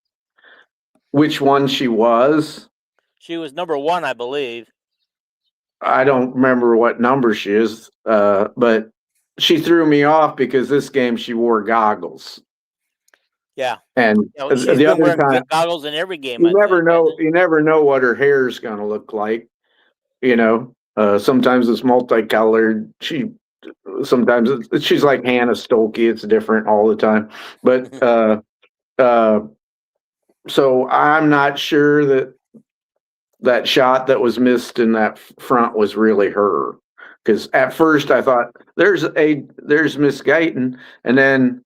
S1: which one she was.
S2: She was number 1, I believe.
S1: I don't remember what number she is, but she threw me off because this game she wore goggles.
S2: Yeah,
S1: and
S2: she's
S1: the other time,
S2: goggles in every game.
S1: You never know what her hair is going to look like. Sometimes it's multicolored. Sometimes she's like Hannah Stolke. It's different all the time. But so I'm not sure that shot that was missed in that front was really her. Because at first I thought there's Miss Guyton, and then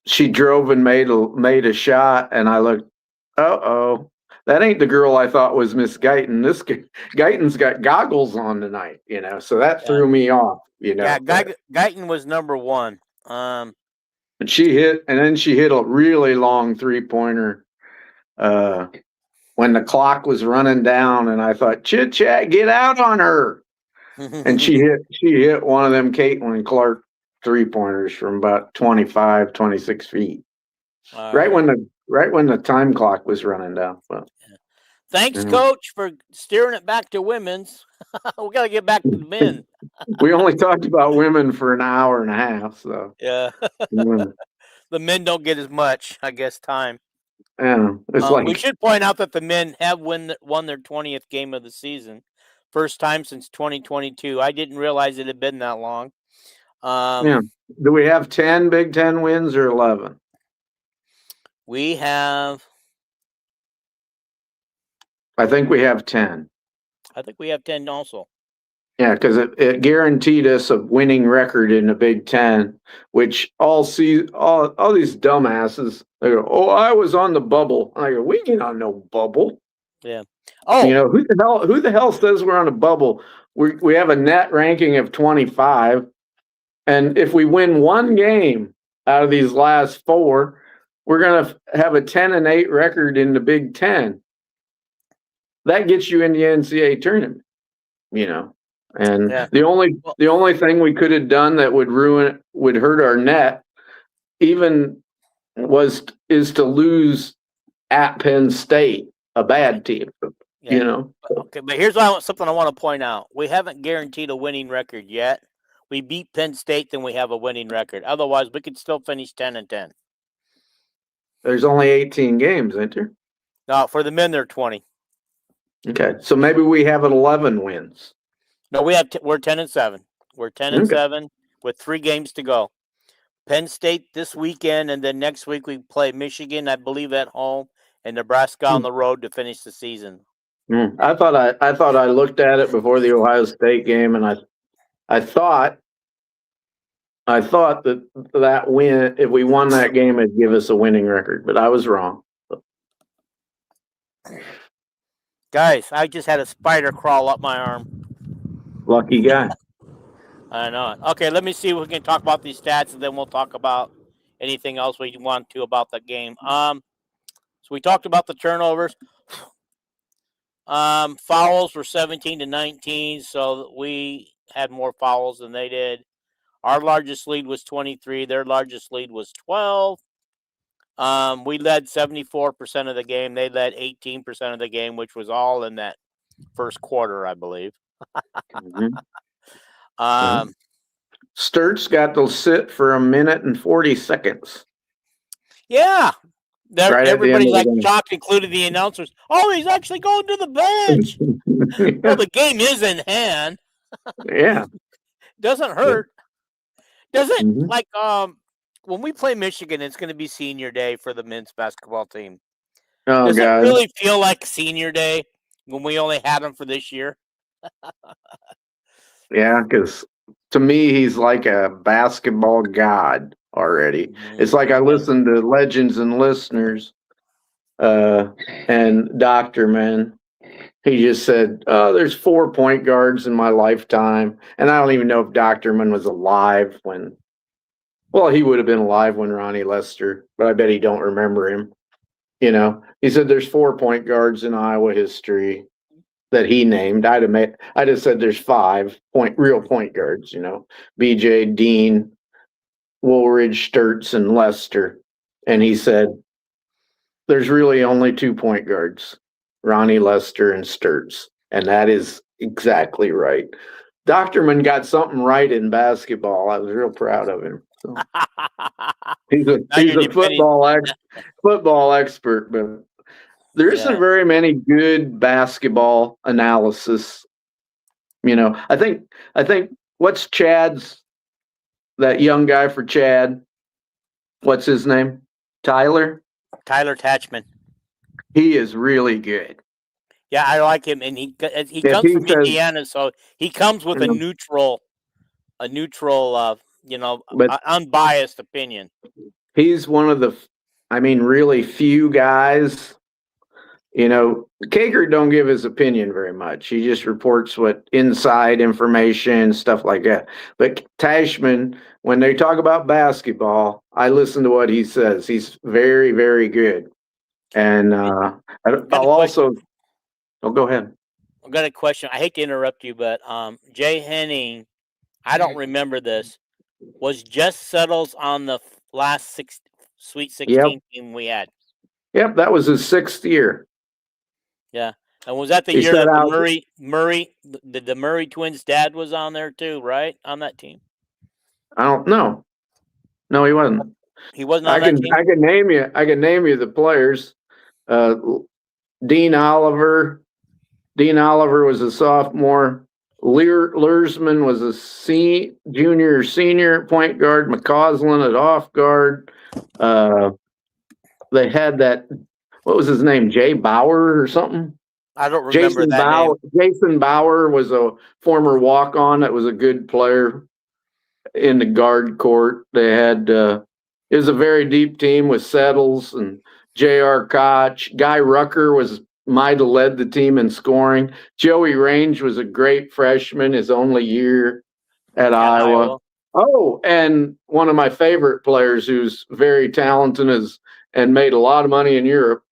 S1: she drove and made a shot, and I looked, that ain't the girl I thought was Miss Guyton. This Guyton's got goggles on tonight, so that threw me off,
S2: Yeah, Guyton was number 1.
S1: And then she hit a really long 3-pointer when the clock was running down, and I thought, Chit Chat, get out on her. And she hit one of them Caitlin Clark 3-pointers from about 25, 26 feet. Right when the time clock was running down. Well,
S2: thanks, Coach, for steering it back to women's. We got to get back to the men.
S1: We only talked about women for an hour and a half, so
S2: yeah. The men don't get as much, I guess, time.
S1: Yeah,
S2: we should point out that the men have won their 20th game of the season, first time since 2022. I didn't realize it had been that long.
S1: Do we have 10 Big Ten wins or 11?
S2: We have.
S1: I think we have 10.
S2: I think we have 10 also.
S1: Yeah, because it guaranteed us a winning record in the Big Ten, which all these dumbasses, they go, "Oh, I was on the bubble." I go, "We ain't on no bubble."
S2: Yeah. Oh,
S1: who the hell says we're on a bubble? We have a net ranking of 25, and if we win one game out of these last 4, we're gonna have a 10-8 record in the Big Ten. That gets you in the NCAA tournament, And the only thing we could have done that would hurt our net, even is to lose at Penn State, a bad team.
S2: Okay, but here's something I want to point out. We haven't guaranteed a winning record yet. We beat Penn State, then we have a winning record. Otherwise, we could still finish 10-10.
S1: There's only 18 games, isn't there?
S2: No, for the men, they're 20.
S1: Okay, so maybe we have 11 wins.
S2: No, we're 10-7. We're 10-7 with 3 games to go. Penn State this weekend, and then next week we play Michigan, I believe, at home, and Nebraska on the road to finish the season.
S1: I thought I looked at it before the Ohio State game, and I thought that win, if we won that game, it'd give us a winning record, but I was wrong.
S2: Guys, I just had a spider crawl up my arm.
S1: Lucky guy.
S2: I know it. Okay, let me see if we can talk about these stats, and then we'll talk about anything else we want to about the game. So we talked about the turnovers. Fouls were 17-19, so we had more fouls than they did. Our largest lead was 23. Their largest lead was 12. We led 74% of the game. They led 18% of the game, which was all in that first quarter, I believe.
S1: Sturt's got to sit for 1 minute and 40 seconds.
S2: Yeah. Everybody's like shocked, including the announcers. Oh, he's actually going to the bench. Well, the game is in hand.
S1: Yeah.
S2: Doesn't hurt. Does it? Like, when we play Michigan, it's going to be senior day for the men's basketball team.
S1: Oh,
S2: Does
S1: God.
S2: it really feel like senior day when we only had them for this year?
S1: Yeah, because to me, he's like a basketball god already. It's like I listened to Legends and Listeners, and Dr. Man. He just said, "Oh, there's 4 point guards in my lifetime," and I don't even know if Doctorman was alive when. Well, he would have been alive when Ronnie Lester, but I bet he don't remember him. You know, he said there's 4 point guards in Iowa history that he named. I'd have said there's 5 real point guards. You know, B.J. Dean, Woolridge, Sturts, and Lester, and he said there's really only 2 point guards. Ronnie Lester and Sturts, and that is exactly right. Doctorman got something right in basketball. I was real proud of him. So. He's a football expert, but there isn't very many good basketball analysis. You know, I think what's that young guy for Chad? What's his name? Tyler
S2: Tatchman.
S1: He is really good.
S2: Yeah, I like him, and he comes from Indiana, so he comes with a neutral, unbiased opinion.
S1: He's one of the, really few guys. You know, Kager don't give his opinion very much. He just reports what inside information, stuff like that. But Tashman, when they talk about basketball, I listen to what he says. He's very, very good. And I'll also, go ahead.
S2: I've got a question. I hate to interrupt you, but Jay Henning, I don't remember this. Was Jess Settles on the last Sweet 16 team we had?
S1: Yep, that was his 6th year.
S2: Yeah, and was that the year that the Murray twins' dad was on there too? Right, on that team.
S1: I don't know. No, he wasn't.
S2: He wasn't on that team?
S1: I can name you the players. Dean Oliver. Dean Oliver was a sophomore. Lursman was a senior point guard. McCausland at off guard. They had that. What was his name? Jay Bauer or something?
S2: I don't remember name.
S1: Jason Bauer was a former walk-on that was a good player in the guard court. They had it was a very deep team with Settles and J.R. Koch. Guy Rucker might have led the team in scoring. Joey Range was a great freshman, his only year at Iowa. Oh, and one of my favorite players who's very talented and made a lot of money in Europe,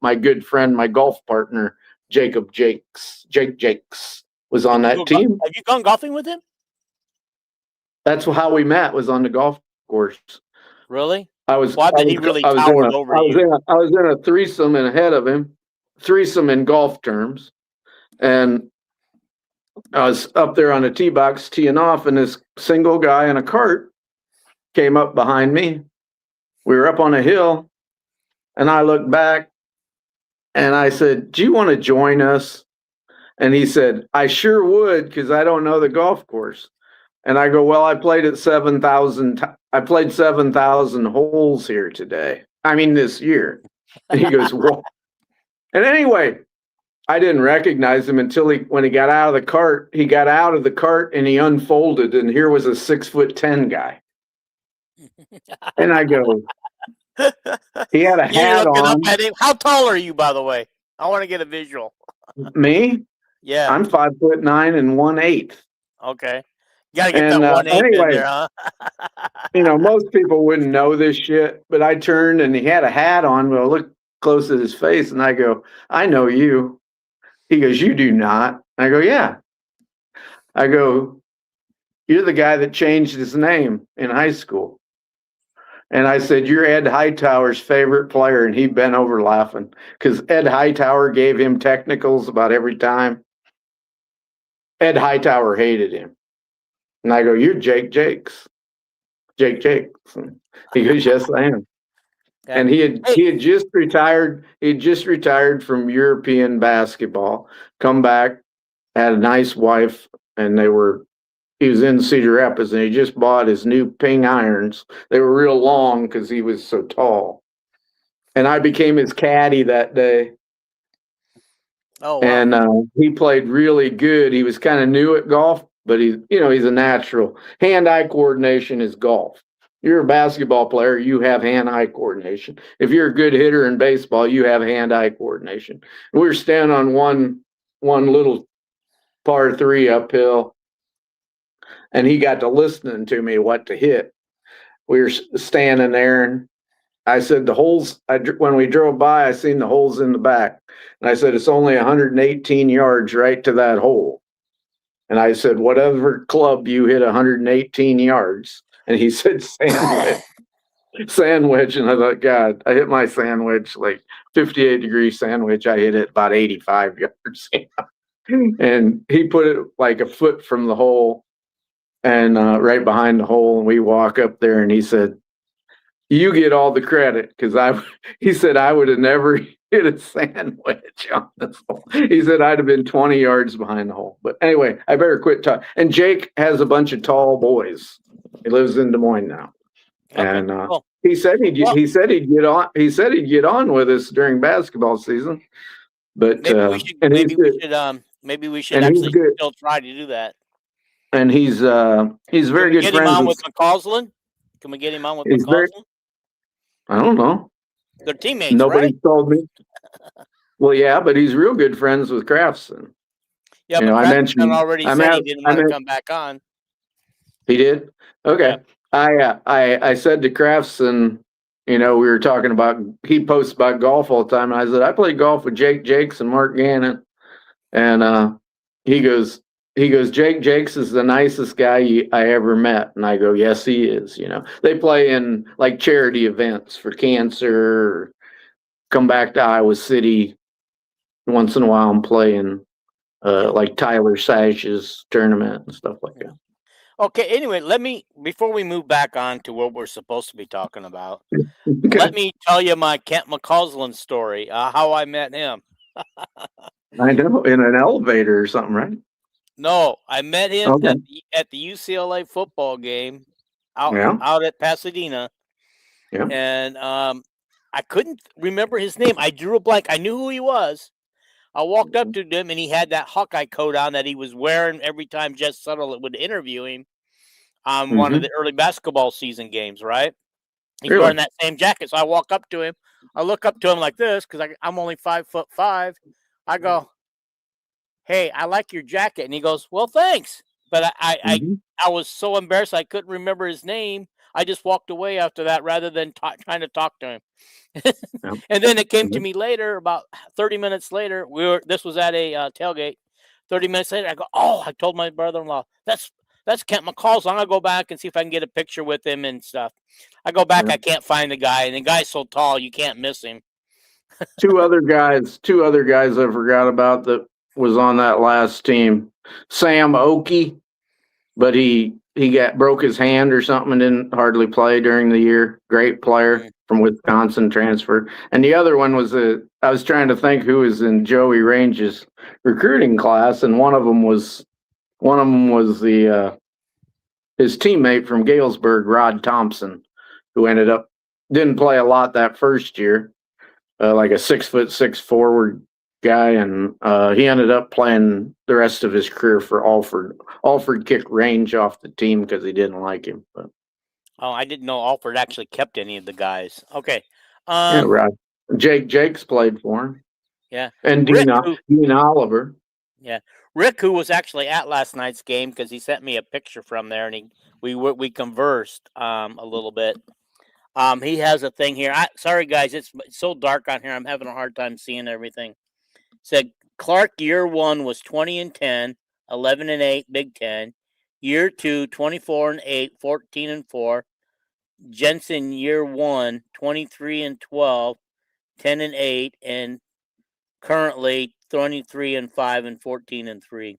S1: my good friend, my golf partner, Jake Jakes, was on that team.
S2: Have you gone golfing with him?
S1: That's how we met, was on the golf course.
S2: Really?
S1: I was
S2: in
S1: a threesome and ahead of him, threesome in golf terms. And I was up there on a tee box teeing off, and this single guy in a cart came up behind me. We were up on a hill, and I looked back, and I said, "Do you want to join us?" And he said, "I sure would, because I don't know the golf course." And I go, "Well, I played 7,000 holes here today. This year." And he goes, "What?" And anyway, I didn't recognize him until when he got out of the cart. He got out of the cart and he unfolded, and here was a 6'10" guy. And I go, he had a hat on.
S2: How tall are you, by the way? I want to get a visual.
S1: Me?
S2: Yeah.
S1: I'm 5'9" and 1/8.
S2: Okay. You gotta get that 1/8 in there, huh?
S1: Most people wouldn't know this shit, but I turned and he had a hat on, but I looked close at his face and I go, "I know you." He goes, "You do not." I go, "Yeah." I go, "You're the guy that changed his name in high school." And I said, "You're Ed Hightower's favorite player." And he bent over laughing because Ed Hightower gave him technicals about every time. Ed Hightower hated him. And I go, "You're Jake Jakes." Jake Jakes. And he goes, "Yes, I am." Yeah. And he had just retired. He had just retired from European basketball, come back, had a nice wife, and he was in Cedar Rapids, and he just bought his new ping irons. They were real long because he was so tall. And I became his caddy that day.
S2: Oh, wow.
S1: And he played really good. He was kind of new at golf, but he's a natural. Hand-eye coordination is golf. You're a basketball player, you have hand-eye coordination. If you're a good hitter in baseball, you have hand-eye coordination. We were standing on one little par 3 uphill, and he got to listening to me what to hit. We were standing there, and I said the holes. When we drove by, I seen the holes in the back, and I said it's only 118 yards right to that hole. And I said, whatever club you hit 118 yards. And he said, sandwich. And I thought, God, I hit my sandwich, like 58-degree sandwich. I hit it about 85 yards. And he put it like a foot from the hole and right behind the hole. And we walk up there, and he said, you get all the credit, because he said, I would have never hit a sandwich on this hole. He said I'd have been 20 yards behind the hole. But anyway, I better quit talking. And Jake has a bunch of tall boys. He lives in Des Moines now. Okay, and cool. He said he'd get on. He said he'd get on with us during basketball season. But
S2: maybe we should actually still try to do that.
S1: And he's very good friends. Get him
S2: on with McCausland? Can we get him on with McCausland?
S1: I don't know.
S2: They're teammates,
S1: Nobody
S2: right?
S1: told me. Well, yeah, but he's real good friends with Craftston.
S2: Yeah, but I mentioned already said he didn't want to come back on.
S1: He did? Okay. Yeah. I said to Craftston, we were talking about, he posts about golf all the time. And I said, I play golf with Jake Jakes and Mark Gannon. And he goes, Jake Jakes is the nicest guy I ever met. And I go, yes, he is. They play in like charity events for cancer, or come back to Iowa City once in a while and play in like Tyler Sash's tournament and stuff like that.
S2: Okay. Anyway, before we move back on to what we're supposed to be talking about, let me tell you my Kent McCausland story, how I met him.
S1: I know, in an elevator or something, right?
S2: No, I met him at the UCLA football game out at Pasadena.
S1: Yeah.
S2: And I couldn't remember his name. I drew a blank. I knew who he was. I walked up to him, and he had that Hawkeye coat on that he was wearing every time Jess Settle would interview him on one of the early basketball season games, right? He's wearing that same jacket. So I walk up to him. I look up to him like this because I'm only 5'5". I go, hey, I like your jacket. And he goes, well, thanks. But I was so embarrassed I couldn't remember his name. I just walked away after that rather than trying to talk to him. And then it came to me later, about 30 minutes later. This was at a tailgate. 30 minutes later, I go, I told my brother-in-law, that's Kent McCausland. I'm going to go back and see if I can get a picture with him and stuff. I go back, I can't find the guy. And the guy's so tall, you can't miss him.
S1: Two other guys I forgot about that was on that last team. Sam Oakey, but he broke his hand or something and didn't hardly play during the year. Great player from Wisconsin, transferred. And the other one was I was trying to think who was in Joey Range's recruiting class, and one of them was his teammate from Galesburg, Rod Thompson, who didn't play a lot that first year, like a 6'6" forward guy, and he ended up playing the rest of his career for Alford. Alford kicked Range off the team because he didn't like him. But
S2: I didn't know Alford actually kept any of the guys. Okay.
S1: Right. Jake's played for him.
S2: Yeah.
S1: And Dean Oliver.
S2: Yeah. Rick, who was actually at last night's game, because he sent me a picture from there, and we conversed a little bit. He has a thing here. Sorry, guys, it's so dark on here. I'm having a hard time seeing everything. Said Clark year 1 was 20-10, 11-8, Big Ten. Year 2, 24-8, 14-4. Jensen year 1, 23-12, 10-8, and currently 23-5 and 14-3.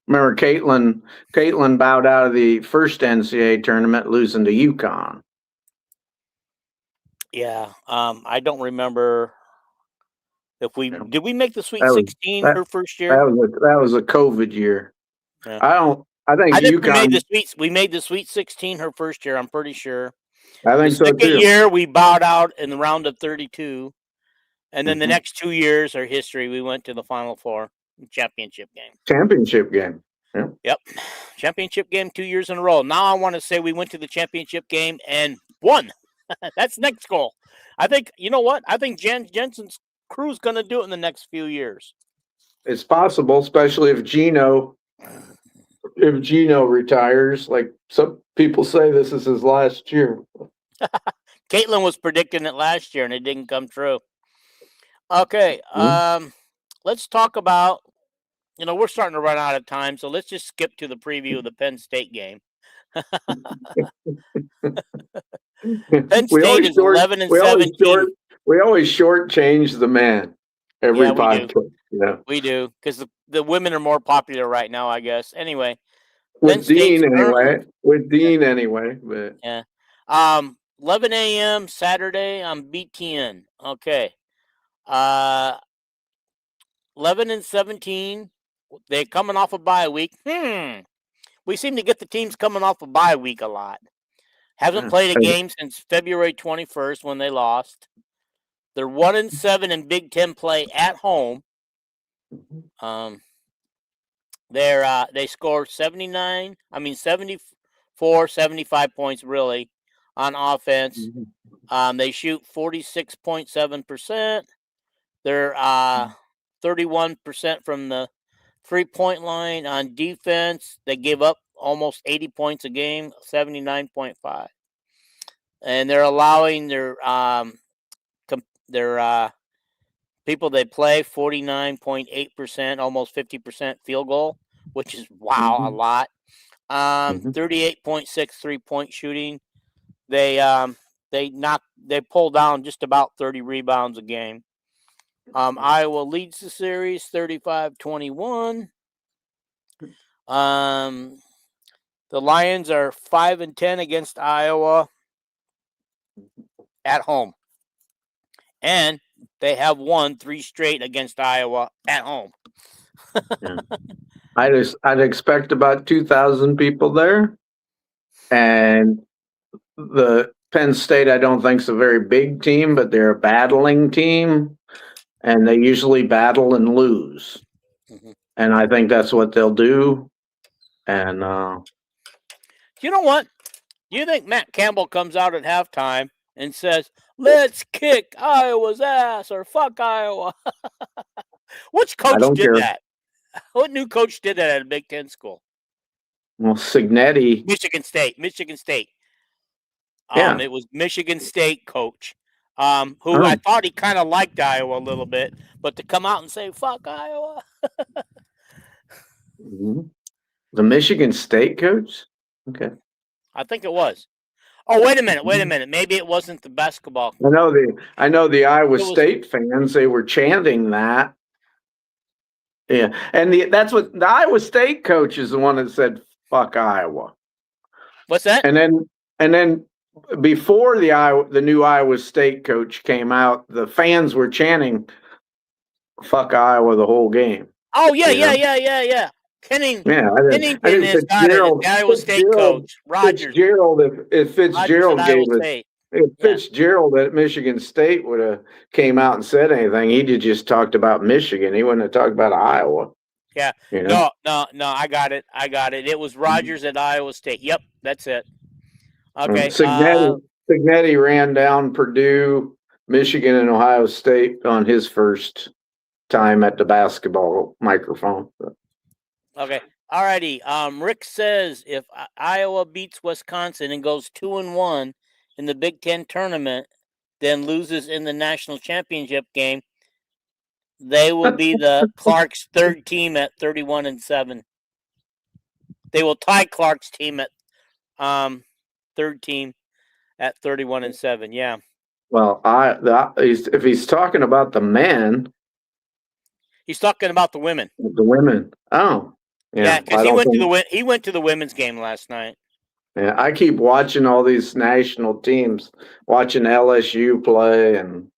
S1: Remember, Caitlin bowed out of the first NCAA tournament, losing to UConn.
S2: Yeah, I don't remember if did we make the Sweet 16 her first year.
S1: That was a COVID year.
S2: Yeah.
S1: I think UConn.
S2: We made the Sweet 16 her first year. I'm pretty sure.
S1: I think so too.
S2: The second year we bowed out in the round of 32, and then the next 2 years are history. We went to the Final Four. championship game.
S1: Championship game. Yeah.
S2: Yep. Championship game 2 years in a row. Now I want to say we went to the championship game and won. That's next goal. I think, you know what? I think Jensen's crew's going to do it in the next few years.
S1: It's possible, especially if Gino retires. Like some people say this is his last year.
S2: Caitlin was predicting it last year and it didn't come true. Okay. Let's talk about, we're starting to run out of time, so let's just skip to the preview of the Penn State game. Penn State is 11-17.
S1: We always shortchange the man every podcast.
S2: Yeah. We do, because the women are more popular right now, I guess. Anyway.
S1: With Dean anyway. But.
S2: Yeah. 11 a.m. Saturday on BTN. Okay. 11-17. They're coming off a bye week. We seem to get the teams coming off a bye week a lot. Haven't played a game since February 21st when they lost. They're 1-7 in Big Ten play at home. They score 75 points really on offense. They shoot 46.7%. They're 31% from the 3-point line. On defense, they give up almost 80 points a game, 79.5. And they're allowing their people they play 49.8%, almost 50% field goal, which is a lot. 38.6 3-point shooting. They pull down just about 30 rebounds a game. Iowa leads the series 35-21. The Lions are 5-10 against Iowa at home. And they have won 3 straight against Iowa at home.
S1: I'd expect about 2,000 people there. And the Penn State, I don't think is a very big team, but they're a battling team. And they usually battle and lose. And I think that's what they'll do. And
S2: you know what? Do you think Matt Campbell comes out at halftime and says, "Let's kick Iowa's ass" or "fuck Iowa"? Which coach did that? What new coach did that at a Big Ten school?
S1: Well, Signetti.
S2: Michigan State.
S1: Yeah.
S2: It was Michigan State coach. Who I thought he kind of liked Iowa a little bit, but to come out and say "fuck Iowa,"
S1: The Michigan State coach. Okay,
S2: I think it was. Oh, wait a minute. Maybe it wasn't the basketball.
S1: I know the Iowa State fans. They were chanting that. Yeah, and that's what the Iowa State coach is the one that said "fuck Iowa."
S2: What's that?
S1: And then. Before the new Iowa State coach came out, the fans were chanting "fuck Iowa" the whole game.
S2: Oh yeah. Pennington is not the Iowa State coach. Rogers.
S1: If Fitzgerald at Michigan State would have came out and said anything, he'd have just talked about Michigan. He wouldn't have talked about Iowa.
S2: Yeah. No. I got it. It was Rogers at Iowa State. Yep, that's it. Okay.
S1: Signetti ran down Purdue, Michigan, and Ohio State on his first time at the basketball microphone.
S2: Okay. All righty. Rick says if Iowa beats Wisconsin and goes 2-1 in the Big Ten tournament, then loses in the national championship game, they will be the Clark's third team at 31-7. They will tie Clark's team at third team at 31-7. Yeah. Well,
S1: if he's talking about the men,
S2: he's talking about the women.
S1: The women. Oh,
S2: yeah. Because he went to the women's game last night.
S1: Yeah, I keep watching all these national teams, watching LSU play, and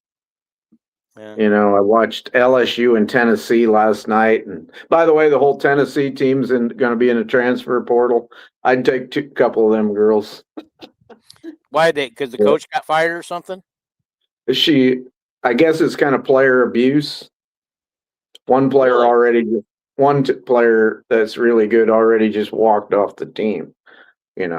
S1: I watched LSU and Tennessee last night. And by the way, the whole Tennessee team's going to be in a transfer portal. I'd take a couple of them girls.
S2: Why because the coach got fired or something?
S1: I guess it's kind of player abuse. One player already player that's really good already just walked off the team, and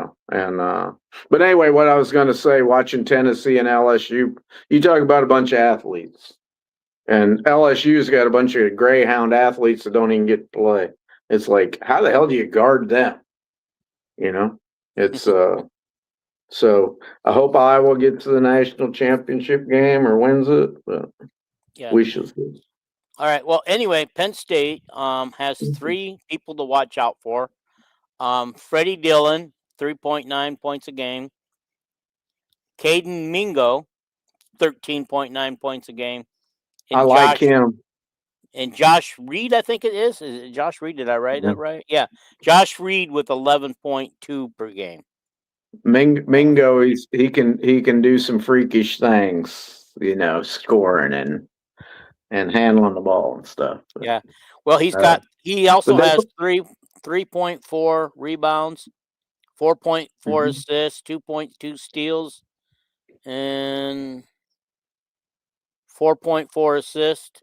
S1: but anyway, what I was going to say, watching Tennessee and LSU, you talk about a bunch of athletes, and LSU's got a bunch of Greyhound athletes that don't even get to play. It's like, how the hell do you guard them? It's so I hope Iowa gets to the national championship game or wins it, but we shall see.
S2: All right. Well, anyway, Penn State has 3 people to watch out for. Freddie Dillon, 3.9 points a game. Caden Mingo, 13.9 points a game. And
S1: I like him.
S2: And Josh Reed, I think it is. Is it Josh Reed? Did I write that right? Yeah. Josh Reed with 11.2 per game.
S1: Mingo, he can do some freakish things, scoring and handling the ball and stuff. But,
S2: yeah. Well, he also has 3.4 rebounds, 4.4 assists, 2.2 steals, and 4.4 assists.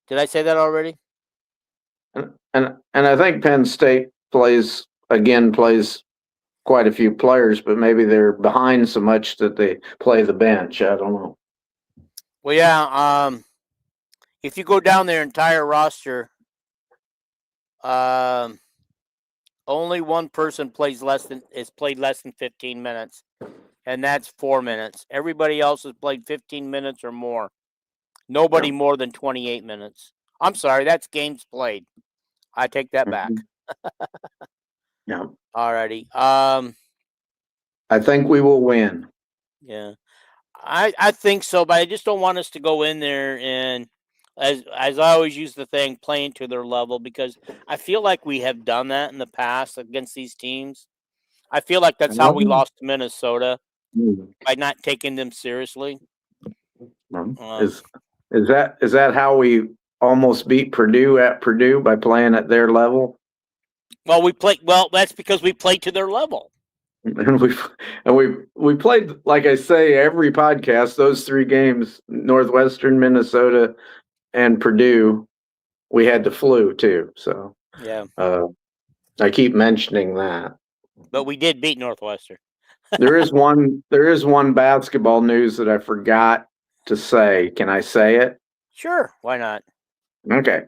S2: Did I say that already?
S1: And I think Penn State plays quite a few players, but maybe they're behind so much that they play the bench. I don't know.
S2: Well, yeah. If you go down their entire roster, only one person played less than 15 minutes, and that's 4 minutes. Everybody else has played 15 minutes or more. Nobody more than 28 minutes. I'm sorry, that's games played. I take that back.
S1: Yeah.
S2: Alrighty.
S1: I think we will win.
S2: Yeah. I think so, but I just don't want us to go in there and, as I always use the thing, playing to their level, because I feel like we have done that in the past against these teams. I feel like that's how we lost to Minnesota, by not taking them seriously.
S1: Is that how we almost beat Purdue at Purdue, by playing at their level?
S2: Well, that's because we played to their level.
S1: And we played, like I say, every podcast, those 3 games, Northwestern, Minnesota, and Purdue, we had the flu too. So
S2: yeah,
S1: I keep mentioning that.
S2: But we did beat Northwestern.
S1: There is one basketball news that I forgot to say. Can I say it?
S2: Sure, why not?
S1: Okay.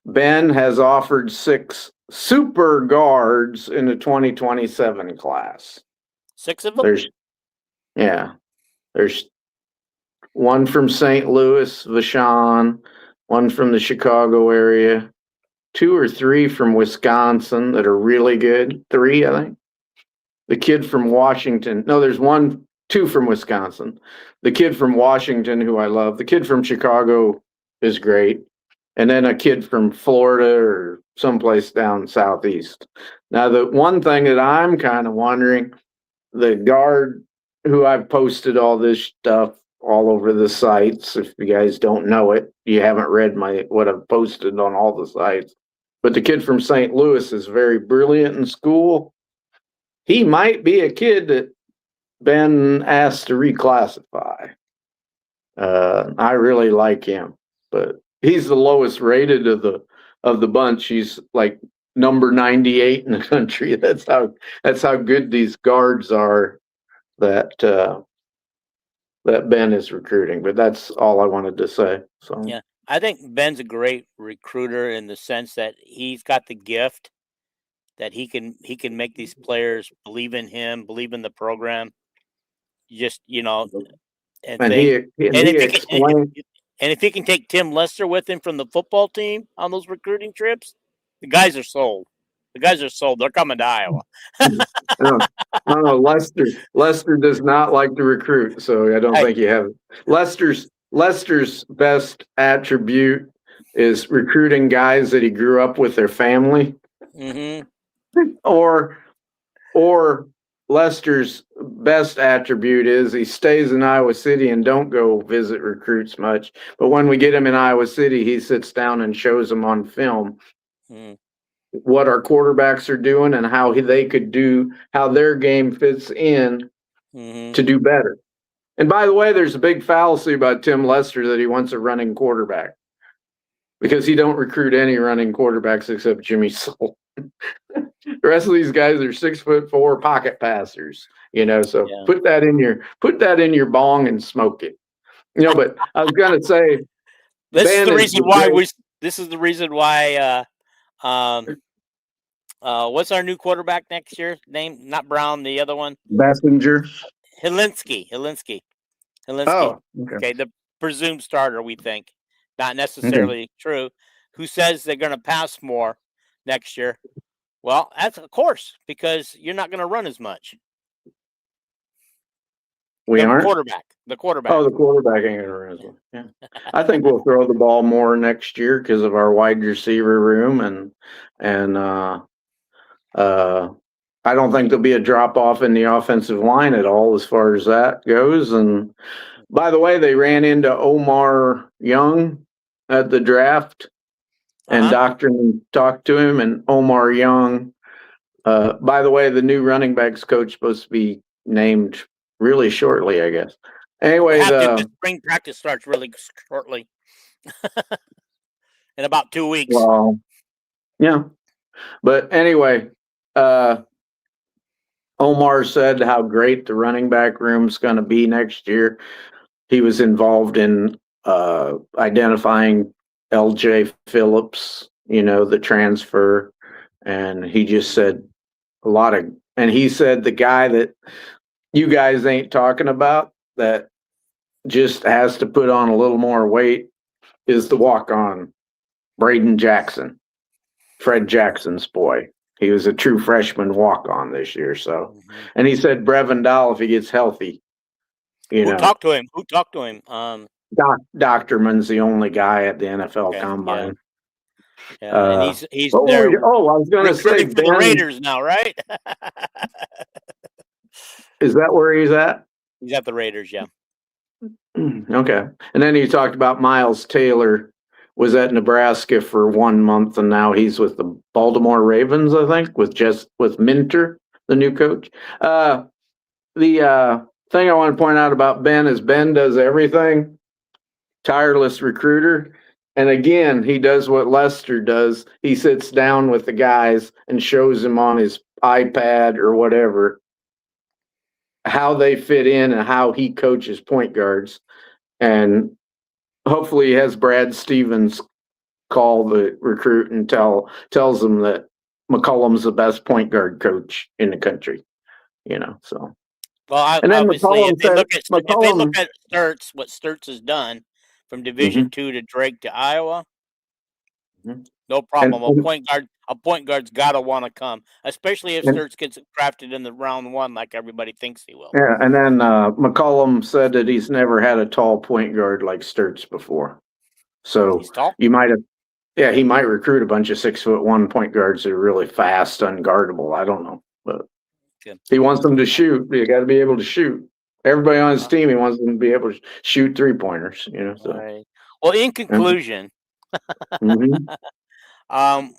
S1: Ben has offered 6 super guards in the 2027 class.
S2: 6 of them?
S1: There's one from St. Louis, Vashon, one from the Chicago area, 2 or 3 from Wisconsin that are really good. 3, I think. The kid from Washington. No, there's 2 from Wisconsin. The kid from Washington, who I love. The kid from Chicago is great. And then a kid from Florida or someplace down southeast. Now, the one thing that I'm kind of wondering, the guard who I've posted all this stuff all over the sites. If you guys don't know it, you haven't read what I've posted on all the sites. But the kid from St. Louis is very brilliant in school. He might be a kid that Ben asked to reclassify. I really like him, but he's the lowest rated of the bunch. He's like number 98 in the country. That's how good these guards are that Ben is recruiting. But that's all I wanted to say. So
S2: yeah, I think Ben's a great recruiter in the sense that he's got the gift that he can make these players believe in him, believe in the program. Just and if he can take Tim Lester with him from the football team on those recruiting trips, the guys are sold. They're coming to Iowa.
S1: No, Lester does not like to recruit, so I don't think you have it. Lester's best attribute is recruiting guys that he grew up with their family.
S2: Mm-hmm.
S1: Or Lester's best attribute is he stays in Iowa City and don't go visit recruits much. But when we get him in Iowa City, he sits down and shows them on film what our quarterbacks are doing and how their game fits in to do better. And by the way, there's a big fallacy about Tim Lester that he wants a running quarterback. because he don't recruit any running quarterbacks except Jimmy Soul. The rest of these guys are 6'4" pocket passers, so
S2: Yeah.
S1: put that in your bong and smoke it. But I was gonna say
S2: This is
S1: Ben
S2: the
S1: is
S2: reason
S1: the
S2: why
S1: great-
S2: this is the reason why what's our new quarterback next year? Name, not Brown, the other one.
S1: Messenger.
S2: Helinski.
S1: Oh, okay.
S2: Okay, the presumed starter, we think. Not necessarily true. Who says they're going to pass more next year? Well, that's of course, because you're not going to run as much.
S1: We aren't?
S2: The quarterback.
S1: Oh, the quarterback ain't gonna run as well. Yeah. I think we'll throw the ball more next year because of our wide receiver room and I don't think there'll be a drop off in the offensive line at all as far as that goes. And by the way, they ran into Omar Young at the draft, and Doctorman talked to him, and Omar Young. By the way, the new running backs coach supposed to be named really shortly, I guess. Anyway,
S2: the spring practice starts really shortly, in about 2 weeks.
S1: Well, yeah, but anyway, Omar said how great the running back room's going to be next year. He was involved in identifying L.J. Phillips, the transfer, and he just said and he said the guy that you guys ain't talking about that just has to put on a little more weight is the walk-on, Braden Jackson, Fred Jackson's boy. He was a true freshman walk-on this year. So, and he said Brevin Dahl, if he gets healthy,
S2: Who talked to him?
S1: Doctorman's the only guy at the NFL Combine.
S2: Yeah, and he's
S1: there. Oh, I was going to say
S2: for the Raiders now, right?
S1: Is that where he's at?
S2: He's at the Raiders, yeah.
S1: Okay. And then he talked about Miles Taylor was at Nebraska for 1 month, and now he's with the Baltimore Ravens, I think, with Minter, the new coach. The thing I want to point out about Ben is Ben does everything. Tireless recruiter. And again, he does what Lester does. He sits down with the guys and shows them on his iPad or whatever how they fit in and how he coaches point guards. And hopefully he has Brad Stevens call the recruit and tells them that McCollum's the best point guard coach in the country, so.
S2: Well,
S1: and then
S2: obviously, if they look at
S1: Sturtz,
S2: what Sturtz has done from Division II to Drake to Iowa, no problem. A point guard's got to want to come, especially if Sturtz gets drafted in the round 1 like everybody thinks he will.
S1: Yeah, and then McCollum said that he's never had a tall point guard like Sturtz before. So you might have, he might recruit a bunch of 6'1" point guards that are really fast, unguardable. I don't know, but he wants them to shoot. You got to be able to shoot. Everybody on his team, he wants them to be able to shoot 3-pointers. So.
S2: Right. Well, in conclusion,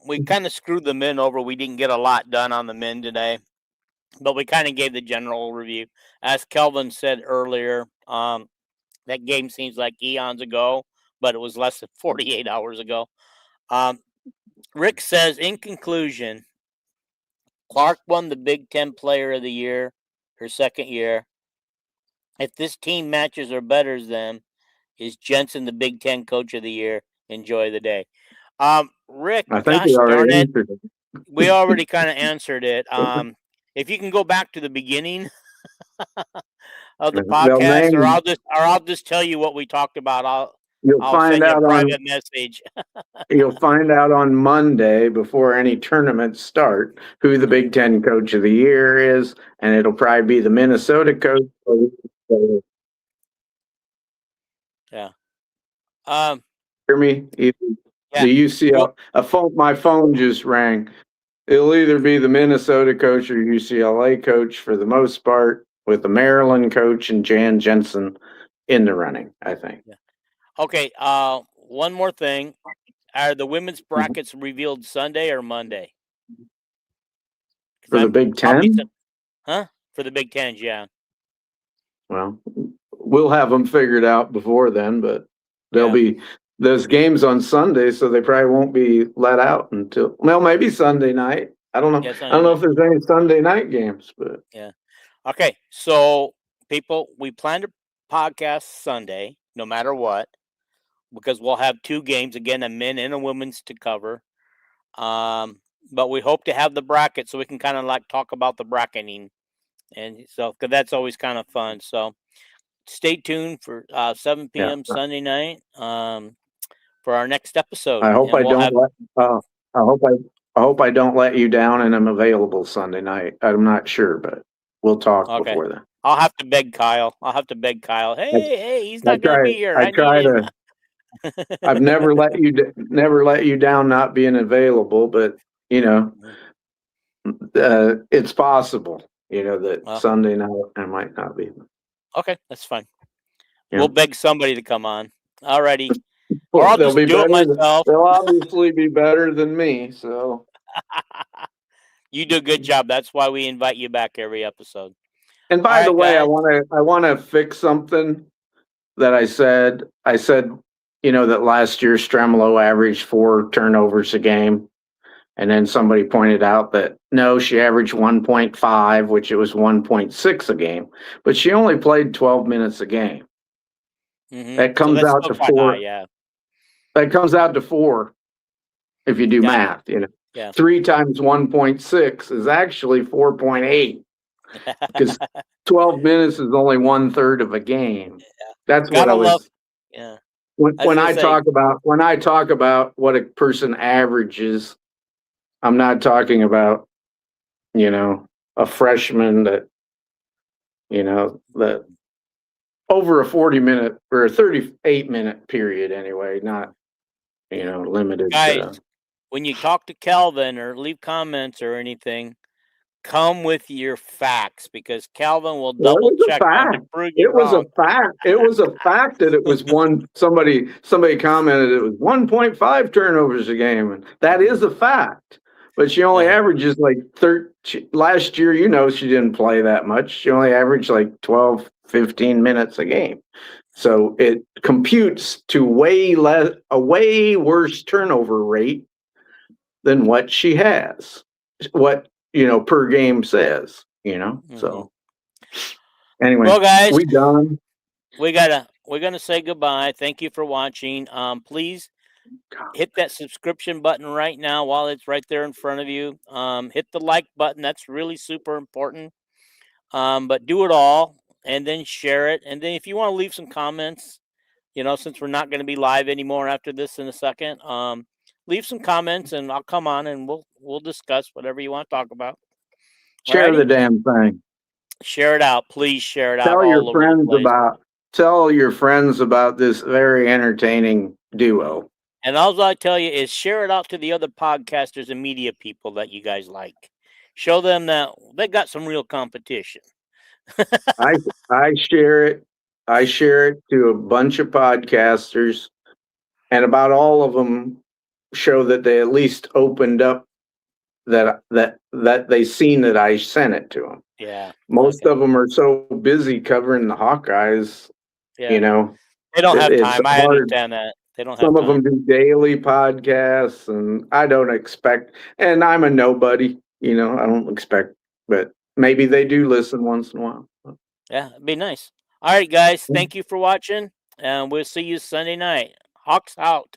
S2: we kind of screwed the men over. We didn't get a lot done on the men today, but we kind of gave the general review. As Kelvin said earlier, that game seems like eons ago, but it was less than 48 hours ago. Rick says, in conclusion, Clark won the Big Ten Player of the Year, her second year. If this team matches or betters them, is Jensen the Big Ten Coach of the Year? Enjoy the day. Rick,
S1: I think
S2: we already kind of answered it. If you can go back to the beginning of the podcast, or I'll just tell you what we talked about. I'll
S1: find
S2: send you
S1: out
S2: a private message.
S1: You'll find out on Monday before any tournaments start who the Big Ten Coach of the Year is, and it'll probably be the Minnesota coach.
S2: Yeah.
S1: Hear me? The UCLA. My phone just rang. It'll either be the Minnesota coach or UCLA coach for the most part, with the Maryland coach and Jan Jensen in the running, I think.
S2: Yeah. Okay. One more thing. Are the women's brackets revealed Sunday or Monday?
S1: For the Big Ten?
S2: For the Big Ten, yeah.
S1: Well, we'll have them figured out before then, but they'll be those games on Sunday, so they probably won't be let out until, well, maybe Sunday night. I don't know.
S2: Yeah,
S1: I don't know if
S2: Sunday
S1: there's any Sunday night games, but
S2: Yeah. Okay. So, people, we plan to podcast Sunday, no matter what, because we'll have two games again, a men and a women's to cover. But we hope to have the bracket so we can kind of like talk about the bracketing, and so because that's always kind of fun. So, stay tuned for 7
S1: yeah.
S2: p.m. Sunday night for our next episode,
S1: I hope
S2: and
S1: I
S2: we'll
S1: don't
S2: have.
S1: let, I hope I don't let you down and I'm available Sunday night. I'm not sure, but we'll talk
S2: Okay.
S1: before then.
S2: I'll have to beg Kyle. Hey, he's not going to be here.
S1: I
S2: I need
S1: try
S2: him.
S1: to, I've never let you down not being available, but you know, it's possible, that
S2: Well,
S1: Sunday night I might not be.
S2: okay, that's fine.
S1: Yeah.
S2: We'll beg somebody to come on. Alrighty. Or
S1: Well,
S2: I'll just do it myself.
S1: They'll obviously be better than me. So,
S2: You do a good job. That's why we invite you back every episode.
S1: and by the
S2: right,
S1: way,
S2: guys.
S1: I want to fix something that I said. I said, that last year Stremolo averaged 4 turnovers a game. And then somebody pointed out that no, she averaged 1.5, which it was 1.6 a game, but she only played 12 minutes a game.
S2: Mm-hmm.
S1: That comes
S2: that's
S1: out
S2: still
S1: to
S2: quite
S1: 4.
S2: high, yeah.
S1: That comes out to 4 if you do math.
S2: Yeah.
S1: 3 times 1.6 is actually 4.8 because 12 minutes is only 1/3 of a game. That's what I was.
S2: Love. Yeah.
S1: When I talk about what a person averages, I'm not talking about, a freshman that, that over a 40-minute or a 38-minute period anyway, not, limited.
S2: Guys, when you talk to Calvin or leave comments or anything, come with your facts because Calvin will double check them to prove you wrong.
S1: It was a fact that it was somebody commented it was 1.5 turnovers a game, and that is a fact. But she only averages like 13. Last year, she didn't play that much. She only averaged like 12, 15 minutes a game. So it computes to a way worse turnover rate than what she has. What, per game says, so. Anyway,
S2: well, guys,
S1: we done.
S2: We're gonna say goodbye. Thank you for watching. Please hit that subscription button right now while it's right there in front of you. Hit the like button. That's really super important. But do it all and then share it. And then if you want to leave some comments, since we're not going to be live anymore after this in a second, leave some comments and I'll come on and we'll discuss whatever you want to talk about.
S1: Share the damn thing.
S2: Share it out. Please share it out.
S1: Tell your friends about this very entertaining duo.
S2: And all I tell you is share it out to the other podcasters and media people that you guys like. Show them that they got some real competition.
S1: I share it. I share it to a bunch of podcasters, and about all of them show that they at least opened up that they seen that I sent it to them.
S2: Yeah.
S1: Most of them are so busy covering the Hawkeyes,
S2: they don't have time. I understand that. They don't have
S1: Some
S2: time.
S1: of them do daily podcasts, and I don't expect, and I'm a nobody, I don't expect, but maybe they do listen once in a while.
S2: Yeah, it'd be nice. All right, guys. Thank you for watching, and we'll see you Sunday night. Hawks out.